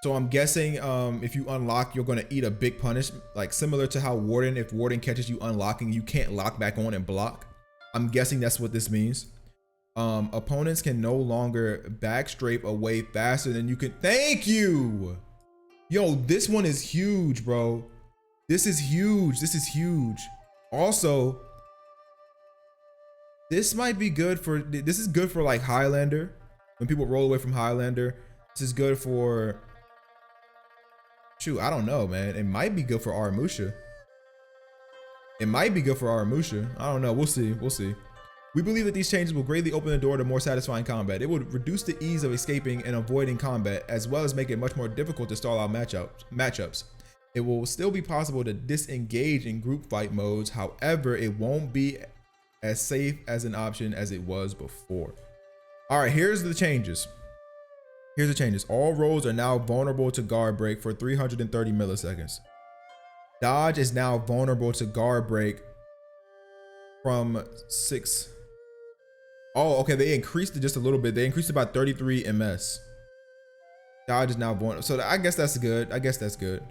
So I'm guessing if you unlock, you're gonna eat a big punish, like similar to how Warden, if Warden catches you unlocking, you can't lock back on and block. I'm guessing that's what this means. Opponents can no longer backstrape away faster than you can. Thank you. Yo, this one is huge, bro. This is huge. This is huge. Also, this might be good for, this is good for like Highlander. When people roll away from Highlander, this is good for, shoot, I don't know, man. It might be good for Aramusha. It might be good for Aramusha. I don't know. We'll see. We'll see. We believe that these changes will greatly open the door to more satisfying combat. It will reduce the ease of escaping and avoiding combat, as well as make it much more difficult to stall out matchups. It will still be possible to disengage in group fight modes. However, it won't be as safe as an option as it was before. All right, here's the changes. Here's the changes. All roles are now vulnerable to guard break for 330 milliseconds. Dodge is now vulnerable to guard break from 6. Oh, okay, they increased it just a little bit. They increased it by 33 ms. Dodge is now vulnerable. So I guess that's good. I guess that's good.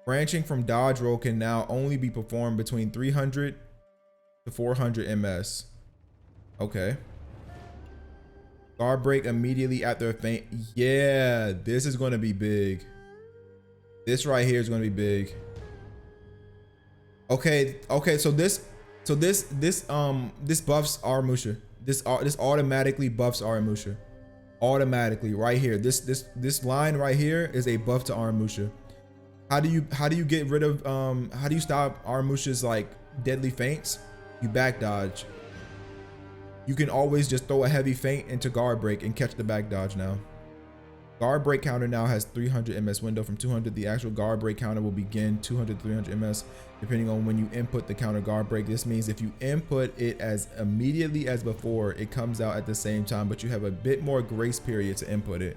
Branching from dodge roll can now only be performed between 300 to 400 ms. Okay. Guard break immediately after a feint. Yeah, this is going to be big. This right here is going to be big. Okay, so this buffs Aramusha. This automatically buffs Aramusha. Automatically, right here. This line right here is a buff to Aramusha. How do you get rid of how do you stop Aramusha's like deadly feints? You back dodge. You can always just throw a heavy feint into guard break and catch the back dodge now. Guard break counter now has 300 ms window from 200. The actual guard break counter will begin 200 to 300 ms depending on when you input the counter guard break. This means if you input it as immediately as before, it comes out at the same time, but you have a bit more grace period to input it.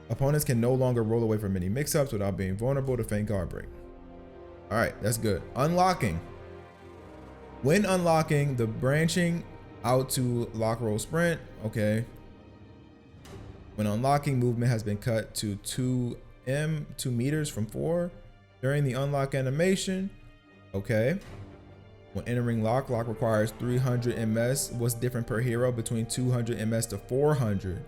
Opponents can no longer roll away from any mix-ups without being vulnerable to feint guard break. All right, that's good. Unlocking. When unlocking, the branching out to lock roll sprint. Okay. When unlocking, movement has been cut to 2 meters from 4 during the unlock animation. Okay. When entering lock requires 300 ms. What's different per hero between 200 ms to 400?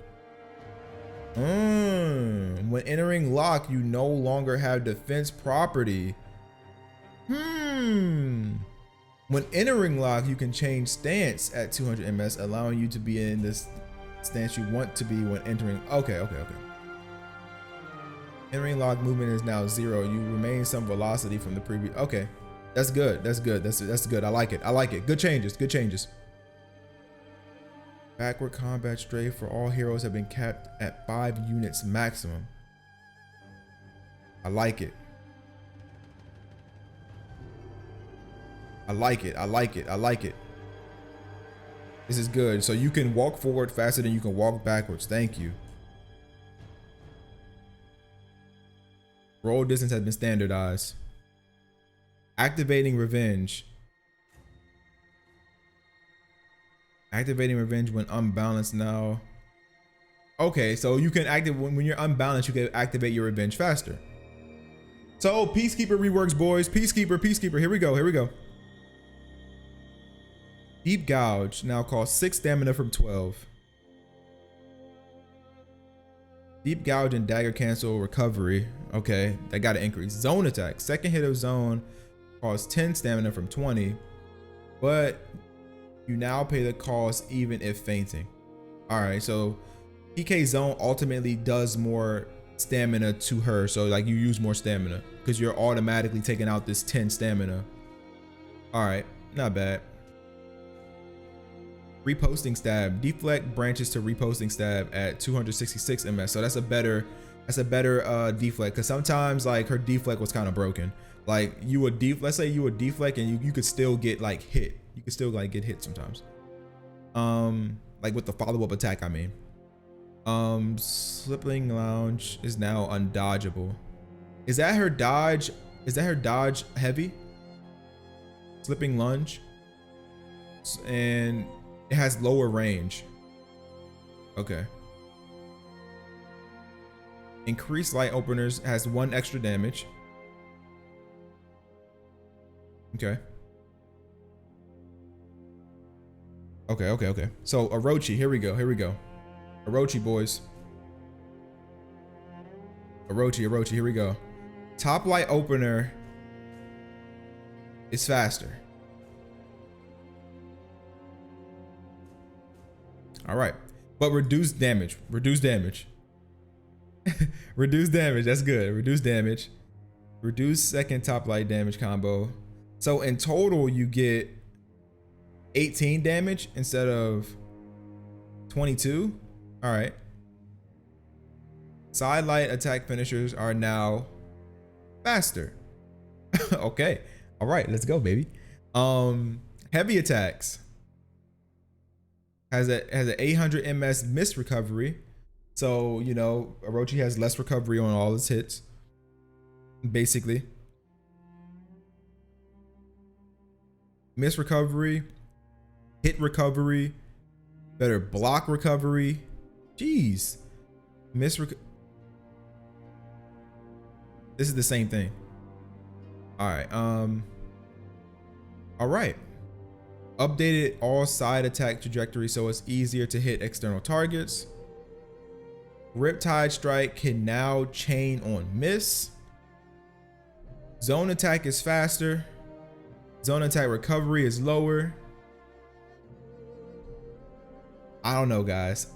When entering lock, you no longer have defense property. When When entering lock, you can change stance at 200 ms, allowing you to be in this stance you want to be when entering. Okay. Entering lock movement is now 0. You remain some velocity from the previous. Okay, that's good. That's good. That's good. I like it. Good changes. Backward combat strafe for all heroes have been capped at 5 units maximum. I like it. This is good. So you can walk forward faster than you can walk backwards. Thank you. Roll distance has been standardized. Activating revenge. Activating revenge when unbalanced now. Okay, so you can activate when you're unbalanced, you can activate your revenge faster. So Peacekeeper reworks, boys. Peacekeeper. Here we go. Deep Gouge now costs 6 stamina from 12. Deep Gouge and Dagger cancel recovery. Okay, that got to increase. Zone attack. Second hit of zone costs 10 stamina from 20, but you now pay the cost even if fainting. All right, so PK zone ultimately does more stamina to her. So like you use more stamina because you're automatically taking out this 10 stamina. All right, not bad. Reposting stab. Deflect branches to reposting stab at 266 ms. So that's a better deflect, because sometimes like her deflect was kind of broken. Like you would let's say you would deflect and you could still get like hit. You could still like get hit sometimes. Like with the follow-up attack, I mean. Slipping lounge is now undodgeable. Is that her dodge? Is that her dodge heavy? Slipping lunge. And it has lower range. Okay. Increased light openers has 1 extra damage. Okay. Okay. So Orochi, here we go. Orochi, boys. Orochi, here we go. Top light opener is faster. All right, but reduced damage. Reduced damage, that's good. Reduced damage. Reduced second top light damage combo. So in total, you get 18 damage instead of 22. All right. Side light attack finishers are now faster. Okay. All right, let's go, baby. Heavy attacks has an 800 ms miss recovery. So, you know, Orochi has less recovery on all his hits, basically. Miss recovery, hit recovery, better block recovery. Jeez. This is the same thing. All right. All right. Updated all side attack trajectory so it's easier to hit external targets. Riptide strike can now chain on miss. Zone attack is faster. Zone attack recovery is lower. I don't know, guys.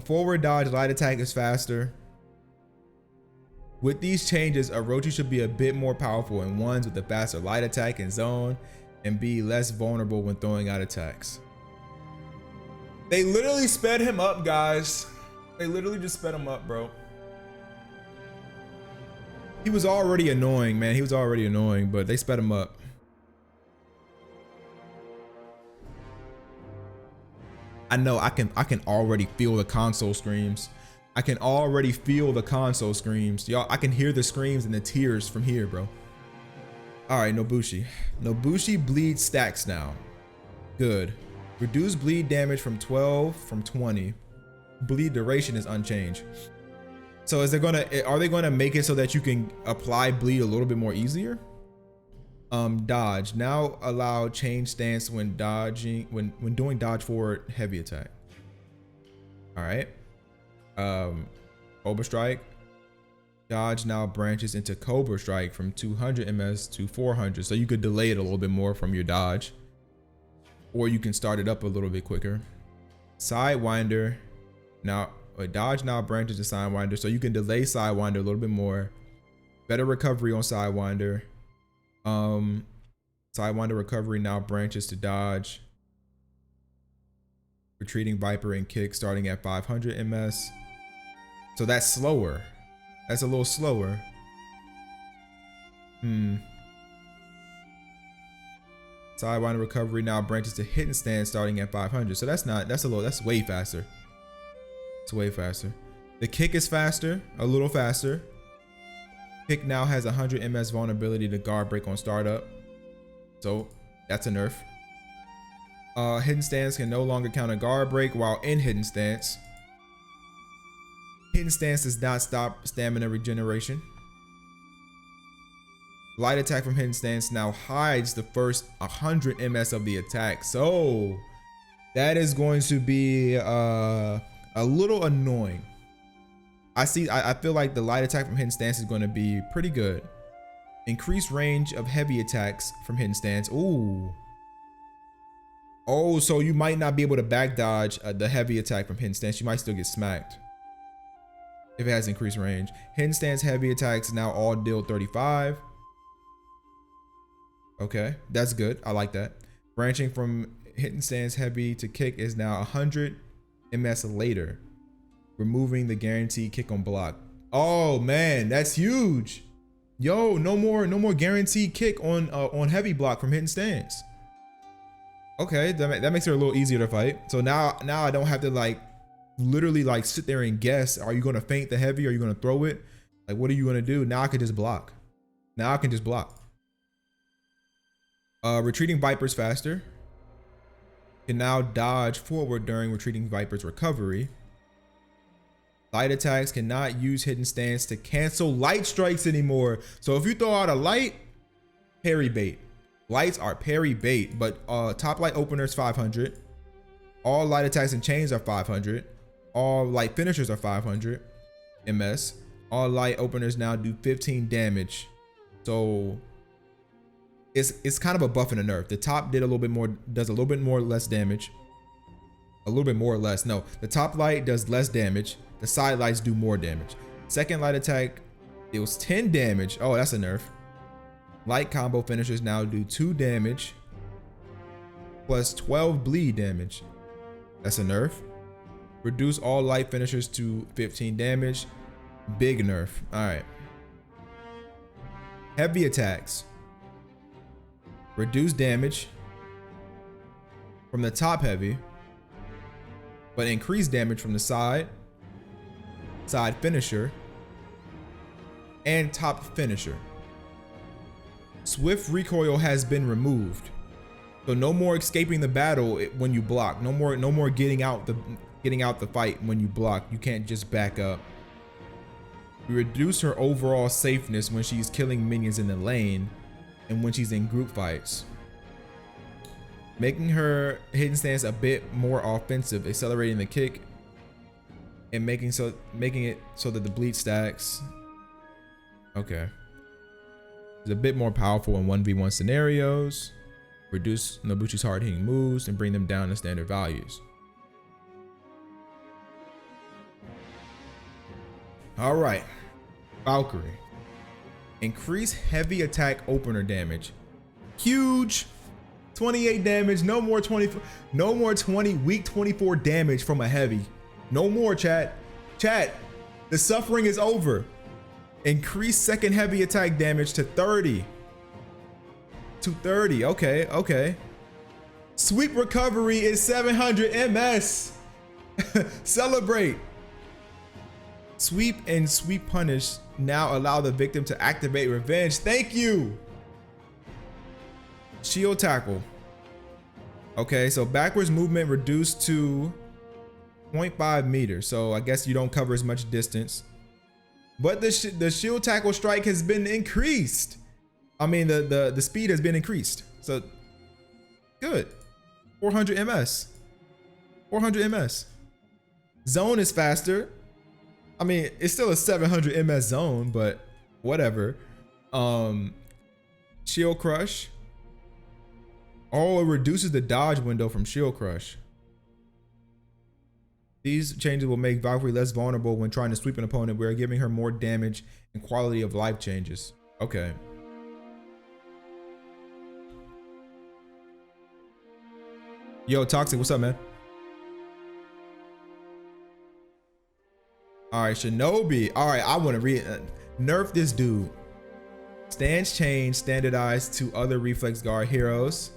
Forward dodge light attack is faster. With these changes, Orochi should be a bit more powerful in ones with a faster light attack and zone, and be less vulnerable when throwing out attacks. They literally sped him up, guys. They literally just sped him up, bro. He was already annoying, man. He was already annoying, but they sped him up. I know, I can already feel the console screams. I can already feel the console screams. Y'all, I can hear the screams and the tears from here, bro. All right, Nobushi. Nobushi bleed stacks now. Good. Reduce bleed damage from 12 from 20. Bleed duration is unchanged. So are they gonna make it so that you can apply bleed a little bit more easier? Dodge. Now allow change stance when dodging, when doing dodge forward heavy attack. All right. Cobra strike. Dodge now branches into Cobra Strike from 200 ms to 400. So you could delay it a little bit more from your dodge. Or you can start it up a little bit quicker. Sidewinder. Now, dodge now branches to Sidewinder. So you can delay Sidewinder a little bit more. Better recovery on Sidewinder. Sidewinder recovery now branches to dodge. Retreating Viper and kick starting at 500 ms. So that's slower. That's a little slower. Sidewinder recovery now branches to hit and stand starting at 500. So that's way faster. It's way faster. The kick is faster, a little faster. Kick now has 100 ms vulnerability to guard break on startup. So that's a nerf. Hidden stance can no longer counter guard break while in hidden stance. Hidden stance does not stop stamina regeneration. Light attack from hidden stance now hides the first 100 ms of the attack. So that is going to be a little annoying. I feel like the light attack from hidden stance is going to be pretty good. Increased range of heavy attacks from hidden stance. Ooh. Oh, so you might not be able to back dodge the heavy attack from hidden stance. You might still get smacked if it has increased range. Hidden stance heavy attacks now all deal 35. Okay, that's good. I like that. Branching from hidden stance heavy to kick is now 100 ms later, removing the guaranteed kick on block. Oh man, that's huge. Yo, no more guaranteed kick on heavy block from hidden stance. Okay, that makes it a little easier to fight. So now I don't have to like literally like sit there and guess, are you going to feint the heavy? Are you going to throw it? Like, what are you going to do? Now I can just block. Retreating Viper's faster. Can now dodge forward during retreating Viper's recovery. Light attacks cannot use hidden stance to cancel light strikes anymore. So if you throw out a light, parry bait. Lights are parry bait, but top light openers 500. All light attacks and chains are 500. All light finishers are 500 ms. All light openers now do 15 damage. So it's kind of a buff and a nerf. The top does a little bit more less damage. A little bit more or less. No, the top light does less damage. The side lights do more damage. Second light attack deals 10 damage. Oh, that's a nerf. Light combo finishers now do 2 damage plus 12 bleed damage. That's a nerf. Reduce all light finishers to 15 damage. Big nerf. All right. Heavy attacks. Reduce damage from the top heavy, but increase damage from the side finisher, and top finisher. Swift recoil has been removed, so no more escaping the battle when you block. No more getting out the fight when you block. You can't just back up. We reduce her overall safeness when she's killing minions in the lane and when she's in group fights, making her hidden stance a bit more offensive, accelerating the kick and making it so that the bleed stacks. Okay. It's a bit more powerful in 1v1 scenarios. Reduce Nobuchi's hard-hitting moves and bring them down to standard values. All right. Valkyrie. Increase heavy attack opener damage. Huge. 28 damage. No more 20 weak 24 damage from a heavy. No more, chat. Chat. The suffering is over. Increase second heavy attack damage to 30. Okay. Sweep recovery is 700 ms. Celebrate. Sweep and sweep punish now allow the victim to activate revenge. Thank you. Shield tackle. Okay, so backwards movement reduced to 0.5 meters. So I guess you don't cover as much distance. But the shield tackle strike has been increased. I mean, the speed has been increased. So good. 400 ms. 400 ms. Zone is faster. I mean, it's still a 700 MS zone, but whatever. Shield Crush. Oh, it reduces the dodge window from Shield Crush. These changes will make Valkyrie less vulnerable when trying to sweep an opponent. We're giving her more damage and quality of life changes. Okay. Yo, Toxic, what's up, man? All right, Shinobi. All right, I want to nerf this dude. Stance change standardized to other reflex guard heroes,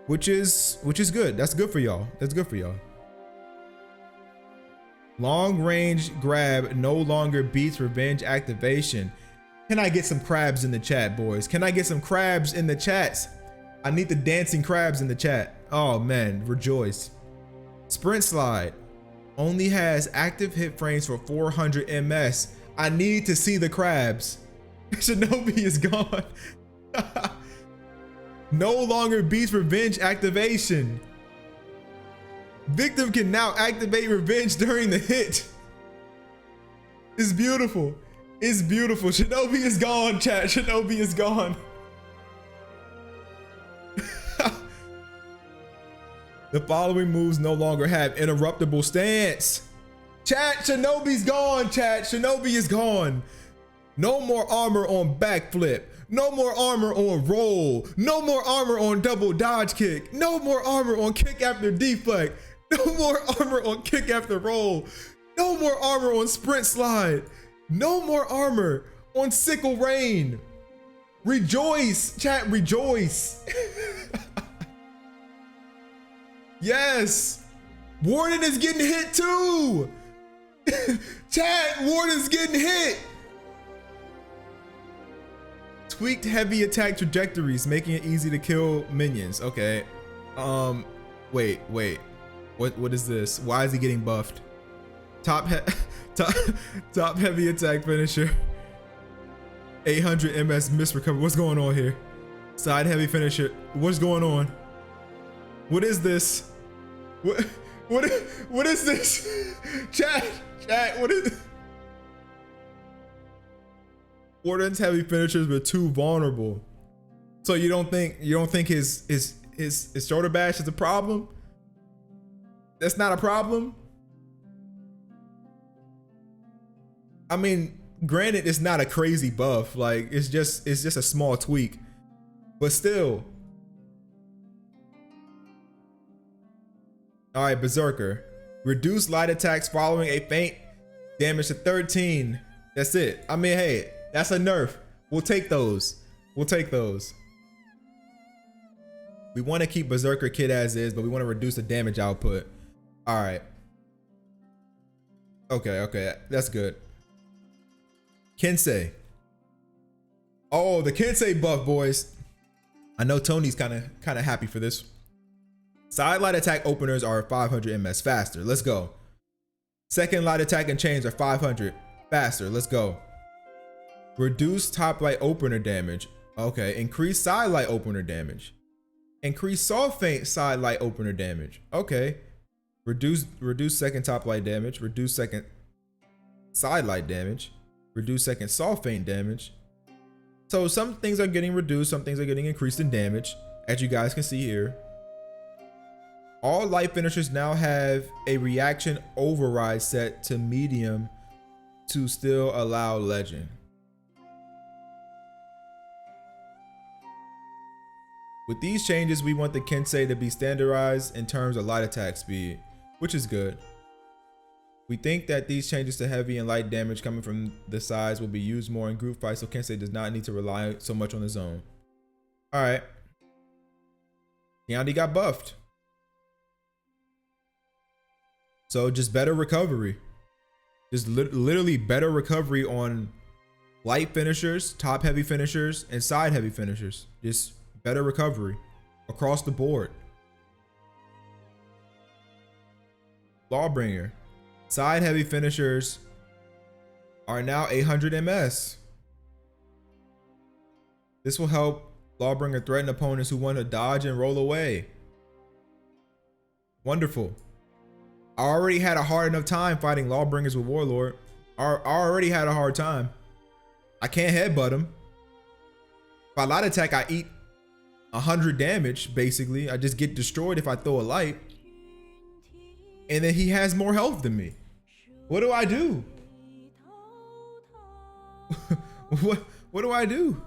which is good. That's good for y'all. That's good for y'all. Long range grab no longer beats revenge activation. Can I get some crabs in the chat, boys? Can I get some crabs in the chats? I need the dancing crabs in the chat. Oh man, rejoice. Sprint slide only has active hit frames for 400 MS. I need to see the crabs. Shinobi is gone. No longer beats revenge activation. Victim can now activate revenge during the hit. It's beautiful. It's beautiful. Shinobi is gone, chat. Shinobi is gone. The following moves no longer have interruptible stance. Chat, Shinobi's gone, chat. Shinobi is gone. No more armor on backflip. No more armor on roll. No more armor on double dodge kick. No more armor on kick after deflect. No more armor on kick after roll. No more armor on sprint slide. No more armor on sickle rain. Rejoice, chat, rejoice. Yes. Warden is getting hit too. Chat, Warden's getting hit. Tweaked heavy attack trajectories, making it easy to kill minions. Okay. Wait. What is this? Why is he getting buffed? Top heavy attack finisher. 800 MS miss recovery. What's going on here? Side heavy finisher. What's going on? What is this? What is this? Chat, what is this? Warden's heavy finishers were too vulnerable. So you don't think his shoulder bash is a problem? That's not a problem? I mean, granted, it's not a crazy buff. Like it's just a small tweak, but still. All right, Berserker. Reduce light attacks following a feint, damage to 13. That's it. I mean, hey, that's a nerf. We'll take those. We'll take those. We want to keep Berserker Kid as is, but we want to reduce the damage output. All right. Okay, that's good. Kensei. Oh, the Kensei buff, boys. I know Tony's kind of happy for this. Side light attack openers are 500 MS faster. Let's go. Second light attack and chains are 500 faster. Let's go. Reduce top light opener damage. Okay. Increase side light opener damage. Increase soft feint side light opener damage. Okay. Reduce second top light damage. Reduce second side light damage. Reduce second soft feint damage. So some things are getting reduced. Some things are getting increased in damage, as you guys can see here. All light finishers now have a reaction override set to medium to still allow legend. With these changes, we want the Kensei to be standardized in terms of light attack speed, which is good. We think that these changes to heavy and light damage coming from the sides will be used more in group fights, so Kensei does not need to rely so much on his own. All right. Yandi got buffed. So just better recovery. Just literally better recovery on light finishers, top heavy finishers, and side heavy finishers. Just better recovery across the board. Lawbringer. Side heavy finishers are now 800 MS. This will help Lawbringer threaten opponents who want to dodge and roll away. Wonderful. I already had a hard enough time fighting Lawbringers with Warlord. I already had a hard time. I can't headbutt him. If I light attack, I eat 100 damage, basically. I just get destroyed if I throw a light. And then he has more health than me. What do I do? What do I do?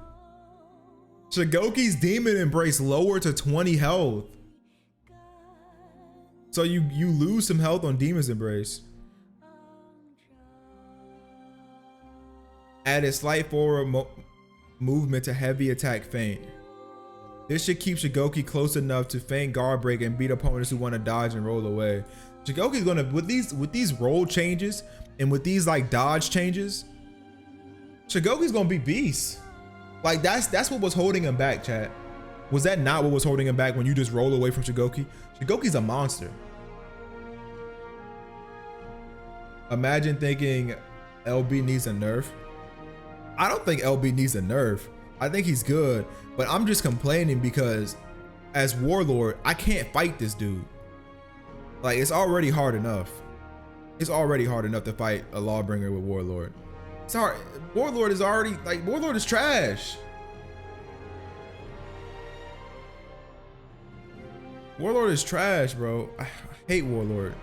Shigoki's Demon Embrace lower to 20 health. So you lose some health on Demon's Embrace. Add a slight forward movement to heavy attack feint. This should keep Shigoki close enough to feint guard break and beat opponents who want to dodge and roll away. Shigoki's gonna, with these roll changes and with these like dodge changes, Shigoki's gonna be beast. Like that's what was holding him back, chat. Was that not what was holding him back when you just roll away from Shigoki? Shigoki's a monster. Imagine thinking LB needs a nerf. I don't think LB needs a nerf. I think he's good, but I'm just complaining because as Warlord, I can't fight this dude. Like, it's already hard enough. It's already hard enough to fight a Lawbringer with Warlord. It's hard. Warlord is already, like, Warlord is trash. Warlord is trash, bro. I hate Warlord.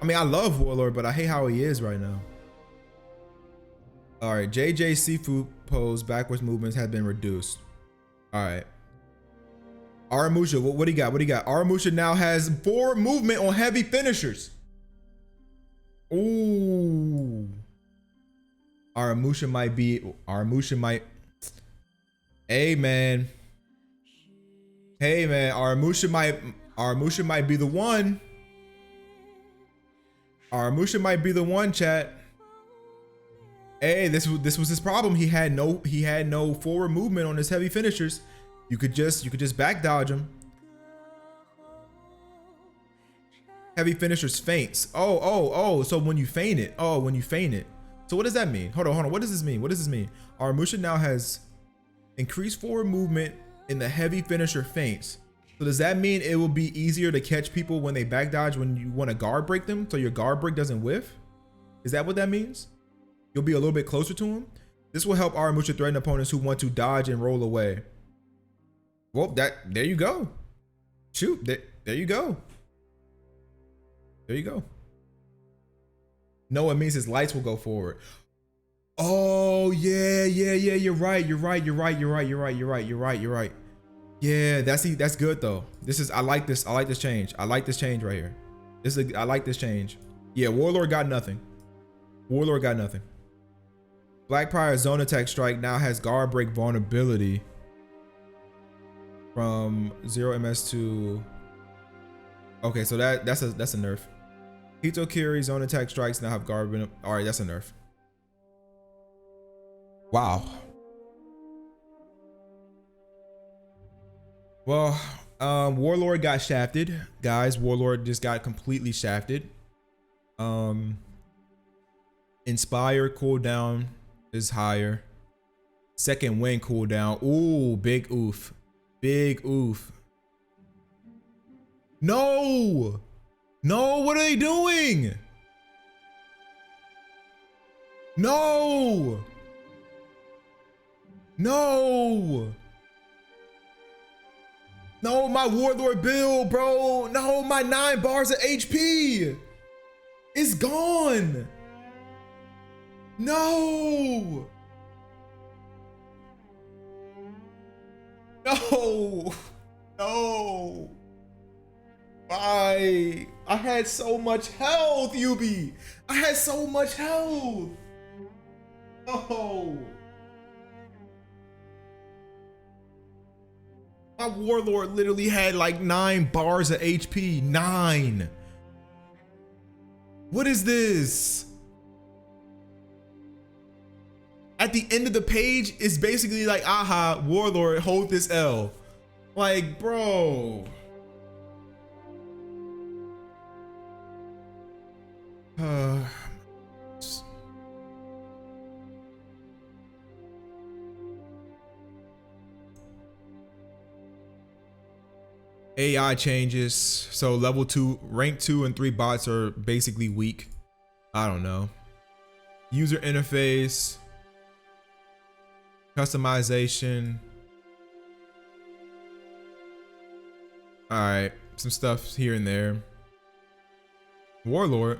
I mean, I love Warlord, but I hate how he is right now. All right, JJ Seafood pose backwards movements have been reduced. All right. Aramusha, what do you got? What do you got? Aramusha now has forward movement on heavy finishers. Ooh. Aramusha might. Hey man. Hey man, Aramusha might be the one. Aramusha might be the one, chat. Hey, this was his problem. He had no forward movement on his heavy finishers. You could just back dodge him. Heavy finishers feints. Oh. So when you feint it. Oh, when you feint it. So what does that mean? Hold on. What does this mean? What does this mean? Aramusha now has increased forward movement in the heavy finisher feints. So does that mean it will be easier to catch people when they back dodge when you want to guard break them so your guard break doesn't whiff? Is that what that means? You'll be a little bit closer to him. This will help Aramusha threaten opponents who want to dodge and roll away. Well, there you go. Shoot, there you go. There you go. No, it means his lights will go forward. Oh yeah. You're right. Yeah, that's good though. I like this change. I like this change right here. I like this change. Yeah, Warlord got nothing. Black Prior zone attack strike now has guard break vulnerability from 0 MS to. Okay, so that's a nerf. Hitokiri zone attack strikes now have guard. All right, that's a nerf. Wow. Well, Warlord got shafted, guys. Warlord just got completely shafted. Inspire cooldown is higher. Second wind cooldown. Ooh, big oof. No, what are they doing? No, my Warlord build, bro. No, my 9 bars of HP is gone. No. Why? I had so much health, Yubi. I had so much health. No. My Warlord literally had like 9 bars of HP. 9. What is this? At the end of the page, it's basically like, aha, Warlord, hold this L. Like, bro. AI changes. So level 2, rank 2 and 3 bots are basically weak. I don't know. User interface, customization. All right, some stuff here and there. Warlord.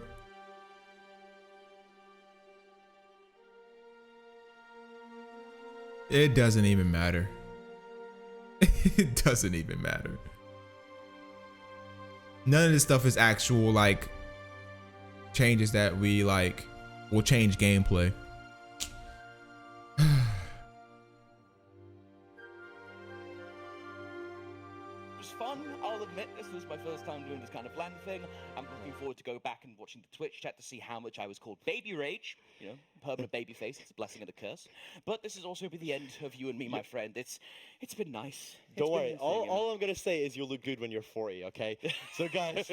It doesn't even matter. It doesn't even matter. None of this stuff is actual like changes that we like will change gameplay. It was fun. I'll admit this was my first time doing this kind of LAN thing. I'm looking forward to go back and watching the Twitch chat to see how much I was called Baby Rage. You know, permanent baby face. It's a blessing and a curse. But this is also be the end of you and me, my friend. It's been nice. Don't worry. All I'm going to say is you'll look good when you're 40, okay? So, guys,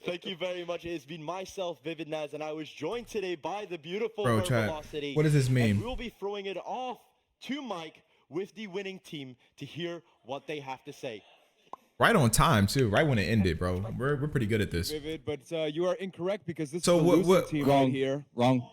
thank you very much. It has been myself, Vivid Naz, and I was joined today by the beautiful Bro, Her chat. Velocity. What does this mean? And we'll be throwing it off to Mike with the winning team to hear what they have to say. Right on time too. Right when it ended, bro. We're pretty good at this. Vivid, but you are incorrect because this So is the what- losing what- team Wrong. right here. Wrong.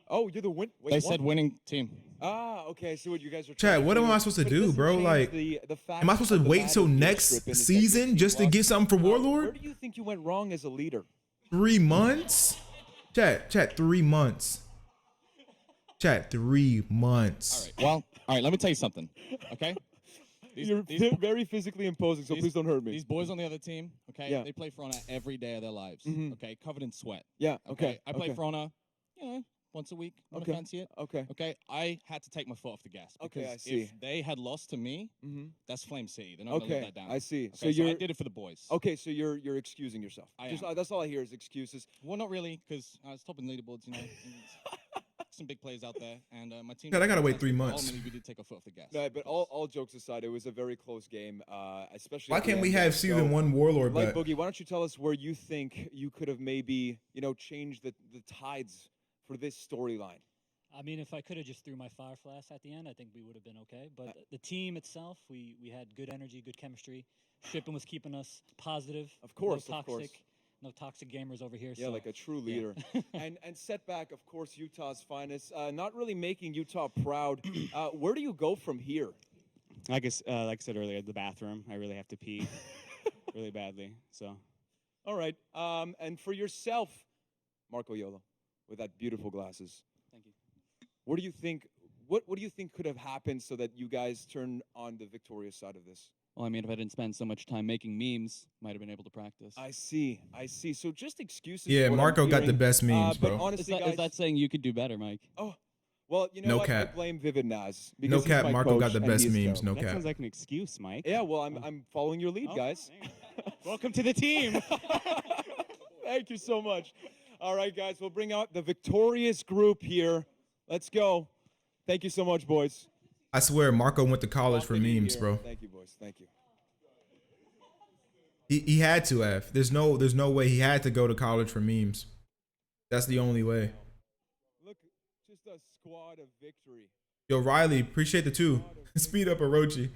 Oh, you're the win. Wait, They what? said winning team. Ah, okay. I see what you guys are. Chat, trying to what do, am I supposed to but it do, doesn't bro? change Like, the fact am I supposed to of the wait matter till of next Strip is that season you just to lost. get something for Where Warlord? do you think you went wrong as a leader? 3 months? Chat, 3 months. Chat, 3 months. Well, all right. Let me tell you something. Okay. You're very physically imposing, so please don't hurt me. These boys on the other team, okay, Yeah. they play Frona every day of their lives. Mhm. Okay, covered in sweat. Yeah. Okay. I play okay. Frona, you know, once a week. Not Okay. fancy it. Okay. Okay, I had to take my foot off the gas. Okay, Because I see. if they had lost to me, Mhm. that's Flame City. They're not gonna Okay, let that down. I see. Okay, So I you're- did it for the boys. Okay, so you're excusing yourself. I Just, am. that's all I hear is excuses. Well, not really, because I was top in leaderboards, you know. and some big players out there, and my team. God, I gotta wait fantastic, 3 but months. Ultimately, we did take our foot off the gas. No, but all jokes aside, it was a very close game, especially. Why at the can't we end have there. season 1 Warlord Like back? Boogie, why don't you tell us where you think you could have maybe changed the tides for this storyline? I mean, if I could have just threw my fire flask at the end, I think we would have been okay. But the team itself, we had good energy, good chemistry. Shipping was keeping us positive. Of course, no of course. toxic, no toxic gamers over here. Yeah, so, like a true yeah. leader. and Setback, of course, Utah's finest. Not really making Utah proud. Where do you go from here? I guess, like I said earlier, the bathroom. I really have to pee really badly. So, All right. And for yourself, Marco Yolo, with that beautiful glasses. Thank you. What do you think? What do you think could have happened so that you guys turn on the victorious side of this? Well, I mean, if I didn't spend so much time making memes, might have been able to practice. I see. So just excuses. Yeah, is what I'm Marco got the hearing. best memes, but bro. honestly, Is guys, that saying you could do better, Mike? oh, well, you know No what? cap. I blame Vivid Naz. No because he's cap, my Marco coach got the and best he is memes, terrible. no that cap. sounds like an excuse, Mike. Yeah, well, I'm following your lead, guys. Welcome to the team. Thank you so much. All right, guys, we'll bring out the victorious group here. Let's go. Thank you so much, boys. I swear, Marco went to college for memes, bro. Thank you, boys. Thank you. He had to have. There's no way he had to go to college for memes. That's the only way. Look, just a squad of victory. Yo, Riley, appreciate the 2. Speed up Orochi.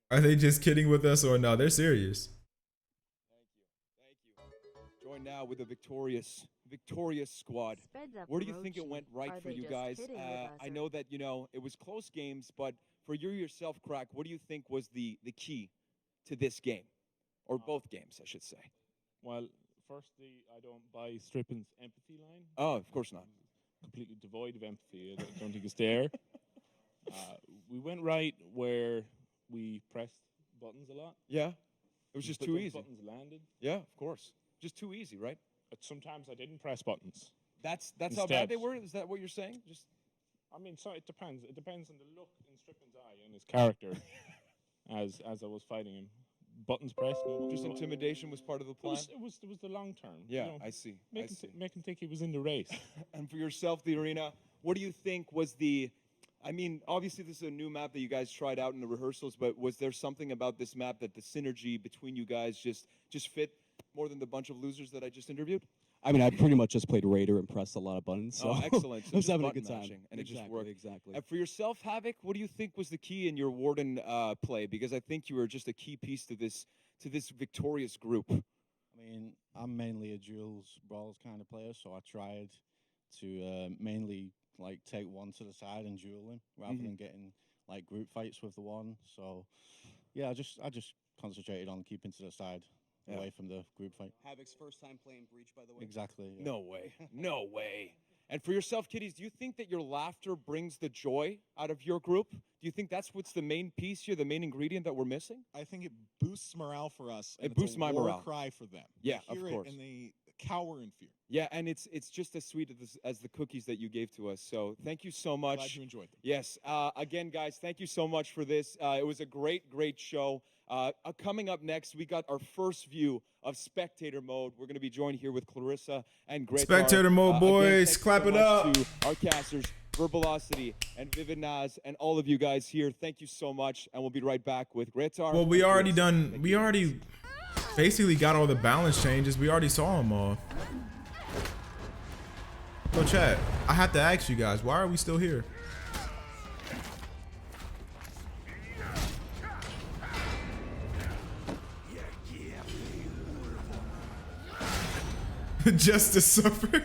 Are they just kidding with us or no? They're serious. Join now with the victorious squad. Where do you think it went right for you guys? I know that it was close games, but for you yourself, Crack, what do you think was the key to this game, or both games, I should say? Well, firstly, I don't buy Strippin's empathy line. Oh, of course not. Completely devoid of empathy. I don't think it's there. We went right where we pressed buttons a lot. Yeah, it was just But too those easy. Buttons landed. Yeah, of course. Just too easy, right? But sometimes I didn't press buttons. That's how bad Instead. they were. Is that what you're saying? Just I mean, so it depends. It depends on the look in Strippin's eye and his character as I was fighting him. Buttons pressed. No, just intimidation was part of the plan. It was the long term. Yeah, I see. Make him think he was in the race. And for yourself, the arena, what do you think was the? I mean, obviously this is a new map that you guys tried out in the rehearsals, but was there something about this map that the synergy between you guys just fit more than the bunch of losers that I just interviewed? I mean, I pretty much just played Raider and pressed a lot of buttons. So Oh, excellent. So I was just having a button good time. mashing, and it just Exactly, worked. Exactly. And for yourself, Havoc, what do you think was the key in your Warden play? Because I think you were just a key piece to this victorious group. I mean, I'm mainly a duels brawls kind of player, so I tried to mainly like take one to the side and duel him rather Mhm. than getting like group fights with the one. So yeah, I just concentrated on keeping to the side, away from the group fight. Havoc's first time playing Breach, by the way. Exactly. Yeah. No way. No way. And for yourself, Kitties, do you think that your laughter brings the joy out of your group? Do you think that's what's the main piece here, the main ingredient that we're missing? I think it boosts morale for us. It And boosts it's a my war morale. cry for them. Yeah, They of hear course. it and they cower in fear. Yeah, and it's just as sweet as the cookies that you gave to us. So thank you so much. Glad you enjoyed them. Yes. Again, guys, thank you so much for this. It was a great show. Coming up next, we got our first view of spectator mode. We're going to be joined here with Clarissa and Great. Spectator mode, boys. Again, Clap thank it you so up. much to our casters, Verbalocity and Vivid Naz, and all of you guys here. Thank you so much, and we'll be right back with Gretar. Well, we already basically got all the balance changes. We already saw them all. So chat, I have to ask you guys, why are we still here? Just to suffer.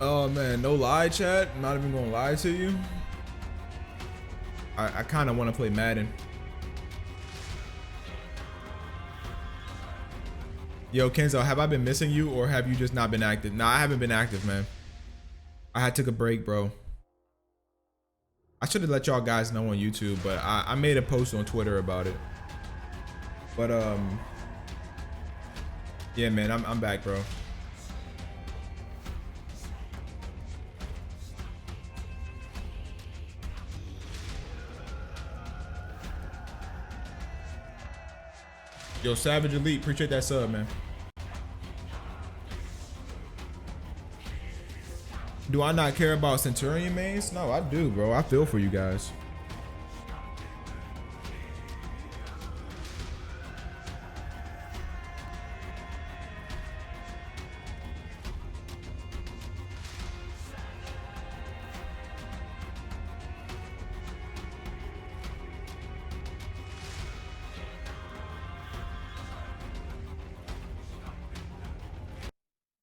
Oh man, no lie, chat. I'm not even gonna lie to you. I kind of want to play Madden. Yo, Kenzo, have I been missing you or have you just not been active? Nah, I haven't been active, man. I took a break, bro. I should have let y'all guys know on YouTube, but I made a post on Twitter about it. But yeah, man, I'm back, bro. Yo, Savage Elite, appreciate that sub, man. Do I not care about Centurion mains? No, I do, bro. I feel for you guys.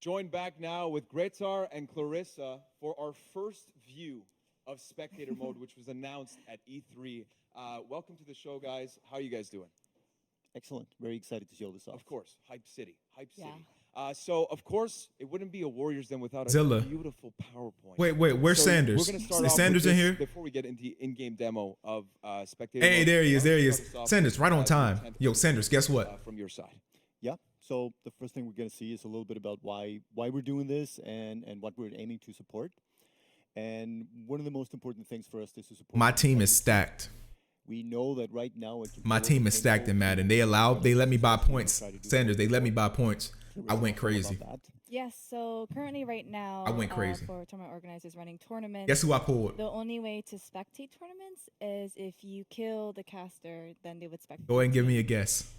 Joined back now with Gretar and Clarissa for our first view of spectator mode, which was announced at E3. Welcome to the show, guys. How are you guys doing? Excellent. Very excited to show this off. Of course. Hype City. Hype City. So, of course, it wouldn't be a Warriors then without a Zilla. beautiful PowerPoint. Wait, where's Sanders? We're gonna start Is off Sanders with in this here? before we get into the in-game demo of spectator Hey, mode. there he is. Why There don't he you is. start us off Sanders, with, right on the time. 10th Yo, Sanders, guess what? From your side. Yeah. So the first thing we're going to see is a little bit about why we're doing this and what we're aiming to support. And one of the most important things for us is to support. My team is stacked. We know that right now. My team is stacked in Madden. They let me buy points. Sanders, they let me buy points. I went crazy. Yes, so currently right now, I went crazy. For tournament organizers running tournaments. Guess who I pulled? The only way to spectate tournaments is if you kill the caster, then they would spectate. Go ahead and give me a guess.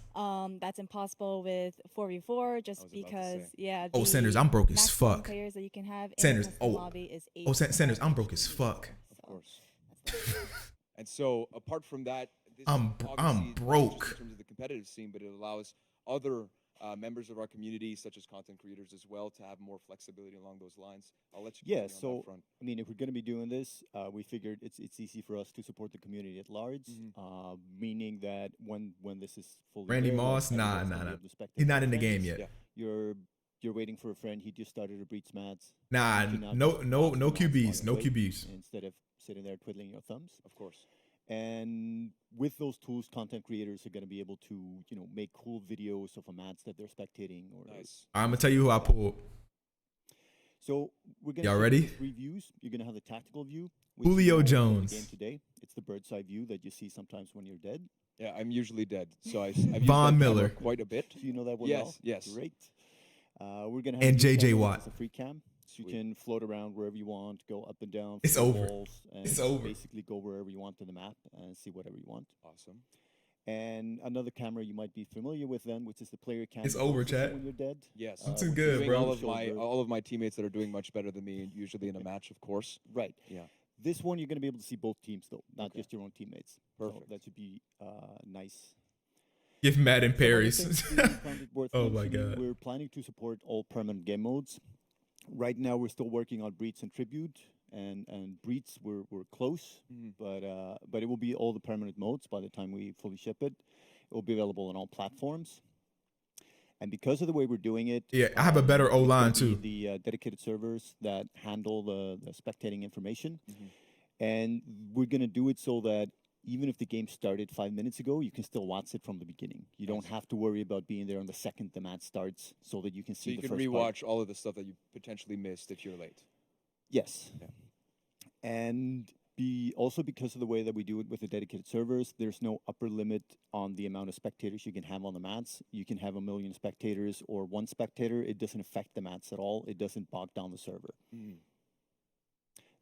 That's impossible with 4v4 just because, yeah. Oh, Sanders, I'm broke as maximum fuck. Players that you can have in Sanders, a custom lobby is 8. Sanders, I'm broke as fuck. Of course. And so, apart from that, this I'm obviously broke. not just in terms of the competitive scene, but it allows other members of our community, such as content creators as well, to have more flexibility along those lines. I'll let you Yeah, continue on so that front. I mean, if we're going to be doing this, we figured it's easy for us to support the community at large, meaning that when this is fully Randy available, Moss? Nah. everyone's gonna be able to spectate He's not the in the game events. yet. You're waiting for a friend. He just started a Breach mats. Nah, You cannot no just QBs, no wait QBs. Instead of sitting there twiddling your thumbs. Of course. And with those tools, content creators are going to be able to, make cool videos of a match that they're spectating. Or I'm gonna tell you who I pulled. So we're going Y'all to ready? 3 views. You're going to have the tactical view. which Julio you know from the Jones. Game today. It's the bird's eye view that you see sometimes when you're dead. Yeah, I'm usually dead, so I've used Von that Miller. camera quite a bit. Do you know that one Yes, well? yes. Great. We're going to have And view J.J. cameras Watt. as a free cam. So you can float around wherever you want, go up and down. It's flip over. walls, and It's over. Basically go wherever you want on the map and see whatever you want. Awesome. And another camera you might be familiar with then, which is the player cam. It's over, chat. When you're dead. Yes. I'm too which good, is bro. All of my teammates that are doing much better than me, usually in a match, of course. Right. Yeah. This one, you're going to be able to see both teams, though, not just your own teammates. Perfect. So that should be nice. Give Madden Some other parries. things being kind of worth Oh my mentioning, God. We're planning to support all permanent game modes. Right now, we're still working on Breach and Tribute, and Breach we're close, but it will be all the permanent modes by the time we fully ship it. It will be available on all platforms. And because of the way we're doing it, Yeah, I have a better it's gonna O-line, be too. The dedicated servers that handle the spectating information, and we're going to do it so that even if the game started 5 minutes ago, you can still watch it from the beginning. You don't have to worry about being there on the second the match starts, so that you can So see you the can first rewatch part. all of the stuff that you potentially missed if you're late. Yes. And also because of the way that we do it with the dedicated servers, there's no upper limit on the amount of spectators you can have on the mats. You can have 1 million spectators or 1 spectator. It doesn't affect the mats at all. It doesn't bog down the server.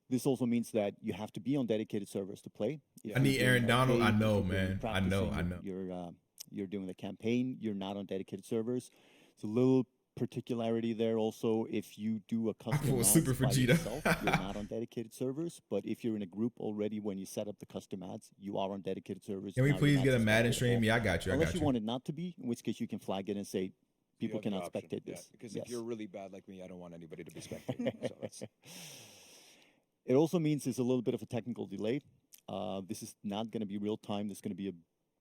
This also means that you have to be on dedicated servers to play. If I need you're doing Aaron Donald. I arcade, if know, you're doing man. I know. practicing, You're doing the campaign. You're not on dedicated servers. It's a little particularity there also. If you do a custom pulled match Super by Vegeta. yourself, you're not on dedicated servers. But if you're in a group already when you set up the custom ads, you are on dedicated servers. Can we Now your please match get a is Madden spectatable. stream? Yeah, I got you. I Unless got you you. want it not to be, in which case you can flag it and say You people have the cannot option, spectate yeah, this. because Yes. if you're really bad like me, I don't want anybody to be spectating. So that's It also means there's a little bit of a technical delay. This is not going to be real time. There's going to be a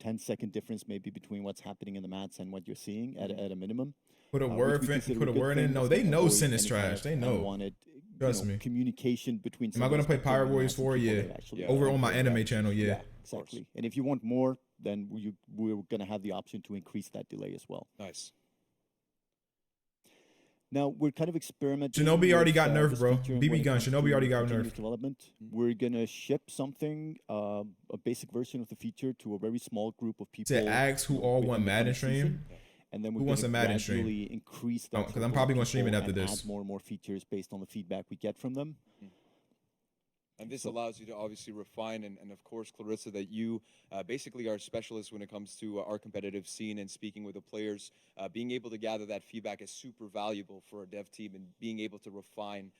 10-second difference maybe between what's happening in the mats and what you're seeing at a minimum. Put a which word we in. consider Put a good word thing. in. No, It's they gonna know avoid sin is any kind trash. of They know. unwanted, Trust me. communication between. Am I going to play Pirate Warriors 4? Yeah. Over on my anime channel. Yeah. Exactly. And if you want more, then we're going to have the option to increase that delay as well. Nice. Now we're kind of experimenting. Shinobi already with, got nerfed, this bro. feature when BB it gun. comes Shinobi to already got continuous nerfed. Development. We're gonna ship something, a basic version of the feature to a very small group of people. To ask who all want Madden stream. And then we're Who wants gonna a Madden stream? gradually increase that. Because I'm probably gonna stream it after and this. add more and more features based on the feedback we get from them. And this allows you to obviously refine, and of course, Clarissa, that you basically are specialists when it comes to our competitive scene and speaking with the players. Being able to gather that feedback is super valuable for a dev team, and being able to refine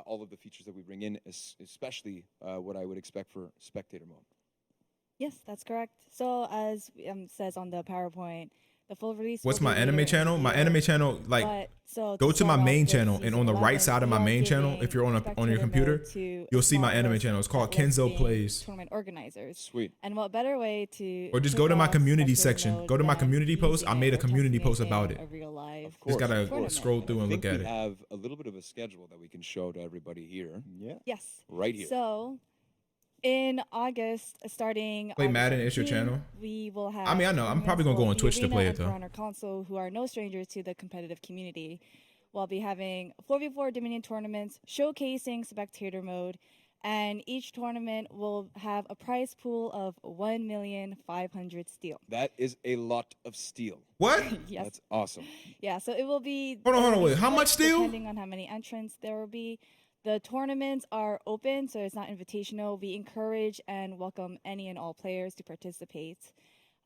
all of the features that we bring in, especially what I would expect for spectator mode. Yes, that's correct. So as says on the PowerPoint, the full release. What's will my be anime later in the channel? My year. anime channel, like, But, so go to my start off main with channel, and season on the right 11, side of we my are main channel, giving if you're on your spectator computer, mode to you'll a see my small anime list channel. It's called that lists Kenzo being Plays. Tournament organizers. Sweet. And what better way to? Or just kick go to my off community spectator section. mode Go to my than community post. I using made a it or community testing post about in it. A real live Just gotta tournament. scroll through and I look think at we it. have a little bit of a schedule that we can show to everybody here. Yeah. Yes. Right here. So, in August, starting Play August Madden, it's your 17th, channel? we will have. I mean, I know. I'm probably gonna go on Twitch to play it, though. On our console, who are no strangers to the competitive community, we'll be having 4v4 Dominion tournaments showcasing spectator mode, and each tournament will have a prize pool of 1,500,000 steel. That is a lot of steel. What? Yes. That's awesome. Yeah, so it will be. Hold on, it will be wait. How split much steel? Depending on how many entrants there will be. The tournaments are open, so it's not invitational. We encourage and welcome any and all players to participate.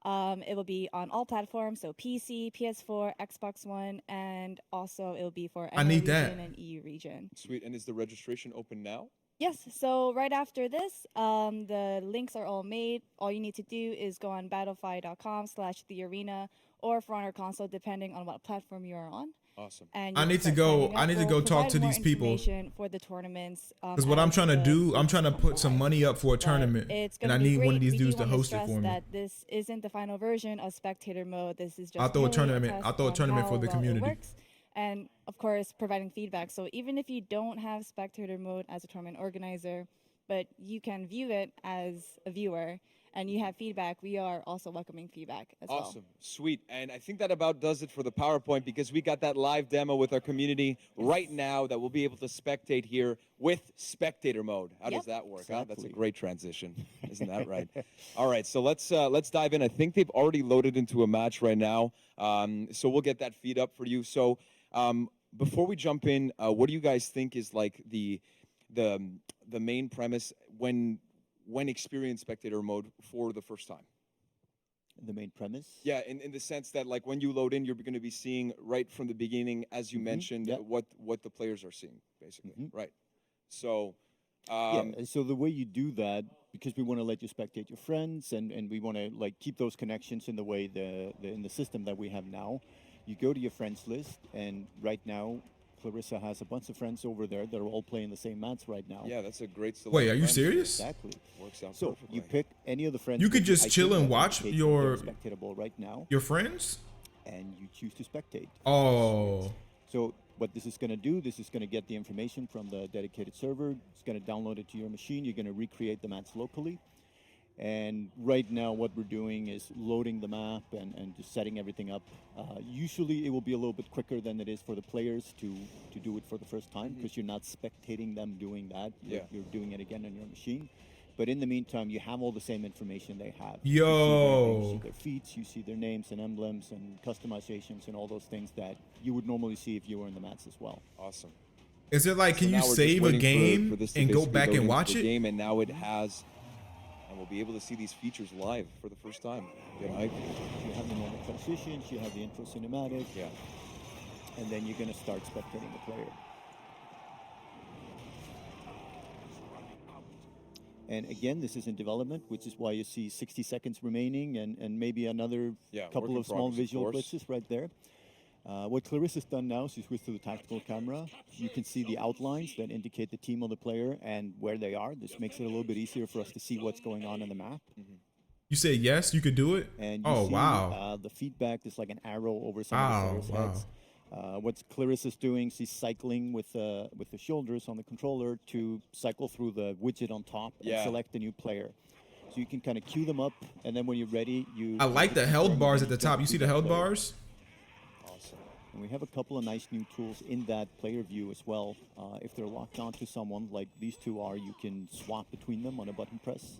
It will be on all platforms, so PC, PS4, Xbox One, and also it will be for I NA need that. region and EU region. Sweet. And is the registration open now? Yes, so right after this, the links are all made. All you need to do is go on battlefy.com/thearena or for Honor Console, depending on what platform you are on. Awesome. And I you need can to start go. signing I up. need to We'll go talk provide to more these people. information for the tournaments. Because what I'm trying to do, I'm trying to put some money up for a tournament, It's and gonna I be need one of great. these We do dudes to wanna host it stress for me. that this isn't the final version of spectator mode. This is just I'll throw a mainly tournament. test I'll throw a on tournament how for the well it community. works, and of course, providing feedback. So even if you don't have spectator mode as a tournament organizer, but you can view it as a viewer, and you have feedback, we are also welcoming feedback as well. Awesome. Sweet. And I think that about does it for the PowerPoint, because we got that live demo with our community right now that we'll be able to spectate here with spectator mode. How does that work? Huh? That's a great transition. Isn't that right? All right, so let's dive in. I think they've already loaded into a match right now. So we'll get that feed up for you. So before we jump in, what do you guys think is like the main premise when experience spectator mode for the first time? the main premise. Yeah, in the sense that like when you load in, you're going to be seeing right from the beginning, as you mentioned, what the players are seeing, basically, right? So, and so the way you do that, because we want to let you spectate your friends, and we want to like keep those connections in the way in the system that we have now. You go to your friends list, and right now, Clarissa has a bunch of friends over there that are all playing the same mats right now. Yeah, that's a great selection. Wait, are you serious? Exactly. Works out so perfectly. You pick any of the friends. You could just chill and watch your spectatable right now. Your friends, and you choose to spectate. Oh. So what this is going to do? This is going to get the information from the dedicated server. It's going to download it to your machine. You're going to recreate the mats locally. And right now what we're doing is loading the map and just setting everything up. Usually it will be a little bit quicker than it is for the players to do it for the first time, because you're not spectating them doing that. You're doing it again on your machine. But in the meantime, you have all the same information they have. You see their feats, you see their names and emblems and customizations and all those things that you would normally see if you were in the mats as well. Awesome. Is it like, can you save a game and go back and watch it? Game, and now it has... And we'll be able to see these features live for the first time. Get hyped. You have the normal transitions, you have the intro cinematic. Yeah. And then you're going to start spectating the player. And again, this is in development, which is why you see 60 seconds remaining and maybe another couple of small visual glitches right there. What Clarissa's done now is she switched to the tactical camera. You can see the outlines that indicate the team of the player and where they are. This makes it a little bit easier for us to see what's going on in the map. You say yes, you could do it? And you see, wow. The feedback is like an arrow over some of the players' heads. What Clarissa's doing, she's cycling with the shoulders on the controller to cycle through the widget on top and select a new player. So you can kind of queue them up, and then when you're ready, I like the held bars at the top. You see the held bars? And we have a couple of nice new tools in that player view as well. If they're locked onto someone, like these two are, you can swap between them on a button press.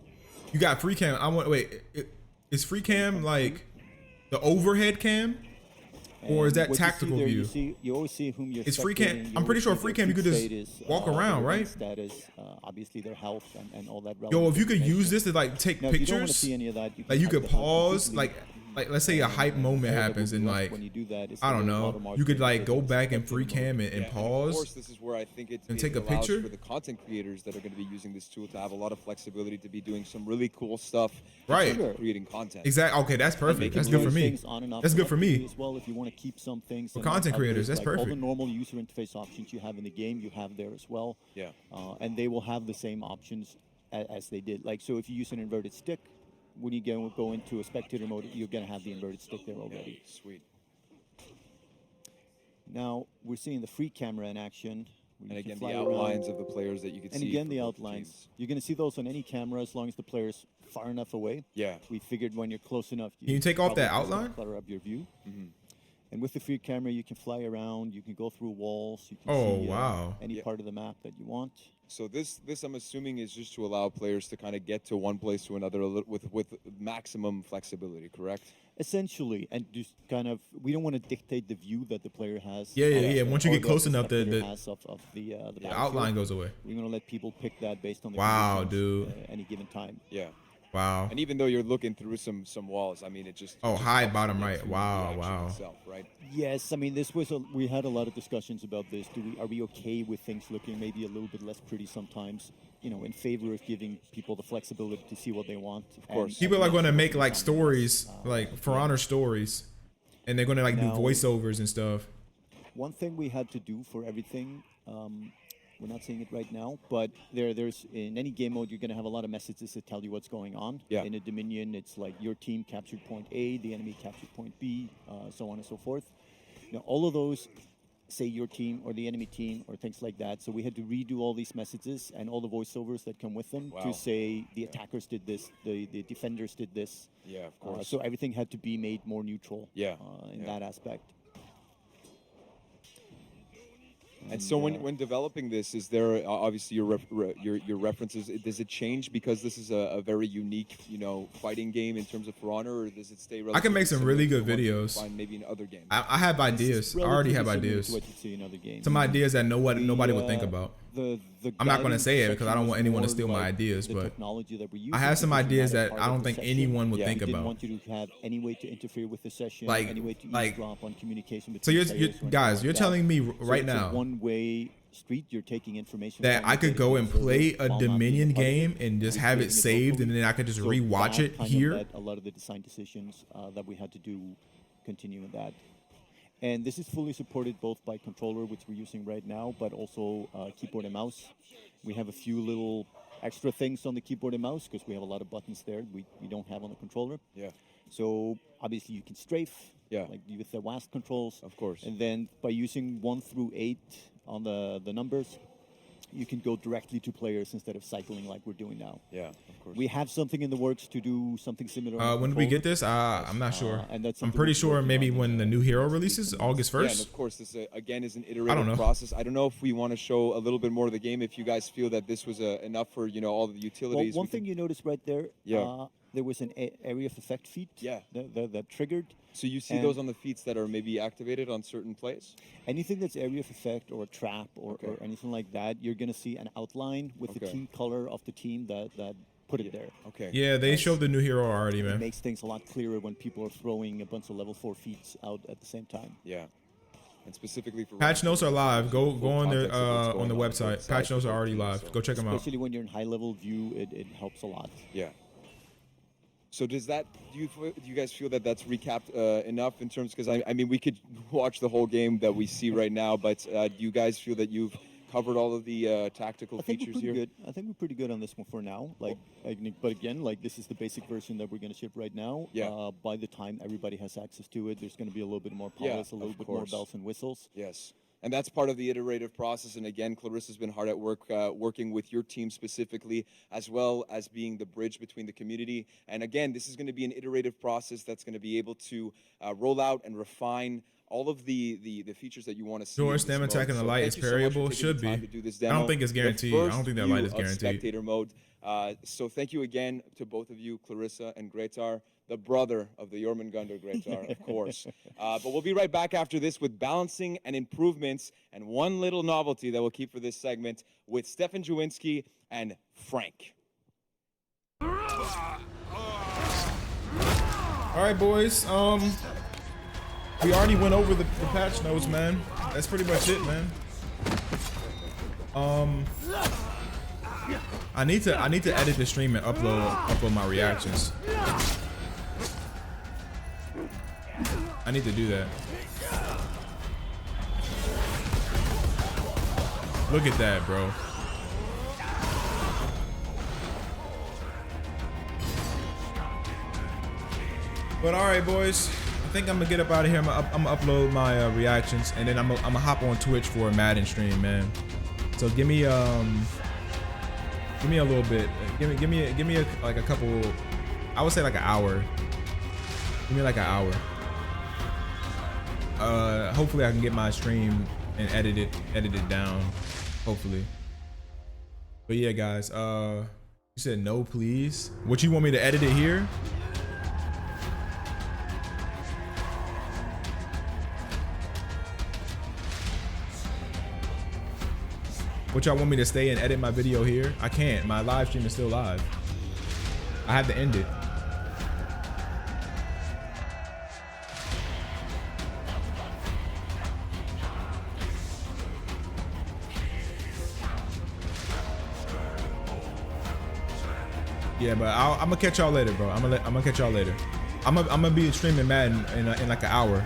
You got free cam. Is free cam like the overhead cam? Or is that tactical view? You always see whom you're It's free cam. I'm pretty sure free cam you could just walk around, right? Status, obviously their health and all that. Yo, if you could use this to like take pictures, you don't want to see any of that, like you could pause, like let's say a hype moment happens and like when you do that, I don't know, you could like go back in free cam and pause. Of course, this is where I think it take a allows picture for the content creators that are going to be using this tool to have a lot of flexibility to be doing some really cool stuff. Right. Creating content. Exactly. Okay, that's perfect. That's good for me. That's good for me. As well, if you want to keep some things for content creators, that's like perfect. All the normal user interface options you have in the game, you have there as well. Yeah. And they will have the same options as they did. Like, so if you use an inverted stick, when you go into a spectator mode, you're going to have the inverted stick there already. Sweet. Now, we're seeing the free camera in action. And again, the outlines of the players that you can see. And again, the outlines. You're going to see those on any camera as long as the player's far enough away. Yeah. We figured when you're close enough, can you take off that outline? Clutter up your view. And with the free camera, you can fly around. You can go through walls. You can see any part of the map that you want. So this I'm assuming is just to allow players to kind of get to one place to another with maximum flexibility, correct? Essentially, and just kind of, we don't want to dictate the view that the player has. Yeah. Once you get close enough, the outline goes away. We're going to let people pick that based on the dude. Any given time. Yeah. Wow. And even though you're looking through some walls, I mean, it just high bottom right. Wow. Itself, right? Yes, I mean, this was we had a lot of discussions about this. Are we okay with things looking maybe a little bit less pretty sometimes? You know, in favor of giving people the flexibility to see what they want. Of course. People are going to make like stories, like For Honor stories, and they're going to like do voiceovers and stuff. One thing we had to do for everything. We're not seeing it right now, but there's in any game mode, you're going to have a lot of messages that tell you what's going on. Yeah. In a Dominion, it's like your team captured point A, the enemy captured point B, so on and so forth. Now, all of those say your team or the enemy team or things like that. So we had to redo all these messages and all the voiceovers that come with them to say the attackers did this, the defenders did this. Yeah, of course. So everything had to be made more neutral in that aspect. And so when developing this, is there obviously your references? Does it change because this is a very unique, fighting game in terms of For Honor, or does it stay? I can make some really good videos. Find maybe in other games. I have ideas. I already have ideas. What you see in other games. Some ideas that nobody would think about. I'm not going to guidance say it because I don't section want was anyone to more steal my like ideas, the but technology that we're I have some using, because we ideas had a that part I of don't the think session. anyone would We think didn't about. want you to have any way to interfere with the session, Like- any way to like- eavesdrop on communication So between you're, players or anything guys, like you're that. telling me So right it's now a one-way street. You're taking information that from I the could go and dedicated play server a while not being Dominion a part of game and just have it recreating saved, locally. and then I could just So rewatch that it kind of here. led a lot of the design decisions that we had to do continue in that. And this is fully supported both by controller, which we're using right now, but also keyboard and mouse. We have a few little extra things on the keyboard and mouse because we have a lot of buttons there we don't have on the controller. Yeah. So obviously you can strafe, like with the WASD controls. Of course. And then by using 1 through 8 on the numbers, you can go directly to players instead of cycling like we're doing now. Yeah, of course. We have something in the works to do something similar. on the When did we get controller. this? I'm not sure. And that's I'm something pretty we're sure working maybe on when the new hero releases, August Yeah, and 1st. of course, this again is an I don't iterative know. process. I don't know if we want to show a little bit more of the game. If you guys feel that this was enough for all the Well, utilities. one we can- thing you noticed right there, Yeah. there was an area of effect feat that triggered. So you see and those on the feats that are maybe activated on certain plays? anything that's area of effect or a trap or anything like that, you're going to see an outline with the Okay. team color of the team that put it there. Okay. Yeah, they showed the new hero already, It man. makes things a lot clearer when people are throwing a bunch of level 4 feats out at the same time. Yeah. And specifically for Patch notes are live. Go on there context of what's on going the on website. both Patch sides notes of are the already team, live. so- Go check them out. Especially when you're in high level view, it helps a lot. Yeah. So do you guys feel that that's recapped enough in terms, because I mean we could watch the whole game that we see right now, but do you guys feel that you've covered all of the tactical I think features we're pretty here? good. I think we're pretty good on this one for now. But again, this is the basic version that we're going to ship right now. Yeah. By the time everybody has access to it, there's going to be a little bit more Yeah, polish, a little of bit more course. bells and whistles. Yes. And that's part of the iterative process. And again, Clarissa's been hard at work working with your team specifically, as well as being the bridge between the community. And again, this is going to be an iterative process that's going to be able to roll out and refine all of the features that you want to see. Sure, in this stem mode. attack in the So light thank is you so much for parryable. taking Should the be. time to do this I don't demo. think it's The guaranteed. I don't first think that light view is of guaranteed. Spectator mode. So thank you again to both of you, Clarissa and Gretar, the brother of the Jormungandr Gretar, of course. But we'll be right back after this with balancing and improvements, and one little novelty that we'll keep for this segment with Stefan Jawinski and Frank. All right, boys. We already went over the patch notes, man. That's pretty much it, man. I need to edit the stream and upload my reactions. I need to do that. Look at that, bro. But all right, boys. I think I'm gonna get up out of here. I'm gonna upload my reactions, and then I'm gonna hop on Twitch for a Madden stream, man. So give me a little bit. Give me like a couple. I would say like an hour. Give me like an hour. Hopefully I can get my stream and edit it down. Hopefully. But yeah, guys. You said no, please. What, you want me to edit it here? What, y'all want me to stay and edit my video here? I can't. My live stream is still live. I have to end it. Yeah, but I'm gonna catch y'all later, bro. I'm gonna catch y'all later. I'm gonna be streaming Madden in like an hour,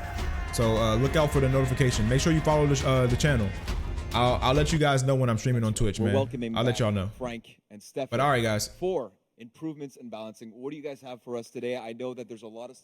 so look out for the notification. Make sure you follow the channel. I'll let you guys know when I'm streaming on Twitch, We're man. welcoming I'll let back y'all know. Frank and Stefan. But all right, guys. For improvements and balancing, what do you guys have for us today? I know that there's a lot of